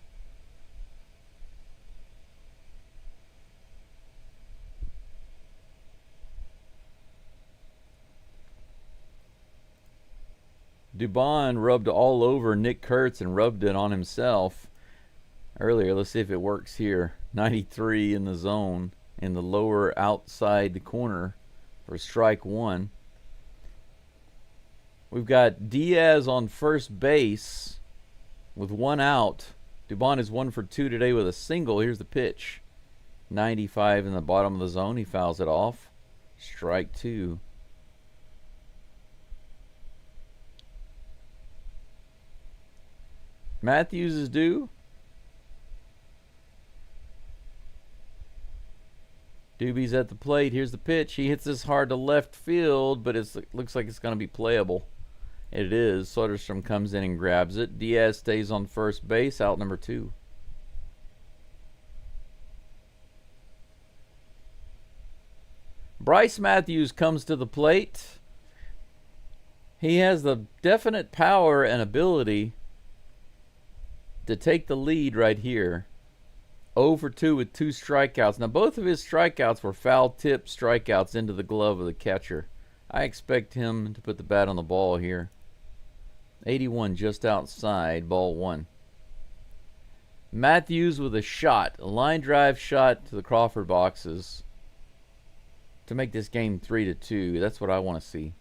Dubon rubbed all over Nick Kurtz and rubbed it on himself earlier. Let's see if it works here. 93 in the zone in the lower outside corner for strike one. We've got Diaz on first base with one out. Dubon is 1 for 2 today with a single. Here's the pitch. 95 in the bottom of the zone. He fouls it off. Strike two. Matthews is due. Doobie's at the plate. Here's the pitch. He hits this hard to left field, but it looks like it's going to be playable. It is. Soderstrom comes in and grabs it. Diaz stays on first base, out number 2. Bryce Matthews comes to the plate. He has the definite power and ability to take the lead right here. 0 for 2 with 2 strikeouts. Now, both of his strikeouts were foul tip strikeouts into the glove of the catcher. I expect him to put the bat on the ball here. 81 just outside, ball 1. Matthews with a shot, a line drive shot to the Crawford boxes to make this game 3-2. That's what I want to see.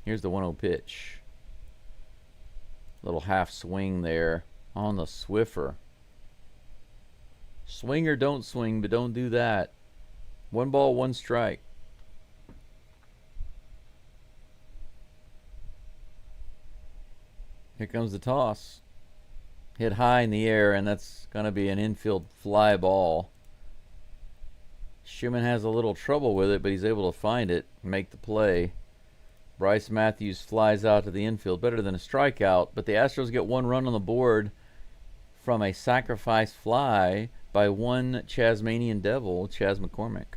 Here's the 1-0 pitch. Little half swing there on the Swiffer. Swing or don't swing, but don't do that. 1 ball, 1 strike. Here comes the toss. Hit high in the air, and that's going to be an infield fly ball. Schumann has a little trouble with it, but he's able to find it and make the play. Bryce Matthews flies out to the infield. Better than a strikeout, but the Astros get 1 run on the board from a sacrifice fly by one Chasmanian Devil, Chas McCormick.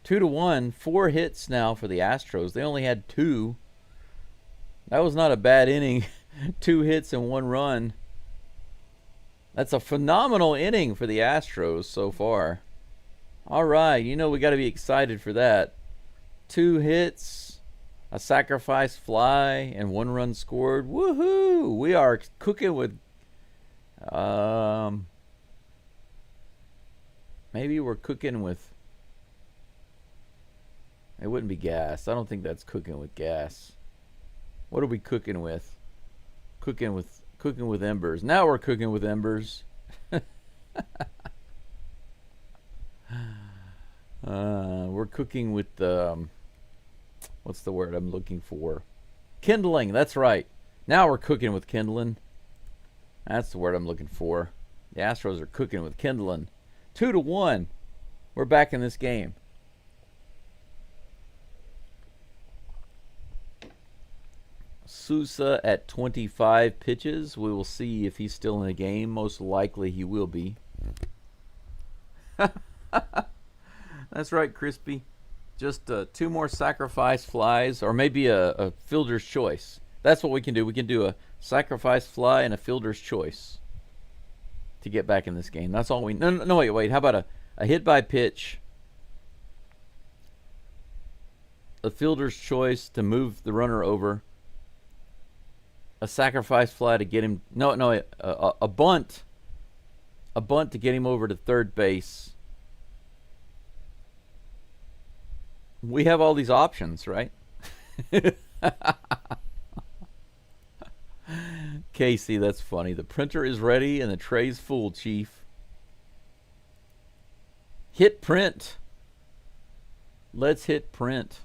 2-1, 4 hits now for the Astros. They only had 2. That was not a bad inning. 2 hits and 1 run. That's a phenomenal inning for the Astros so far. All right, you know we got to be excited for that. 2 hits, a sacrifice fly, and 1 run scored. Woohoo! We are cooking with... maybe we're cooking with... It wouldn't be gas. I don't think that's cooking with gas. What are we cooking with? Cooking with embers. Now we're cooking with embers. We're cooking with What's the word I'm looking for? Kindling. That's right. Now we're cooking with kindling. That's the word I'm looking for. The Astros are cooking with kindling. 2-1. We're back in this game. Sousa at 25 pitches. We will see if he's still in the game. Most likely he will be. That's right, Crispy. Just 2 more sacrifice flies, or maybe a fielder's choice. That's what we can do. We can do a sacrifice fly and a fielder's choice to get back in this game. That's all we... No, wait. How about a hit by pitch, a fielder's choice to move the runner over, a sacrifice fly to get him... a bunt. A bunt to get him over to third base. We have all these options, right? Casey, that's funny. The printer is ready and the tray's full, Chief. Hit print. Let's hit print.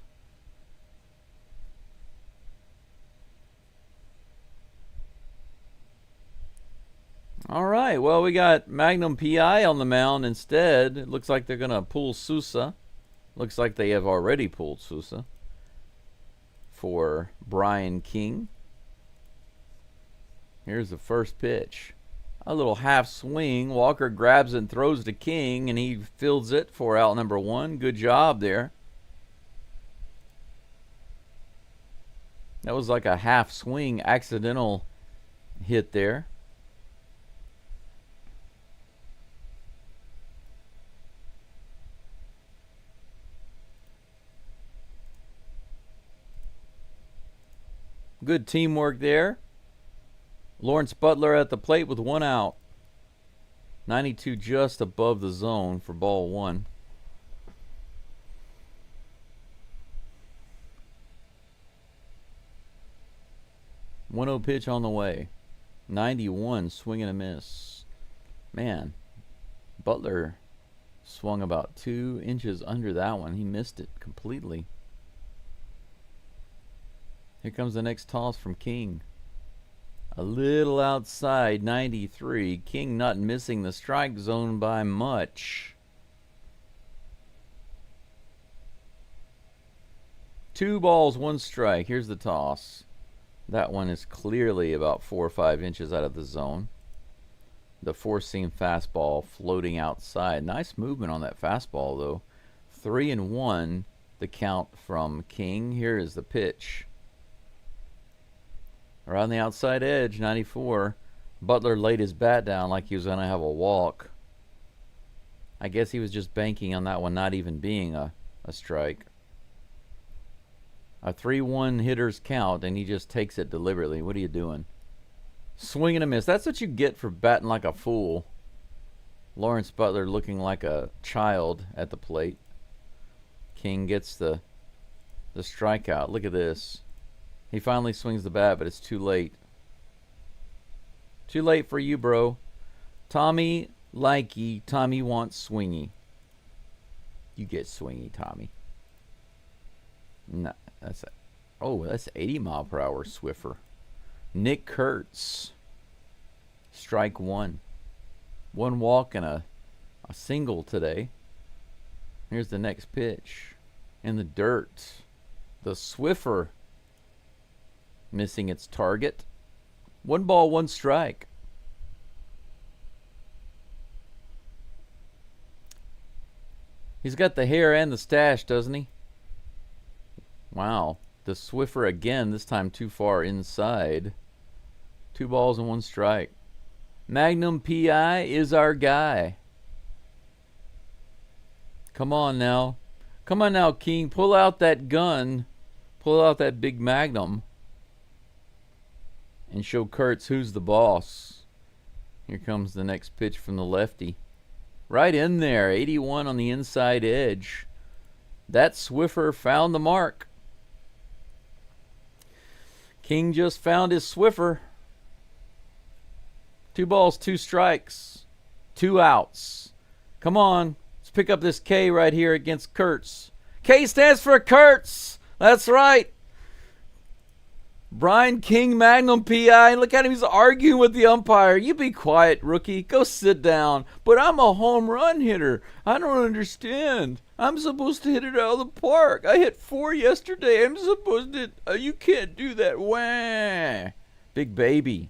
All right. Well, we got Magnum PI on the mound instead. It looks like they're going to pull Sousa. Looks like they have already pulled Sousa for Brian King. Here's the first pitch. A little half swing. Walker grabs and throws to King, and he fields it for out number 1. Good job there. That was like a half swing accidental hit there. Good teamwork there. Lawrence Butler at the plate with 1 out. 92 just above the zone for ball 1. One-oh pitch on the way. 91 swing and a miss. Man, Butler swung about 2 inches under that one. He missed it completely. Here comes the next toss from King. A little outside, 93. King not missing the strike zone by much. 2 balls, 1 strike. Here's the toss. That one is clearly about 4 or 5 inches out of the zone. The 4-seam fastball floating outside. Nice movement on that fastball, though. 3-1, the count from King. Here is the pitch. Around the outside edge, 94. Butler laid his bat down like he was going to have a walk. I guess he was just banking on that one not even being a strike. A 3-1 hitter's count, and he just takes it deliberately. What are you doing? Swing and a miss. That's what you get for batting like a fool. Lawrence Butler looking like a child at the plate. King gets the strikeout. Look at this. He finally swings the bat, but it's too late. Too late for you, bro. Tommy likey. Tommy wants swingy. You get swingy, Tommy. No, that's 80 mile per hour Swiffer. Nick Kurtz. Strike 1. 1 walk and a single today. Here's the next pitch. In the dirt. The Swiffer missing its target. 1 ball, 1 strike. He's got the hair and the stash, doesn't he? Wow. The Swiffer again, this time too far inside. 2 balls and 1 strike. Magnum PI is our guy. Come on now. Come on now, King. Pull out that gun. Pull out that big Magnum. And show Kurtz who's the boss. Here comes the next pitch from the lefty. Right in there. 81 on the inside edge. That Swiffer found the mark. King just found his Swiffer. 2 balls, 2 strikes. 2 outs. Come on. Let's pick up this K right here against Kurtz. K stands for Kurtz. That's right. Brian King, Magnum PI. Look at him. He's arguing with the umpire. You be quiet, rookie. Go sit down. But I'm a home run hitter. I don't understand. I'm supposed to hit it out of the park. I hit 4 yesterday. I'm supposed to... you can't do that. Wah. Big baby.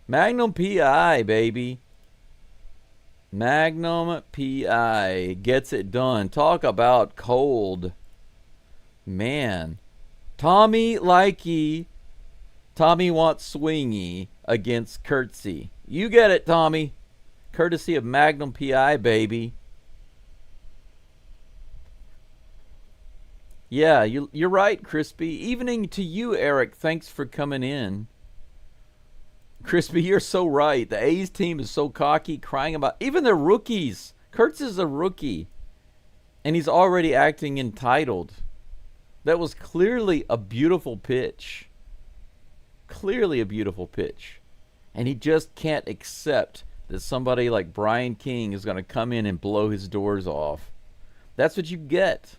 Magnum PI, baby. Magnum PI gets it done. Talk about cold. Man. Tommy likey. Tommy wants swingy against Curtsy. You get it, Tommy. Courtesy of Magnum PI, baby. Yeah, you're right, Crispy. Evening to you, Eric. Thanks for coming in. Crispy, you're so right. The A's team is so cocky, crying about... Even the rookies. Kurtz is a rookie. And he's already acting entitled. That was clearly a beautiful pitch. Clearly a beautiful pitch. And he just can't accept that somebody like Brian King is going to come in and blow his doors off. That's what you get.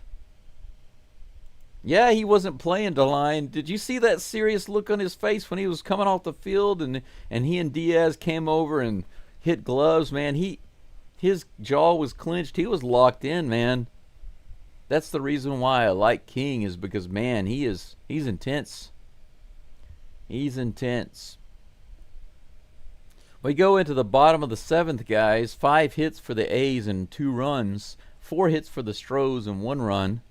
Yeah, he wasn't playing DeLine. Did you see that serious look on his face when he was coming off the field and he and Diaz came over and hit gloves, man? His jaw was clenched. He was locked in, man. That's the reason why I like King, is because, man, he's intense. He's intense. We go into the bottom of the 7th, guys. 5 hits for the A's and 2 runs. 4 hits for the Stros and 1 run.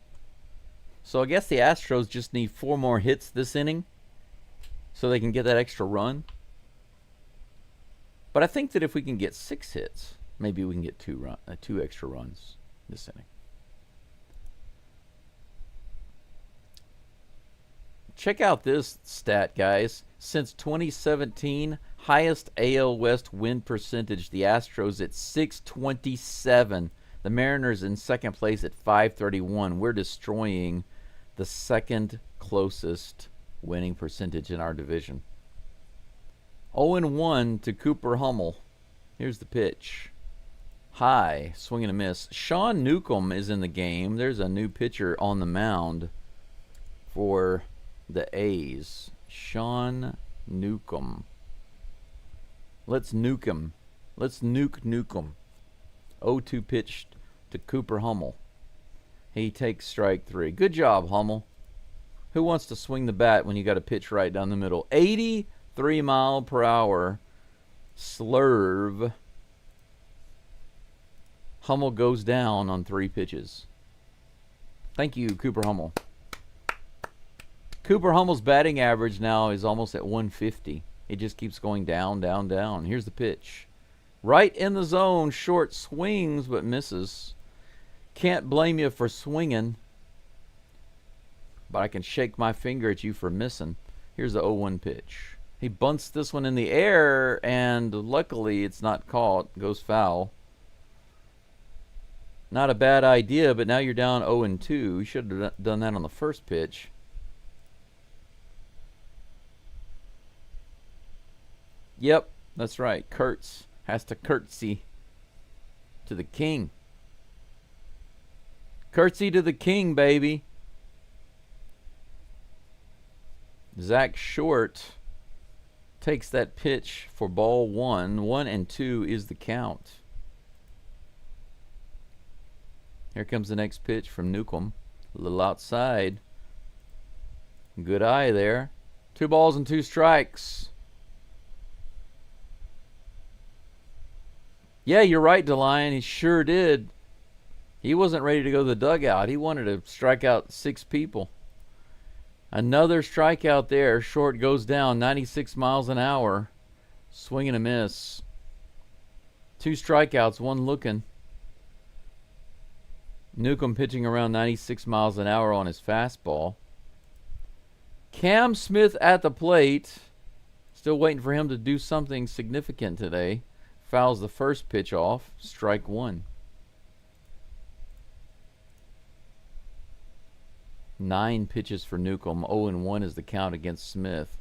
So I guess the Astros just need 4 more hits this inning so they can get that extra run. But I think that if we can get 6 hits, maybe we can get 2 extra runs this inning. Check out this stat, guys. Since 2017, highest AL West win percentage. The Astros at 627. The Mariners in second place at 531. We're destroying the second closest winning percentage in our division. 0-1 to Cooper Hummel. Here's the pitch. High, swing and a miss. Sean Newcomb is in the game. There's a new pitcher on the mound for the A's. Sean Newcomb. Let's nuke him. Let's nuke him. 0-2 pitch to Cooper Hummel. He takes strike 3. Good job, Hummel. Who wants to swing the bat when you got a pitch right down the middle? 83 mile per hour slurve. Hummel goes down on 3 pitches. Thank you, Cooper Hummel. Cooper Hummel's batting average now is almost at 150. It just keeps going down, down, down. Here's the pitch. Right in the zone. Short, swings but misses. Can't blame you for swinging, but I can shake my finger at you for missing. Here's the 0-1 pitch. He bunts this one in the air, and luckily it's not caught. Goes foul. Not a bad idea, but now you're down 0-2. You should have done that on the first pitch. Yep, that's right. Kurtz has to curtsy to the king. Curtsy to the king, baby. Zach Short takes that pitch for ball 1. 1-2 is the count. Here comes the next pitch from Newcomb. A little outside. Good eye there. 2 balls and 2 strikes. Yeah, you're right, DeLine. He sure did. He wasn't ready to go to the dugout. He wanted to strike out 6 people. Another strikeout there. Short goes down 96 miles an hour. Swing and a miss. 2 strikeouts, 1 looking. Newcomb pitching around 96 miles an hour on his fastball. Cam Smith at the plate. Still waiting for him to do something significant today. Fouls the first pitch off. Strike 1. 9 pitches for Newcomb. 0-1 is the count against Smith.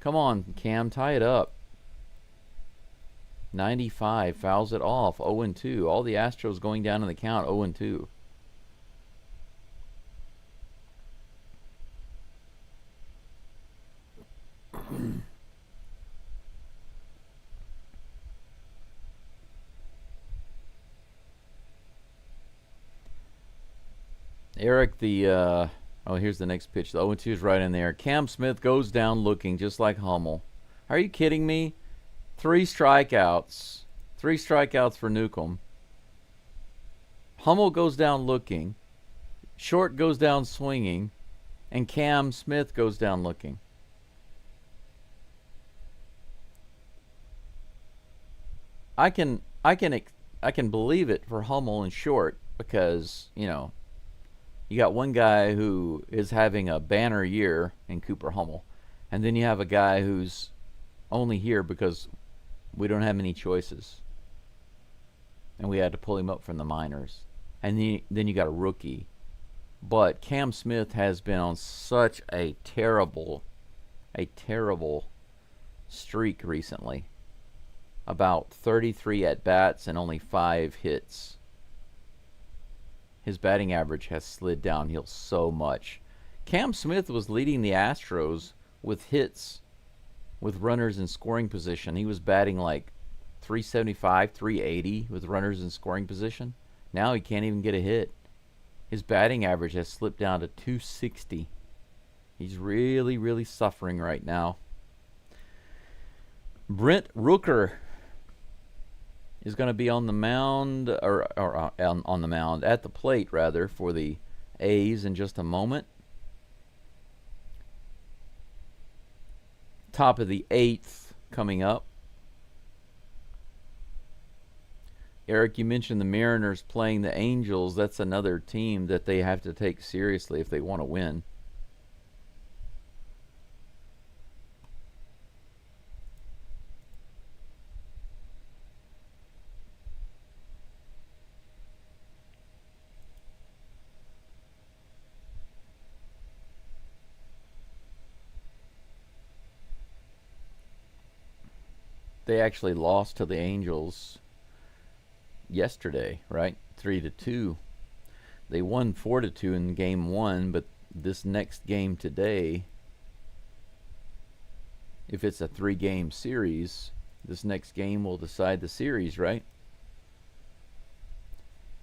Come on, Cam, tie it up. 95 fouls it off. 0-2. All the Astros going down in the count. 0-2. Eric, oh, here's the next pitch. The 0-2 is right in there. Cam Smith goes down looking just like Hummel. Are you kidding me? 3 strikeouts. 3 strikeouts for Newcomb. Hummel goes down looking. Short goes down swinging. And Cam Smith goes down looking. I can believe it for Hummel and Short because, you know, you got one guy who is having a banner year in Cooper Hummel, and then you have a guy who's only here because we don't have many choices, and we had to pull him up from the minors. And then you got a rookie. But Cam Smith has been on such a terrible streak recently. About 33 at-bats and only 5 hits. His batting average has slid downhill so much. Cam Smith was leading the Astros with hits with runners in scoring position. He was batting like 375, 380 with runners in scoring position. Now he can't even get a hit. His batting average has slipped down to 260. He's really, really suffering right now. Brent Rooker is going to be on the mound, or on the mound, at the plate, rather, for the A's in just a moment. Top of the 8th coming up. Eric, you mentioned the Mariners playing the Angels. That's another team that they have to take seriously if they want to win. They actually lost to the Angels yesterday, right? 3-2. They won 4-2 in game 1, but this next game today, if it's a 3-game series, this next game will decide the series, right?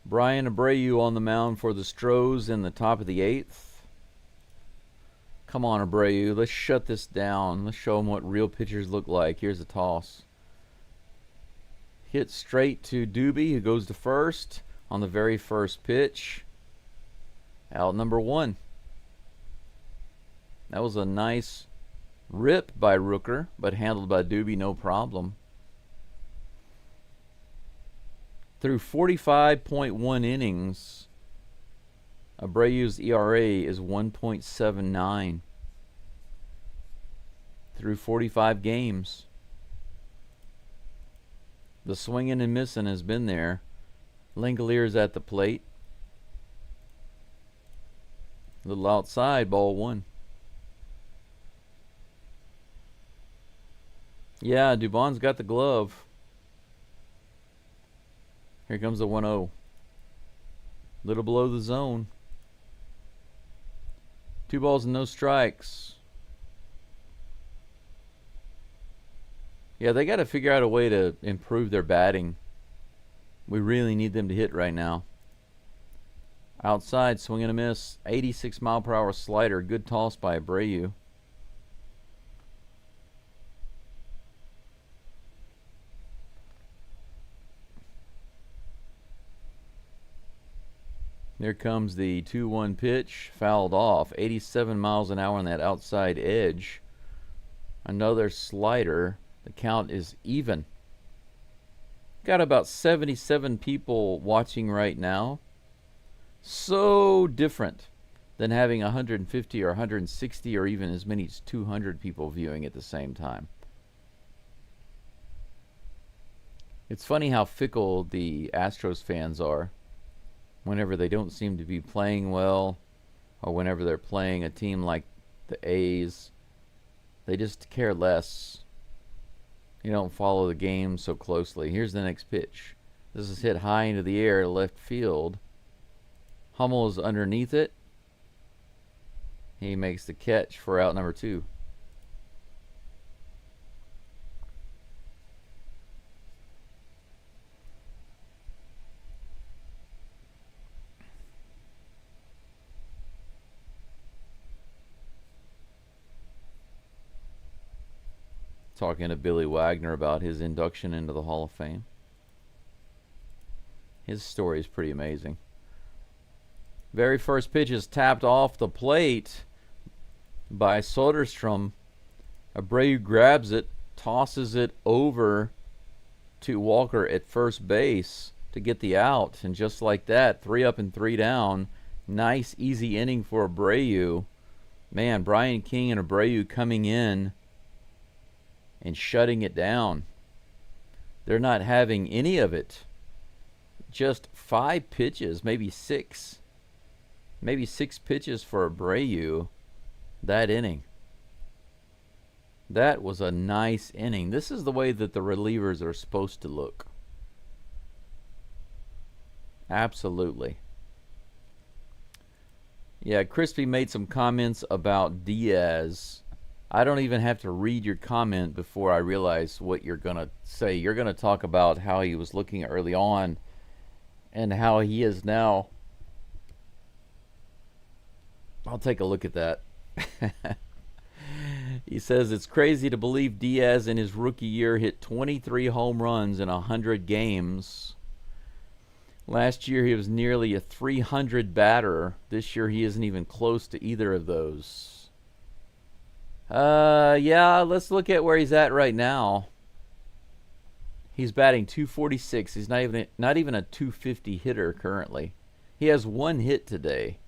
Brian Abreu on the mound for the Stros in the top of the 8th. Come on, Abreu, let's shut this down. Let's show them what real pitchers look like. Here's a toss. Hit straight to Doobie, who goes to first on the very first pitch. Out number 1. That was a nice rip by Rooker, but handled by Doobie no problem. Through 45.1 innings, Abreu's ERA is 1.79 through 45 games. The swinging and missing has been there. Langolier's at the plate. A little outside, ball 1. Yeah, Dubon's got the glove. Here comes the 1-0. Little below the zone. 2 balls and no strikes. Yeah, they got to figure out a way to improve their batting. We really need them to hit right now. Outside, swing and a miss. 86 mile per hour slider. Good toss by Abreu. There comes the 2-1 pitch. Fouled off. 87 miles an hour on that outside edge. Another slider. The count is even. Got about 77 people watching right now. So different than having 150 or 160 or even as many as 200 people viewing at the same time. It's funny how fickle the Astros fans are whenever they don't seem to be playing well, or whenever they're playing a team like the A's. They just care less. You don't follow the game so closely. Here's the next pitch. This is hit high into the air to left field. Hummel is underneath it. He makes the catch for out number 2. talking to Billy Wagner about his induction into the Hall of Fame. His story is pretty amazing. Very first pitch is tapped off the plate by Soderstrom. Abreu grabs it, tosses it over to Walker at first base to get the out. And just like that, 3 up and 3 down. Nice, easy inning for Abreu. Man, Brian King and Abreu coming in and shutting it down. They're not having any of it. Just 5 pitches, maybe 6. Maybe 6 pitches for Abreu that inning. That was a nice inning. This is the way that the relievers are supposed to look. Absolutely. Yeah, Crispy made some comments about Diaz. I don't even have to read your comment before I realize what you're going to say. You're going to talk about how he was looking early on and how he is now. I'll take a look at that. He says it's crazy to believe Diaz in his rookie year hit 23 home runs in 100 games. Last year he was nearly a 300 batter. This year he isn't even close to either of those. Yeah, let's look at where he's at right now. He's batting .246. He's not even a .250 hitter currently. He has 1 hit today.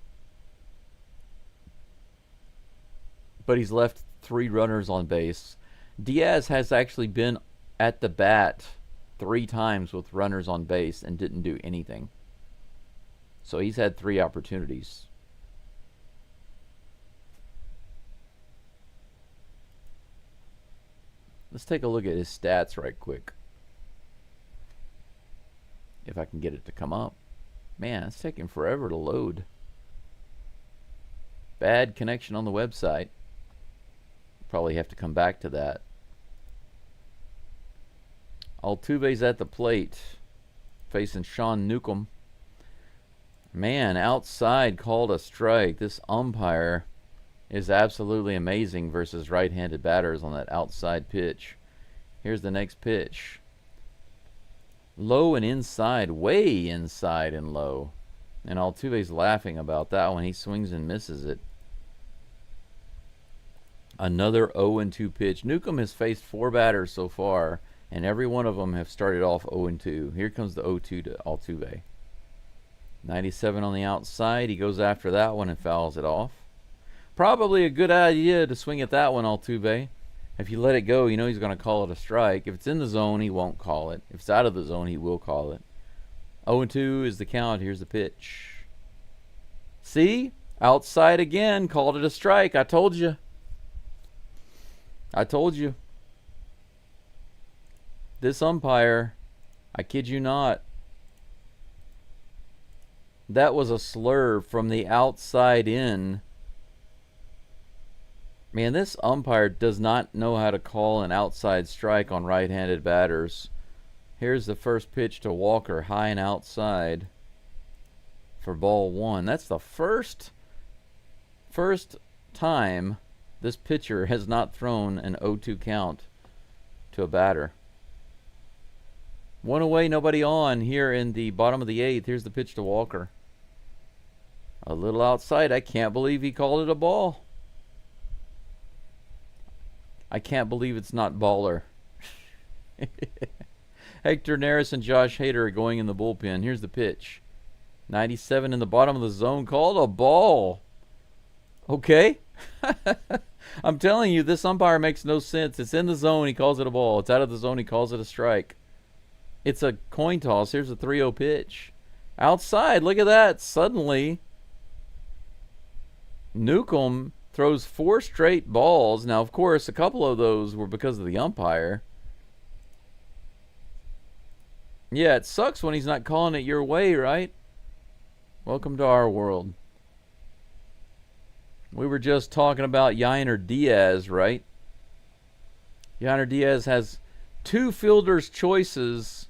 But he's left 3 runners on base. Diaz has actually been at the bat 3 times with runners on base and didn't do anything. So he's had 3 opportunities. Let's take a look at his stats right quick. If I can get it to come up. Man, it's taking forever to load. Bad connection on the website. Probably have to come back to that. Altuve's at the plate, facing Sean Newcomb. Man, outside called a strike. This umpire is absolutely amazing versus right-handed batters on that outside pitch. Here's the next pitch. Low and inside, way inside and low. And Altuve's laughing about that one. He swings and misses it. Another 0-2 pitch. Newcomb has faced 4 batters so far, and every one of them have started off 0-2. Here comes the 0-2 to Altuve. 97 on the outside. He goes after that one and fouls it off. Probably a good idea to swing at that one, Altuve. If you let it go, you know he's going to call it a strike. If it's in the zone, he won't call it. If it's out of the zone, he will call it. 0-2 is the count. Here's the pitch. See? Outside again. Called it a strike. I told you. I told you. This umpire, I kid you not, that was a slur from the outside in. Man, this umpire does not know how to call an outside strike on right-handed batters. Here's the first pitch to Walker, high and outside for ball 1. That's the first time this pitcher has not thrown an 0-2 count to a batter. 1 away, nobody on here in the bottom of the 8th. Here's the pitch to Walker. A little outside. I can't believe he called it a ball. I can't believe it's not baller. Hector Neris and Josh Hader are going in the bullpen. Here's the pitch. 97 in the bottom of the zone. Called a ball. Okay. I'm telling you, this umpire makes no sense. It's in the zone, he calls it a ball. It's out of the zone, he calls it a strike. It's a coin toss. Here's a 3-0 pitch. Outside, look at that. Suddenly, Newcomb throws 4 straight balls. Now, of course, a couple of those were because of the umpire. Yeah, it sucks when he's not calling it your way, right? Welcome to our world. We were just talking about Yainer Diaz, right? Yainer Diaz has 2 fielder's choices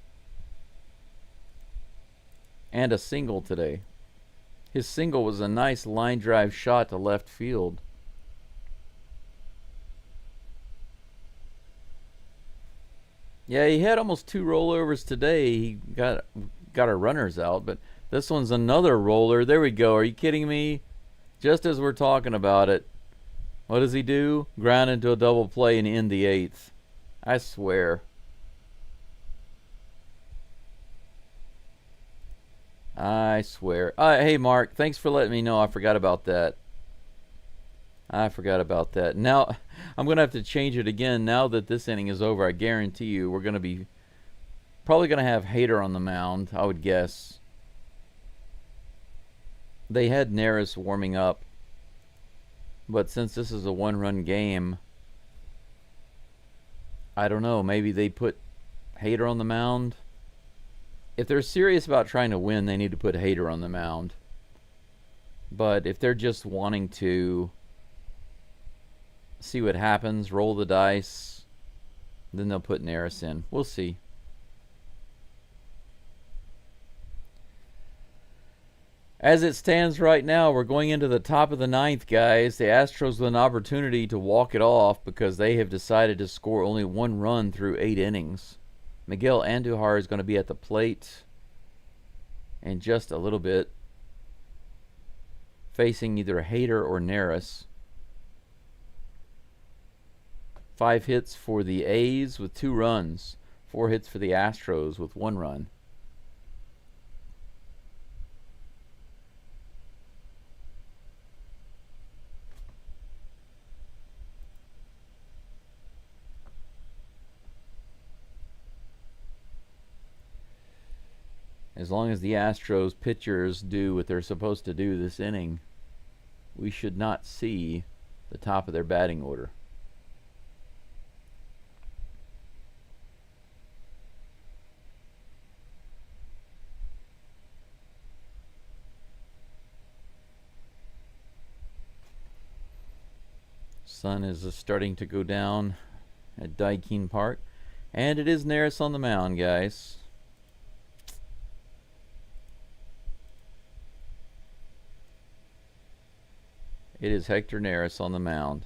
and a single today. His single was a nice line drive shot to left field. Yeah, he had almost 2 rollovers today. He got our runners out, but this one's another roller. There we go. Are you kidding me? Just as we're talking about it, what does he do? Ground into a double play and end the 8th. I swear. I swear. Hey, Mark, thanks for letting me know. I forgot about that. Now, I'm going to have to change it again. Now that this inning is over, I guarantee you we're going to be probably going to have Hader on the mound, I would guess. They had Neris warming up. But since this is a 1-run game, I don't know. Maybe they put Hader on the mound. If they're serious about trying to win, they need to put Hader on the mound. But if they're just wanting to see what happens, roll the dice, then they'll put Neris in. We'll see. As it stands right now, we're going into the top of the 9th, guys. The Astros with an opportunity to walk it off because they have decided to score only 1 run through 8 innings. Miguel Andujar is going to be at the plate in just a little bit, facing either Hader or Neris. 5 hits for the A's with 2 runs. 4 hits for the Astros with 1 run. As long as the Astros pitchers do what they're supposed to do this inning, we should not see the top of their batting order. Sun is starting to go down at Daikin Park. And it is Neris on the mound, guys. It is Hector Neris on the mound.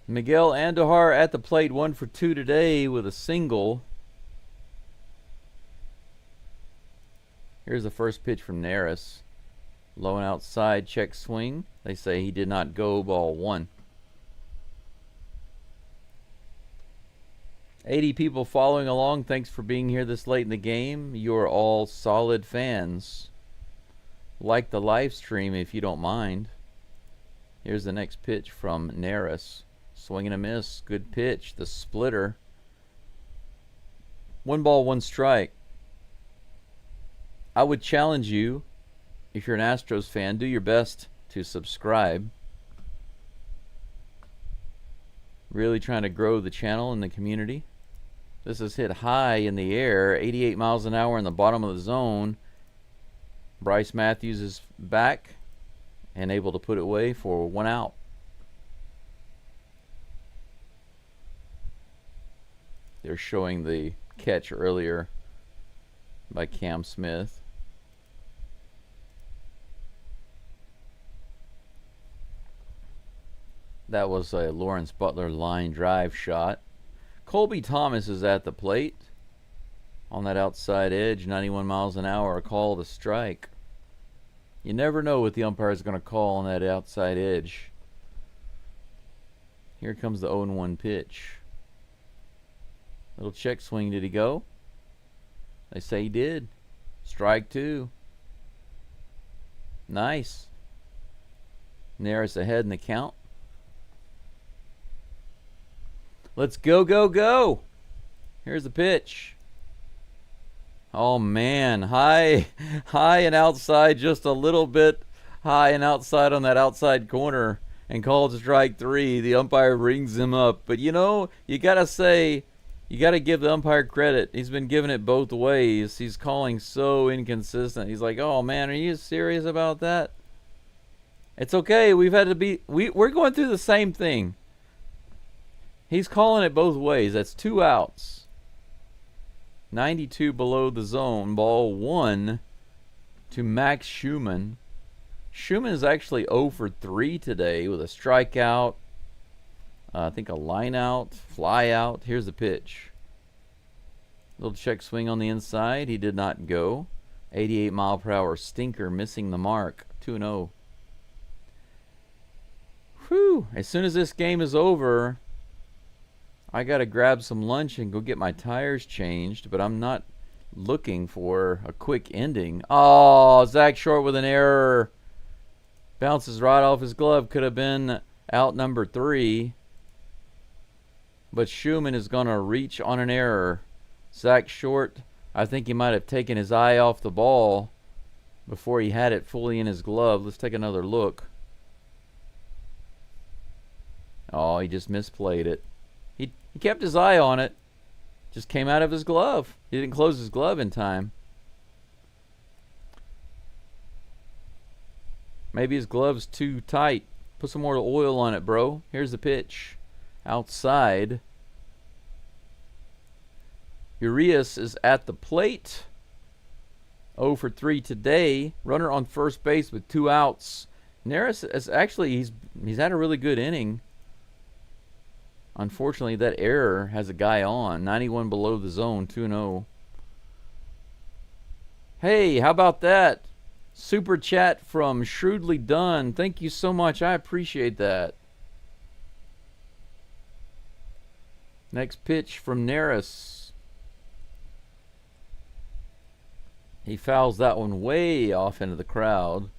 Miguel Andujar at the plate, 1 for 2 today with a single. Here's the first pitch from Neris. Low and outside, check swing. They say he did not go, ball 1. 80 people following along. Thanks for being here this late in the game. You're all solid fans. Like the live stream if you don't mind. Here's the next pitch from Neris. Swing and a miss. Good pitch. The splitter. 1 ball, 1 strike. I would challenge you, if you're an Astros fan, do your best to subscribe. Really trying to grow the channel and the community. This is hit high in the air, 88 miles an hour in the bottom of the zone. Bryce Matthews is back and able to put it away for 1 out. They're showing the catch earlier by Cam Smith. That was a Lawrence Butler line drive shot. Colby Thomas is at the plate on that outside edge, 91 miles an hour, a call to strike. You never know what the umpire is going to call on that outside edge. Here comes the 0-1 pitch. Little check swing, did he go? They say he did. Strike 2. Nice. Neris ahead in the count. Let's go, go, go. Here's the pitch. Oh, man. High and outside, just a little bit high and outside on that outside corner, and called strike 3. The umpire rings him up. But, you know, you got to say, you got to give the umpire credit. He's been giving it both ways. He's calling so inconsistent. He's like, oh, man, are you serious about that? It's okay. We've had to be, we're going through the same thing. . He's calling it both ways. That's 2 outs. 92 below the zone. Ball 1 to Max Schumann. Schumann is actually 0 for 3 today with a strikeout. I think a line out, fly out. Here's the pitch. Little check swing on the inside. He did not go. 88 mile per hour stinker, missing the mark. 2-0. Whew. As soon as this game is over, I got to grab some lunch and go get my tires changed, but I'm not looking for a quick ending. Oh, Zach Short with an error. Bounces right off his glove. Could have been out number 3. But Schumann is going to reach on an error. Zach Short, I think he might have taken his eye off the ball before he had it fully in his glove. Let's take another look. Oh, he just misplayed it. He kept his eye on it. Just came out of his glove. He didn't close his glove in time. Maybe his glove's too tight. Put some more oil on it, bro. Here's the pitch. Outside. Urias is at the plate. 0 for 3 today. Runner on first base with 2 outs. Neris is actually he's had a really good inning. Unfortunately, that error has a guy on. 91 below the zone. 2-0. Hey, how about that? Super chat from Shrewdly Done. Thank you so much. I appreciate that. Next pitch from Neris. He fouls that one way off into the crowd.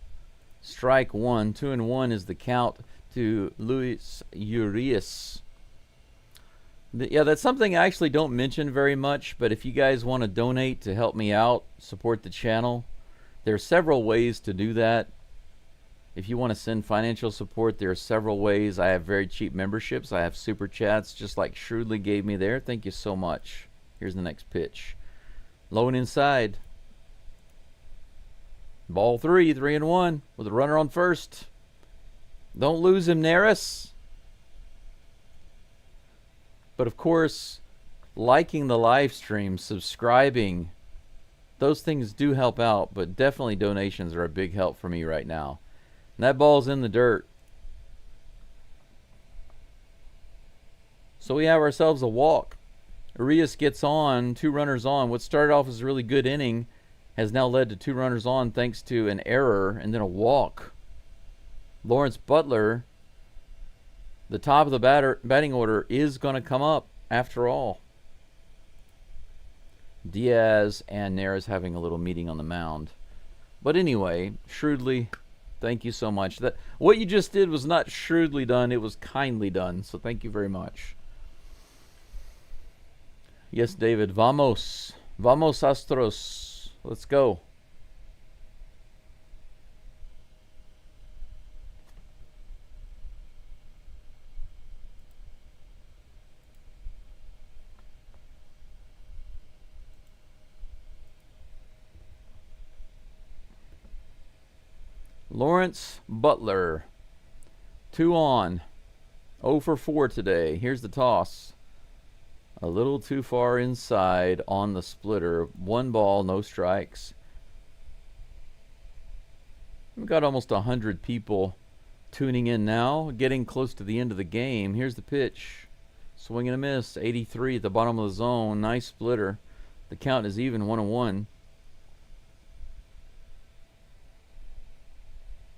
Strike 1. 2-1 is the count to Luis Urias. Yeah, that's something I actually don't mention very much, but if you guys want to donate to help me out, support the channel, there are several ways to do that. If you want to send financial support, there are several ways. I have very cheap memberships. I have super chats, just like Shrewdly gave me there. Thank you so much. Here's the next pitch. Low and inside. Ball 3, 3-1, with a runner on first. Don't lose him, Neris. But of course, liking the live stream, subscribing, those things do help out, but definitely donations are a big help for me right now. And that ball's in the dirt. So we have ourselves a walk. Urias gets on, 2 runners on. What started off as a really good inning has now led to 2 runners on thanks to an error and then a walk. Lawrence Butler, the top of the batting order, is going to come up after all. Diaz and Neris having a little meeting on the mound. But anyway, Shrewdly, thank you so much. What you just did was not shrewdly done, it was kindly done. So thank you very much. Yes, David. Vamos. Vamos, Astros. Let's go. Lawrence Butler, 2 on, 0 for 4 today. Here's the toss. A little too far inside on the splitter. 1 ball, no strikes. We've got almost 100 people tuning in now, getting close to the end of the game. Here's the pitch. Swing and a miss, 83 at the bottom of the zone. Nice splitter. The count is even, 1-1.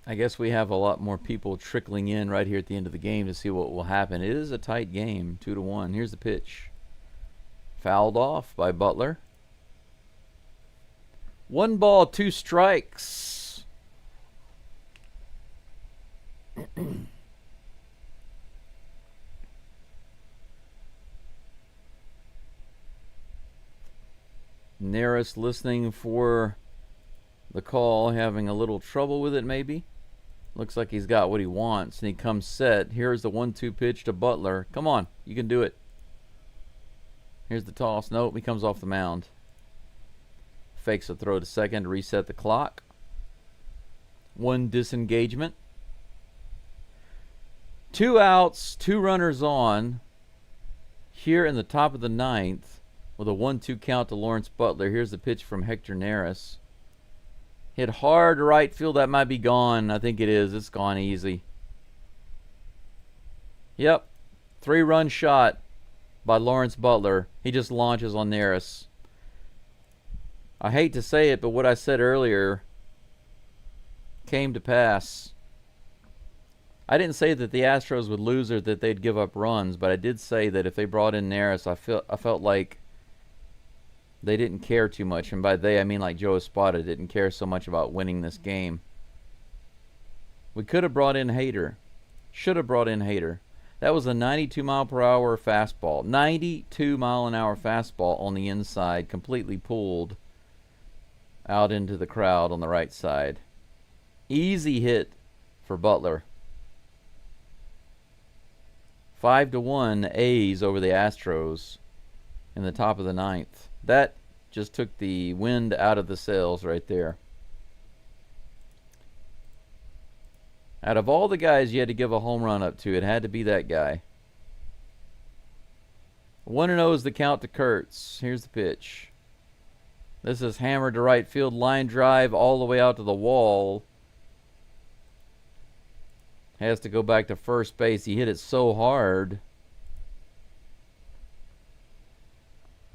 I guess we have a lot more people trickling in right here at the end of the game to see what will happen. It is a tight game, 2-1. Here's the pitch. Fouled off by Butler. 1 ball, 2 strikes. Neris listening for the call, having a little trouble with it maybe. Looks like he's got what he wants, and he comes set. Here's the 1-2 pitch to Butler. Come on, you can do it. Here's the toss. Nope, he comes off the mound. Fakes a throw to second to reset the clock. 1 disengagement. 2 outs, 2 runners on. Here in the top of the 9th. with a 1-2 count to Lawrence Butler. Here's the pitch from Hector Neris. Hit hard to right field. That might be gone. I think it is. It's gone easy. Yep. 3-run shot by Lawrence Butler. He just launches on Neris. I hate to say it, but what I said earlier came to pass. I didn't say that the Astros would lose or that they'd give up runs, but I did say that if they brought in Neris, I felt like they didn't care too much. And by they, I mean like Joe Espada didn't care so much about winning this game. We could have brought in Hader. Should have brought in Hader. That was a 92-mile-per-hour fastball. 92-mile-an-hour fastball on the inside, completely pulled out into the crowd on the right side. Easy hit for Butler. 5-1 A's over the Astros in the top of the ninth. That just took the wind out of the sails right there. Out of all the guys you had to give a home run up to, it had to be that guy. 1-0 is the count to Kurtz. Here's the pitch. This is hammered to right field. Line drive all the way out to the wall. Has to go back to first base. He hit it so hard.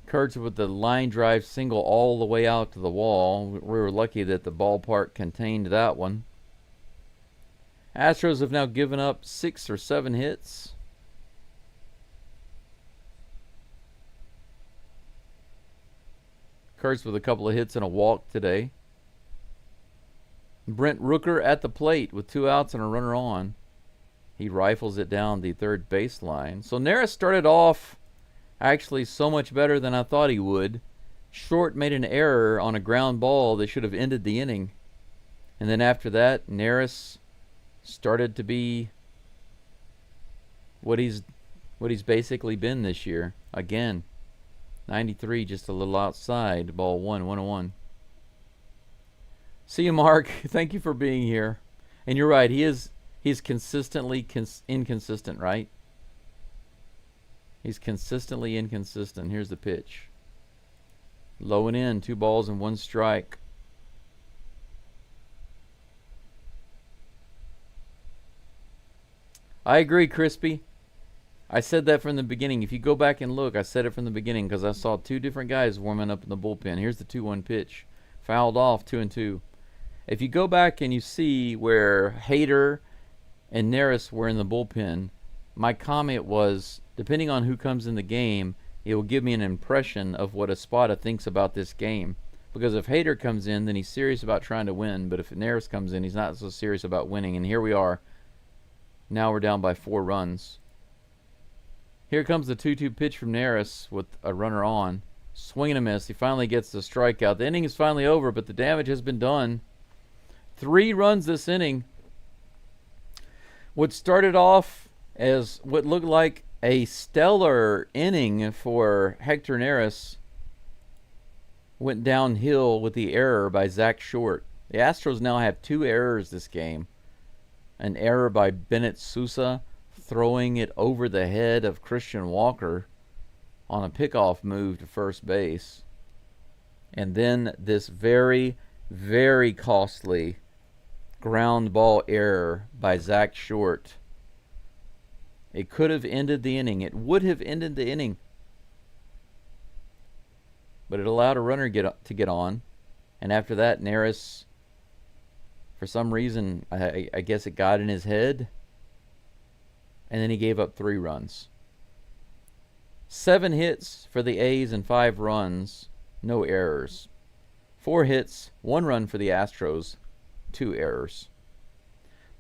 Kurtz with the line drive single all the way out to the wall. We were lucky that the ballpark contained that one. Astros have now given up 6 or 7 hits. Kurtz with a couple of hits and a walk today. Brent Rooker at the plate with 2 outs and a runner on. He rifles it down the third baseline. So Neris started off actually so much better than I thought he would. Short made an error on a ground ball that should have ended the inning. And then after that, Neris started to be what he's basically been this year. Again, 93 just a little outside. Ball 1-1. See you, Mark. Thank you for being here. And you're right. He's consistently inconsistent, right? He's consistently inconsistent. Here's the pitch. Low and in. 2 balls and 1 strike. I agree, Crispy. I said that from the beginning. If you go back and look, I said it from the beginning because I saw 2 different guys warming up in the bullpen. Here's the 2-1 pitch. Fouled off, 2-2. If you go back and you see where Hader and Neris were in the bullpen, my comment was, depending on who comes in the game, it will give me an impression of what Espada thinks about this game. Because if Hader comes in, then he's serious about trying to win. But if Neris comes in, he's not so serious about winning. And here we are. Now we're down by 4 runs. Here comes the 2-2 pitch from Neris with a runner on. Swing and a miss. He finally gets the strikeout. The inning is finally over, but the damage has been done. 3 runs this inning. What started off as what looked like a stellar inning for Hector Neris went downhill with the error by Zach Short. The Astros now have 2 errors this game. An error by Bennett Sousa throwing it over the head of Christian Walker on a pickoff move to first base. And then this very, very costly ground ball error by Zach Short. It could have ended the inning. It would have ended the inning. But it allowed a runner to get on. And after that, Neris, for some reason, I guess it got in his head. And then he gave up 3 runs. 7 hits for the A's and 5 runs. No errors. 4 hits, 1 run for the Astros. 2 errors.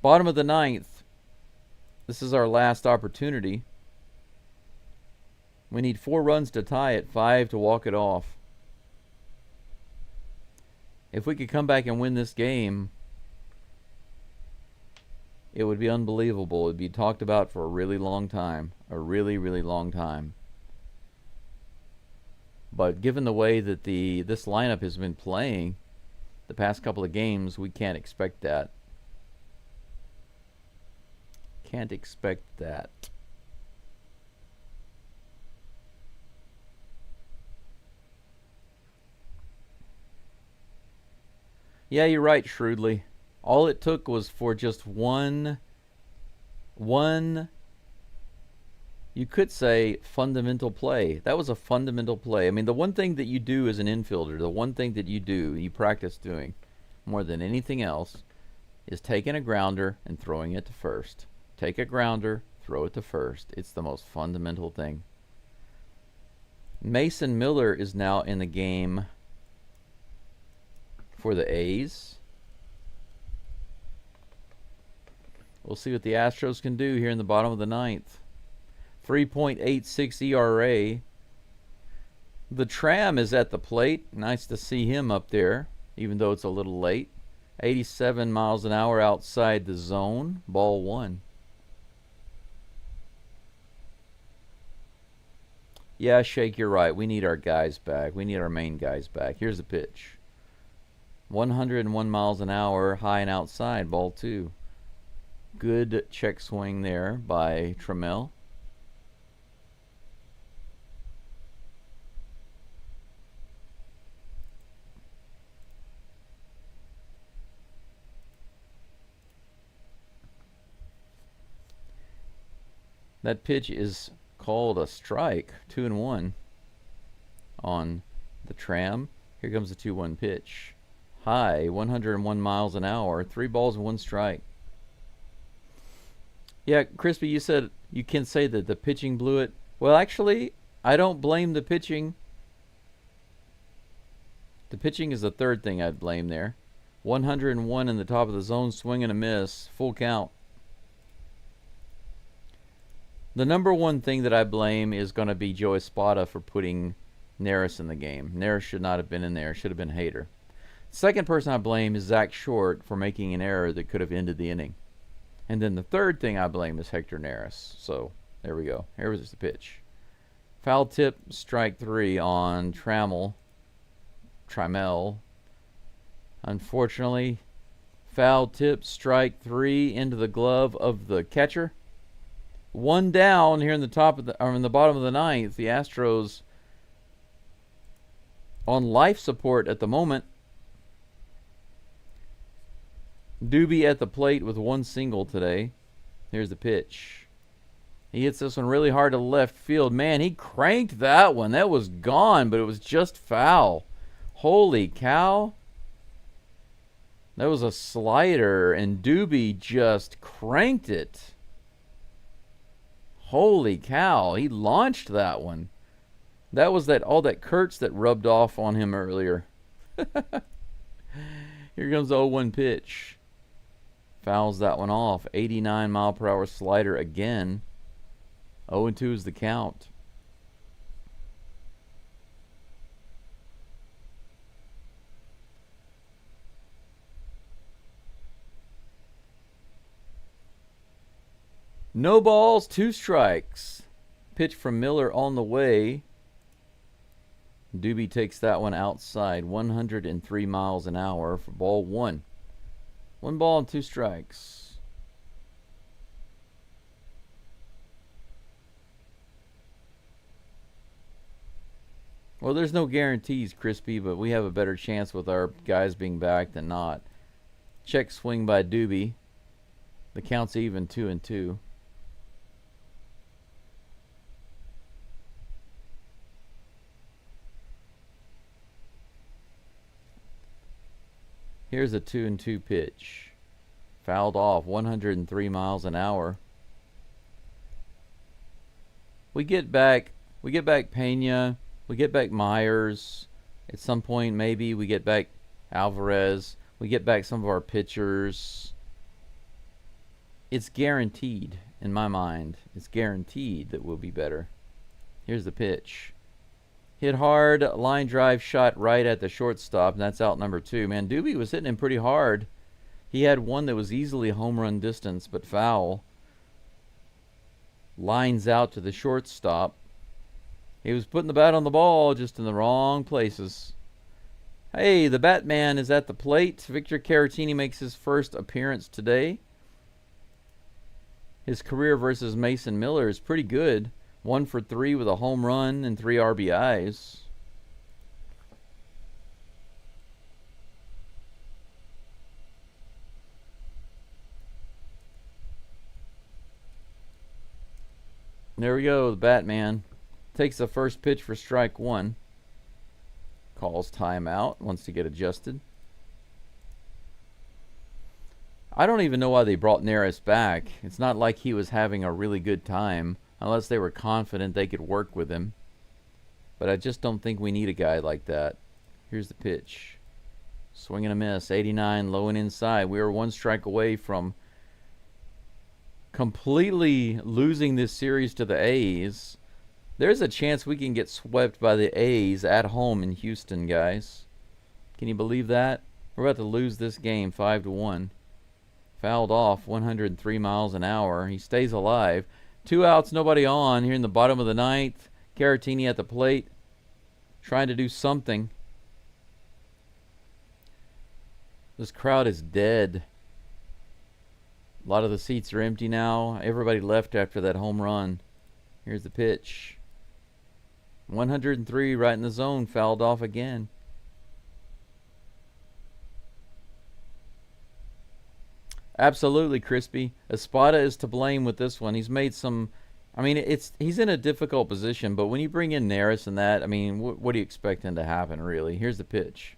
Bottom of the ninth. This is our last opportunity. We need 4 runs to tie it, 5 to walk it off. If we could come back and win this game, it would be unbelievable. It would be talked about for a really long time. A really, really long time. But given the way that this lineup has been playing the past couple of games, we can't expect that. Can't expect that. Yeah, you're right, shrewdly. All it took was for just one, you could say, fundamental play. That was a fundamental play. I mean, the one thing that you do as an infielder, the one thing that you practice doing more than anything else, is taking a grounder and throwing it to first. Take a grounder, throw it to first. It's the most fundamental thing. Mason Miller is now in the game for the A's. We'll see what the Astros can do here in the bottom of the ninth. 3.86 ERA. The Tram is at the plate. Nice to see him up there, even though it's a little late. 87 miles an hour outside the zone. Ball one. Yeah, Shake, you're right. We need our guys back. We need our main guys back. Here's the pitch. 101 miles an hour, high and outside. Ball two. Good check swing there by Trammell. That pitch is called a strike. 2-1 on the Tram. Here comes the 2-1 pitch. High, 101 miles an hour. 3 balls and 1 strike. Yeah, Crispy, you said you can say that the pitching blew it. Well, actually, I don't blame the pitching. The pitching is the third thing I'd blame there. 101 in the top of the zone, swing and a miss. Full count. The number one thing that I blame is going to be Joe Espada for putting Neris in the game. Neris should not have been in there. Should have been Hader. Second person I blame is Zach Short for making an error that could have ended the inning. And then the third thing I blame is Hector Neris. So, there we go. Here was the pitch. Foul tip, strike 3 on Trammell. Unfortunately, foul tip, strike 3 into the glove of the catcher. 1 down here in the bottom of the ninth. The Astros on life support at the moment. Doobie at the plate with 1 single today. Here's the pitch. He hits this one really hard to left field. Man, he cranked that one. That was gone, but it was just foul. Holy cow. That was a slider, and Doobie just cranked it. Holy cow. He launched that one. That was all that Kurtz that rubbed off on him earlier. Here comes the 0-1 pitch. Fouls that one off. 89 mile per hour slider again. 0-2 is the count. No balls, 2 strikes. Pitch from Miller on the way. Doobie takes that one outside. 103 miles an hour for ball 1. 1 ball and 2 strikes. Well, there's no guarantees, Crispy, but we have a better chance with our guys being back than not. Check swing by Doobie. The count's even, 2-2. Here's a 2-2 pitch. Fouled off, 103 miles an hour. We get back Pena. We get back Myers. At some point, maybe we get back Alvarez. We get back some of our pitchers. It's guaranteed, in my mind. It's guaranteed that we'll be better. Here's the pitch. Hit hard, line drive shot right at the shortstop, and that's out number 2. Man, Doobie was hitting him pretty hard. He had one that was easily home run distance, but foul. Lines out to the shortstop. He was putting the bat on the ball, just in the wrong places. Hey, the Batman is at the plate. Victor Caratini makes his first appearance today. His career versus Mason Miller is pretty good. 1 for 3 with a home run and 3 RBIs. There we go. The Batman takes the first pitch for strike one. Calls timeout. Wants to get adjusted. I don't even know why they brought Neris back. It's not like he was having a really good time, unless they were confident they could work with him. But I just don't think we need a guy like that. Here's the pitch. Swing and a miss. 89, low and inside. We were one strike away from completely losing this series to the A's. There's a chance we can get swept by the A's at home in Houston, guys. Can you believe that? We're about to lose this game 5-1. Fouled off 103 miles an hour. He stays alive. 2 outs, nobody on here in the bottom of the ninth. Caratini at the plate, trying to do something. This crowd is dead. A lot of the seats are empty now. Everybody left after that home run. Here's the pitch. 103 right in the zone. Fouled off again. Absolutely, Crispy. Espada is to blame with this one. He's made some... I mean, he's in a difficult position, but when you bring in Neris and that, I mean, what do you expect him to happen, really? Here's the pitch.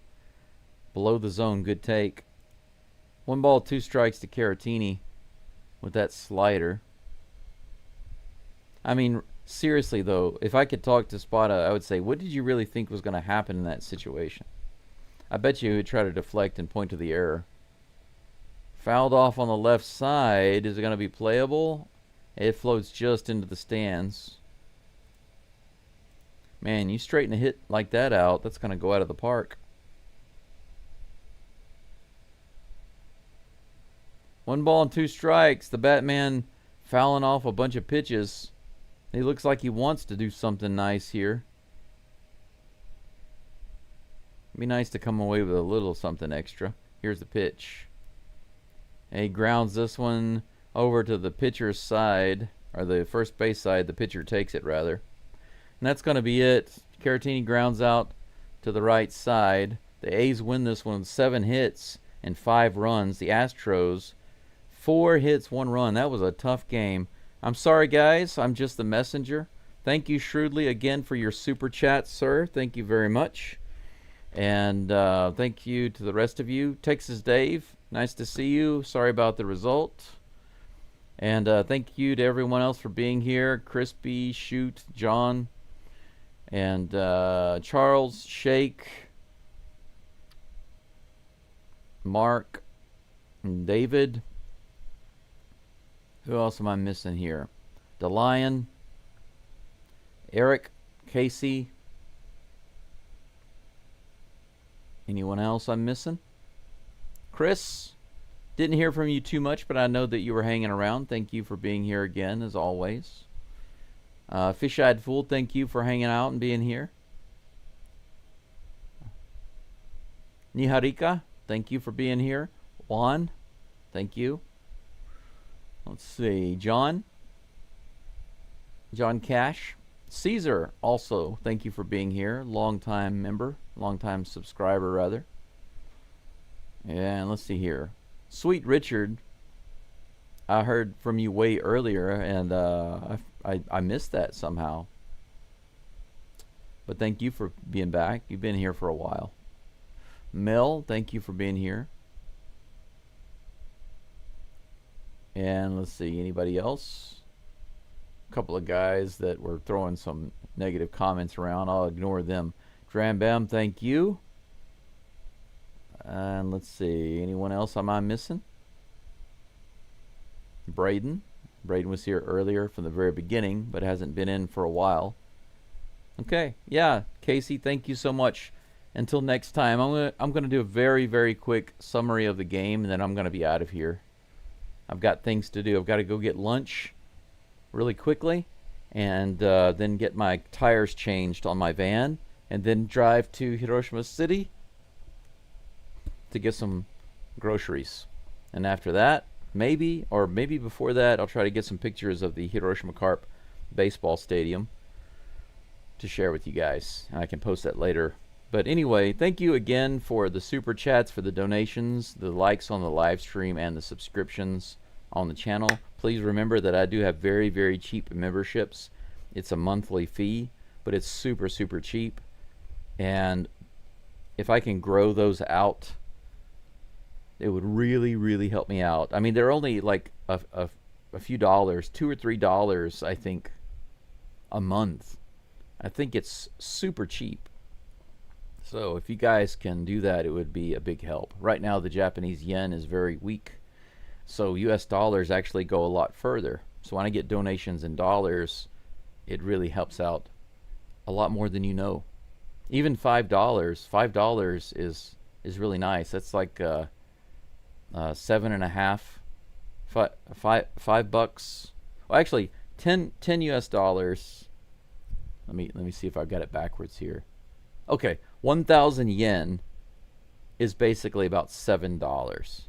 Below the zone, good take. 1 ball, 2 strikes to Caratini with that slider. I mean, seriously, though, if I could talk to Spada, I would say, what did you really think was going to happen in that situation? I bet you he would try to deflect and point to the error. Fouled off on the left side. Is it going to be playable? It floats just into the stands. Man, you straighten a hit like that out, that's going to go out of the park. 1 ball and 2 strikes. The Batman fouling off a bunch of pitches. He looks like he wants to do something nice here. It'd be nice to come away with a little something extra. Here's the pitch. And he grounds this one over to the pitcher's side, or the first base side. The pitcher takes it, rather. And that's going to be it. Caratini grounds out to the right side. The A's win this one with 7 hits and 5 runs. The Astros, 4 hits, 1 run. That was a tough game. I'm sorry, guys. I'm just the messenger. Thank you, Shrewdly, again for your super chat, sir. Thank you very much. And thank you to the rest of you. Texas Dave, nice to see you. Sorry about the result. And thank you to everyone else for being here. Crispy, Shoot, John, and Charles, Shake, Mark, and David. Who else am I missing here? DeLion, Eric, Casey. Anyone else I'm missing? Chris, didn't hear from you too much, but I know that you were hanging around. Thank you for being here again, as always. Fish-Eyed Fool, thank you for hanging out and being here. Niharika, thank you for being here. Juan, thank you. Let's see, John Cash. Caesar, also, thank you for being here. Long-time member, long-time subscriber, rather. And let's see here. Sweet Richard, I heard from you way earlier, and I missed that somehow. But thank you for being back. You've been here for a while. Mel, thank you for being here. And let's see, anybody else? A couple of guys that were throwing some negative comments around. I'll ignore them. Drambam, thank you. And let's see, anyone else am I missing? Braden. Braden was here earlier from the very beginning, but hasn't been in for a while. Okay, yeah, Casey, thank you so much. Until next time, I'm gonna do a very, very quick summary of the game, and then I'm gonna be out of here. I've got things to do. I've got to go get lunch really quickly, and then get my tires changed on my van, and then drive to Hiroshima City to get some groceries. And after that, maybe before that, I'll try to get some pictures of the Hiroshima Carp baseball stadium to share with you guys. And I can post that later. But anyway, thank you again for the super chats, for the donations, the likes on the live stream, and the subscriptions on the channel. please remember that I do have very, very cheap memberships. It's a monthly fee, but it's super, super cheap. And if I can grow those out, it would really, really help me out. I mean, they're only like a few dollars, $2 or $3, I think, a month. I think it's super cheap. So if you guys can do that, it would be a big help. Right now, the Japanese yen is very weak, so US dollars actually go a lot further. So when I get donations in dollars, it really helps out a lot more than you know. Even $5 is really nice. That's like $7.50, well, actually 10 US dollars. Let me see if I got it backwards here. Okay, 1,000 yen is basically about $7.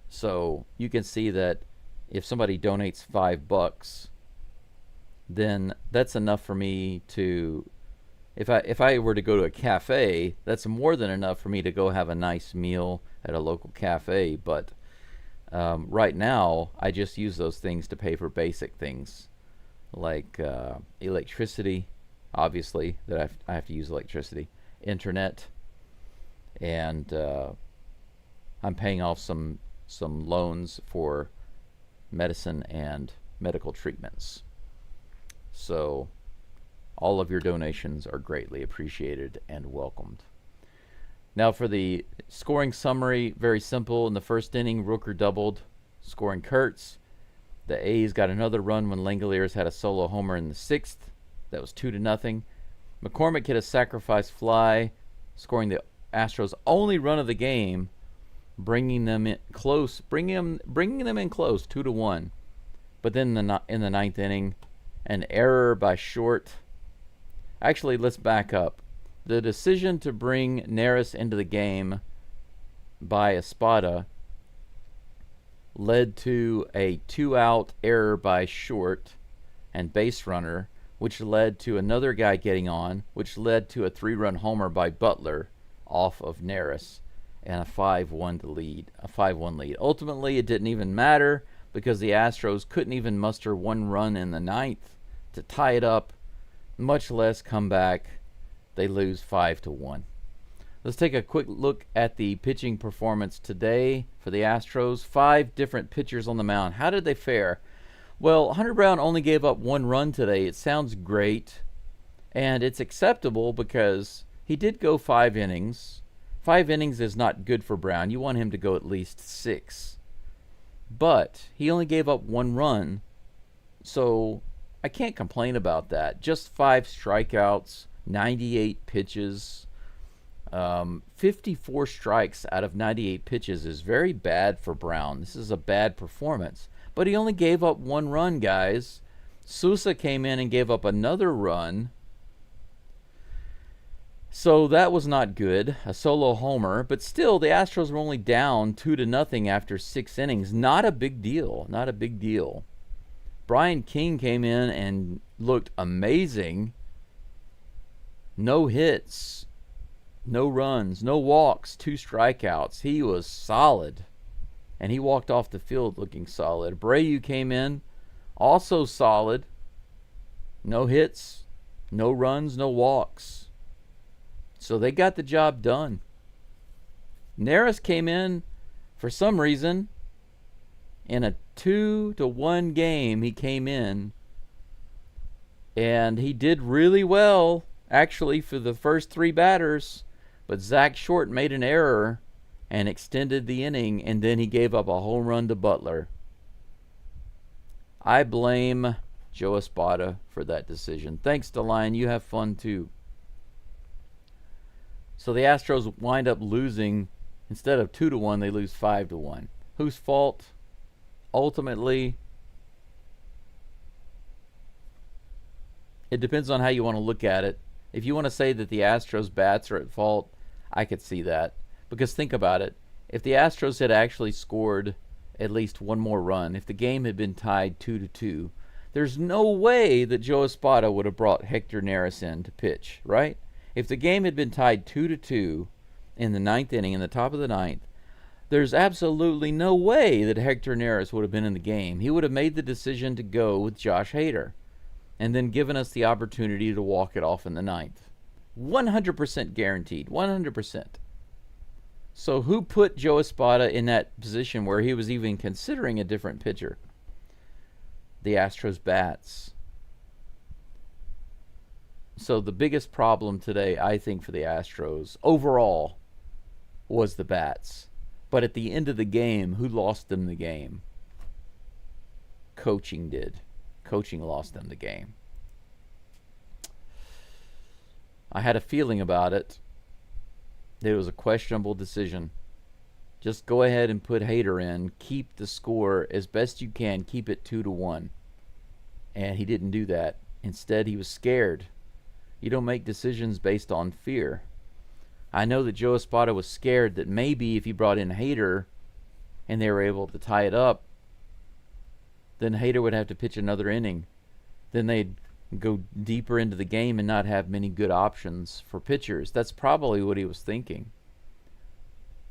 So you can see that if somebody donates $5, then that's enough for me to, if I were to go to a cafe, that's more than enough for me to go have a nice meal at a local cafe. But right now, I just use those things to pay for basic things like electricity, obviously, that I have to use electricity, internet, and I'm paying off some loans for medicine and medical treatments. So all of your donations are greatly appreciated and welcomed. Now for the scoring summary, very simple. In the first inning, Rooker doubled, scoring Kurtz. The A's got another run when Langoliers had a solo homer in the sixth. That was 2-0. McCormick hit a sacrifice fly, scoring the Astros' only run of the game, bringing them in close, bringing them in close, 2-1. But then in the ninth inning, an error by Short. Actually, let's back up. The decision to bring Neris into the game by Espada led to a 2-out error by Short and base runner, which led to another guy getting on, which led to a 3-run homer by Butler off of Neris, and a 5-1 lead. Ultimately, it didn't even matter because the Astros couldn't even muster one run in the ninth to tie it up, much less come back. They lose 5-1. Let's take a quick look at the pitching performance today for the Astros. 5 different pitchers on the mound. How did they fare? Well, Hunter Brown only gave up 1 run today. It sounds great, and it's acceptable because he did go 5 innings. 5 innings is not good for Brown. You want him to go at least 6. But he only gave up 1 run, so I can't complain about that. Just 5 strikeouts, 98 pitches. 54 strikes out of 98 pitches is very bad for Brown. This is a bad performance. But he only gave up 1 run, guys. Sousa came in and gave up another run. So that was not good. A solo homer. But still, the Astros were only down 2-0 after 6 innings. Not a big deal. Not a big deal. Brian King came in and looked amazing. No hits. No runs, no walks, 2 strikeouts. He was solid. And he walked off the field looking solid. Abreu came in, also solid. No hits, no runs, no walks. So they got the job done. Neris came in, for some reason, in a 2-1 game, he came in. And he did really well, actually, for the first 3 batters. But Zach Short made an error and extended the inning, and then he gave up a home run to Butler. I blame Joe Espada for that decision. Thanks, DeLine. You have fun, too. So the Astros wind up losing. Instead of 2-1, they lose 5-1. Whose fault? Ultimately, it depends on how you want to look at it. If you want to say that the Astros bats are at fault, I could see that. Because think about it. If the Astros had actually scored at least 1 more run, if the game had been tied 2-2, there's no way that Joe Espada would have brought Hector Neris in to pitch, right? If the game had been tied 2-2 in the 9th inning, in the top of the 9th, There's absolutely no way that Hector Neris would have been in the game. He would have made the decision to go with Josh Hader and then given us the opportunity to walk it off in the ninth. 100% guaranteed. 100%. So who put Joe Espada in that position where he was even considering a different pitcher? The Astros bats. So the biggest problem today, I think, for the Astros overall was the bats. But at the end of the game, who lost them the game? Coaching did. Coaching lost them the game. I had a feeling about it that it was a questionable decision. Just go ahead and put Hader in. Keep the score as best you can. Keep it 2-1. And he didn't do that. Instead, he was scared. You don't make decisions based on fear. I know that Joe Espada was scared that maybe if he brought in Hader and they were able to tie it up, then Hader would have to pitch another inning. Then they'd go deeper into the game and not have many good options for pitchers. That's probably what he was thinking.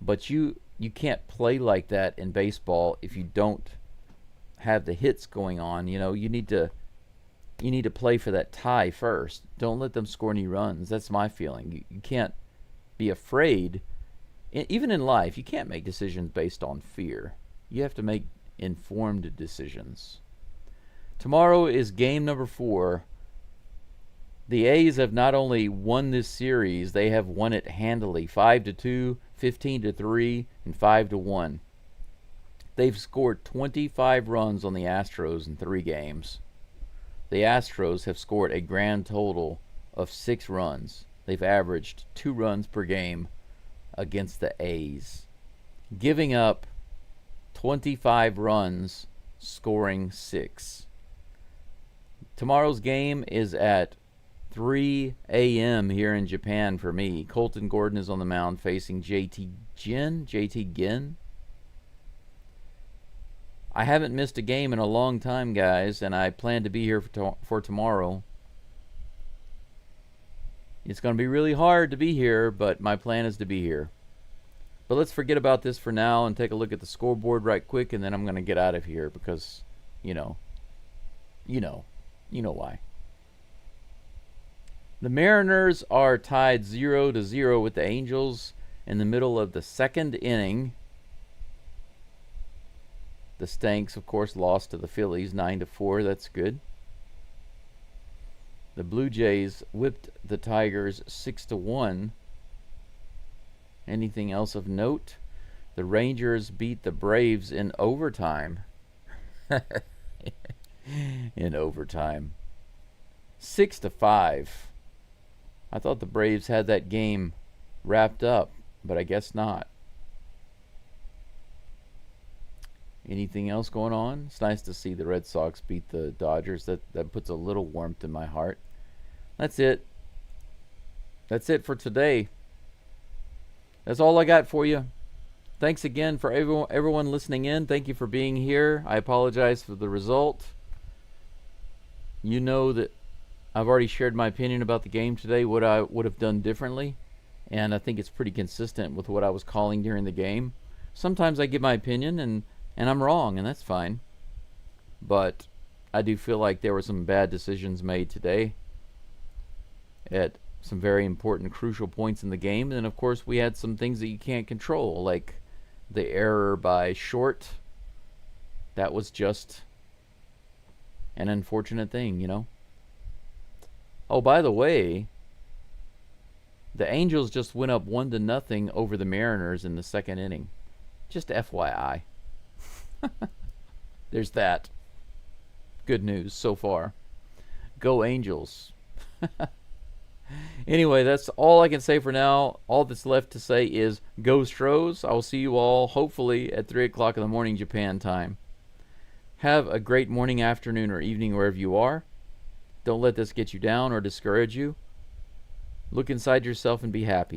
But you can't play like that in baseball if you don't have the hits going on. You know, you need to play for that tie first. Don't let them score any runs. That's my feeling. You can't be afraid. Even in life, you can't make decisions based on fear. You have to make informed decisions. Tomorrow is game number 4. The A's have not only won this series, they have won it handily. 5-2, 15-3, and 5-1. They've scored 25 runs on the Astros in 3 games. The Astros have scored a grand total of 6 runs. They've averaged 2 runs per game against the A's, giving up 25 runs, scoring 6. Tomorrow's game is at 3 a.m. here in Japan for me. Colton Gordon is on the mound facing JT Ginn. I haven't missed a game in a long time, guys, and I plan to be here for tomorrow. It's going to be really hard to be here, but my plan is to be here. But let's forget about this for now and take a look at the scoreboard right quick, and then I'm going to get out of here because, you know why. The Mariners are tied 0-0 with the Angels in the middle of the 2nd inning. The Stanks, of course, lost to the Phillies 9-4. That's good. The Blue Jays whipped the Tigers 6-1. Anything else of note? The Rangers beat the Braves in overtime. In overtime. 6-5. I thought the Braves had that game wrapped up, but I guess not. Anything else going on? It's nice to see the Red Sox beat the Dodgers. That puts a little warmth in my heart. That's it. That's it for today. That's all I got for you. Thanks again for everyone listening in. Thank you for being here. I apologize for the result. You know that I've already shared my opinion about the game today, what I would have done differently, and I think it's pretty consistent with what I was calling during the game. Sometimes I give my opinion and I'm wrong, and that's fine. But I do feel like there were some bad decisions made today at some very important, crucial points in the game. And, of course, we had some things that you can't control, like the error by Short. That was just an unfortunate thing, you know. Oh, by the way, the Angels just went up 1-0 over the Mariners in the 2nd inning. Just FYI. There's that. Good news so far. Go Angels. Anyway, that's all I can say for now. All that's left to say is Go Stros. I will see you all hopefully at 3 o'clock in the morning Japan time. Have a great morning, afternoon, or evening wherever you are. Don't let this get you down or discourage you. Look inside yourself and be happy.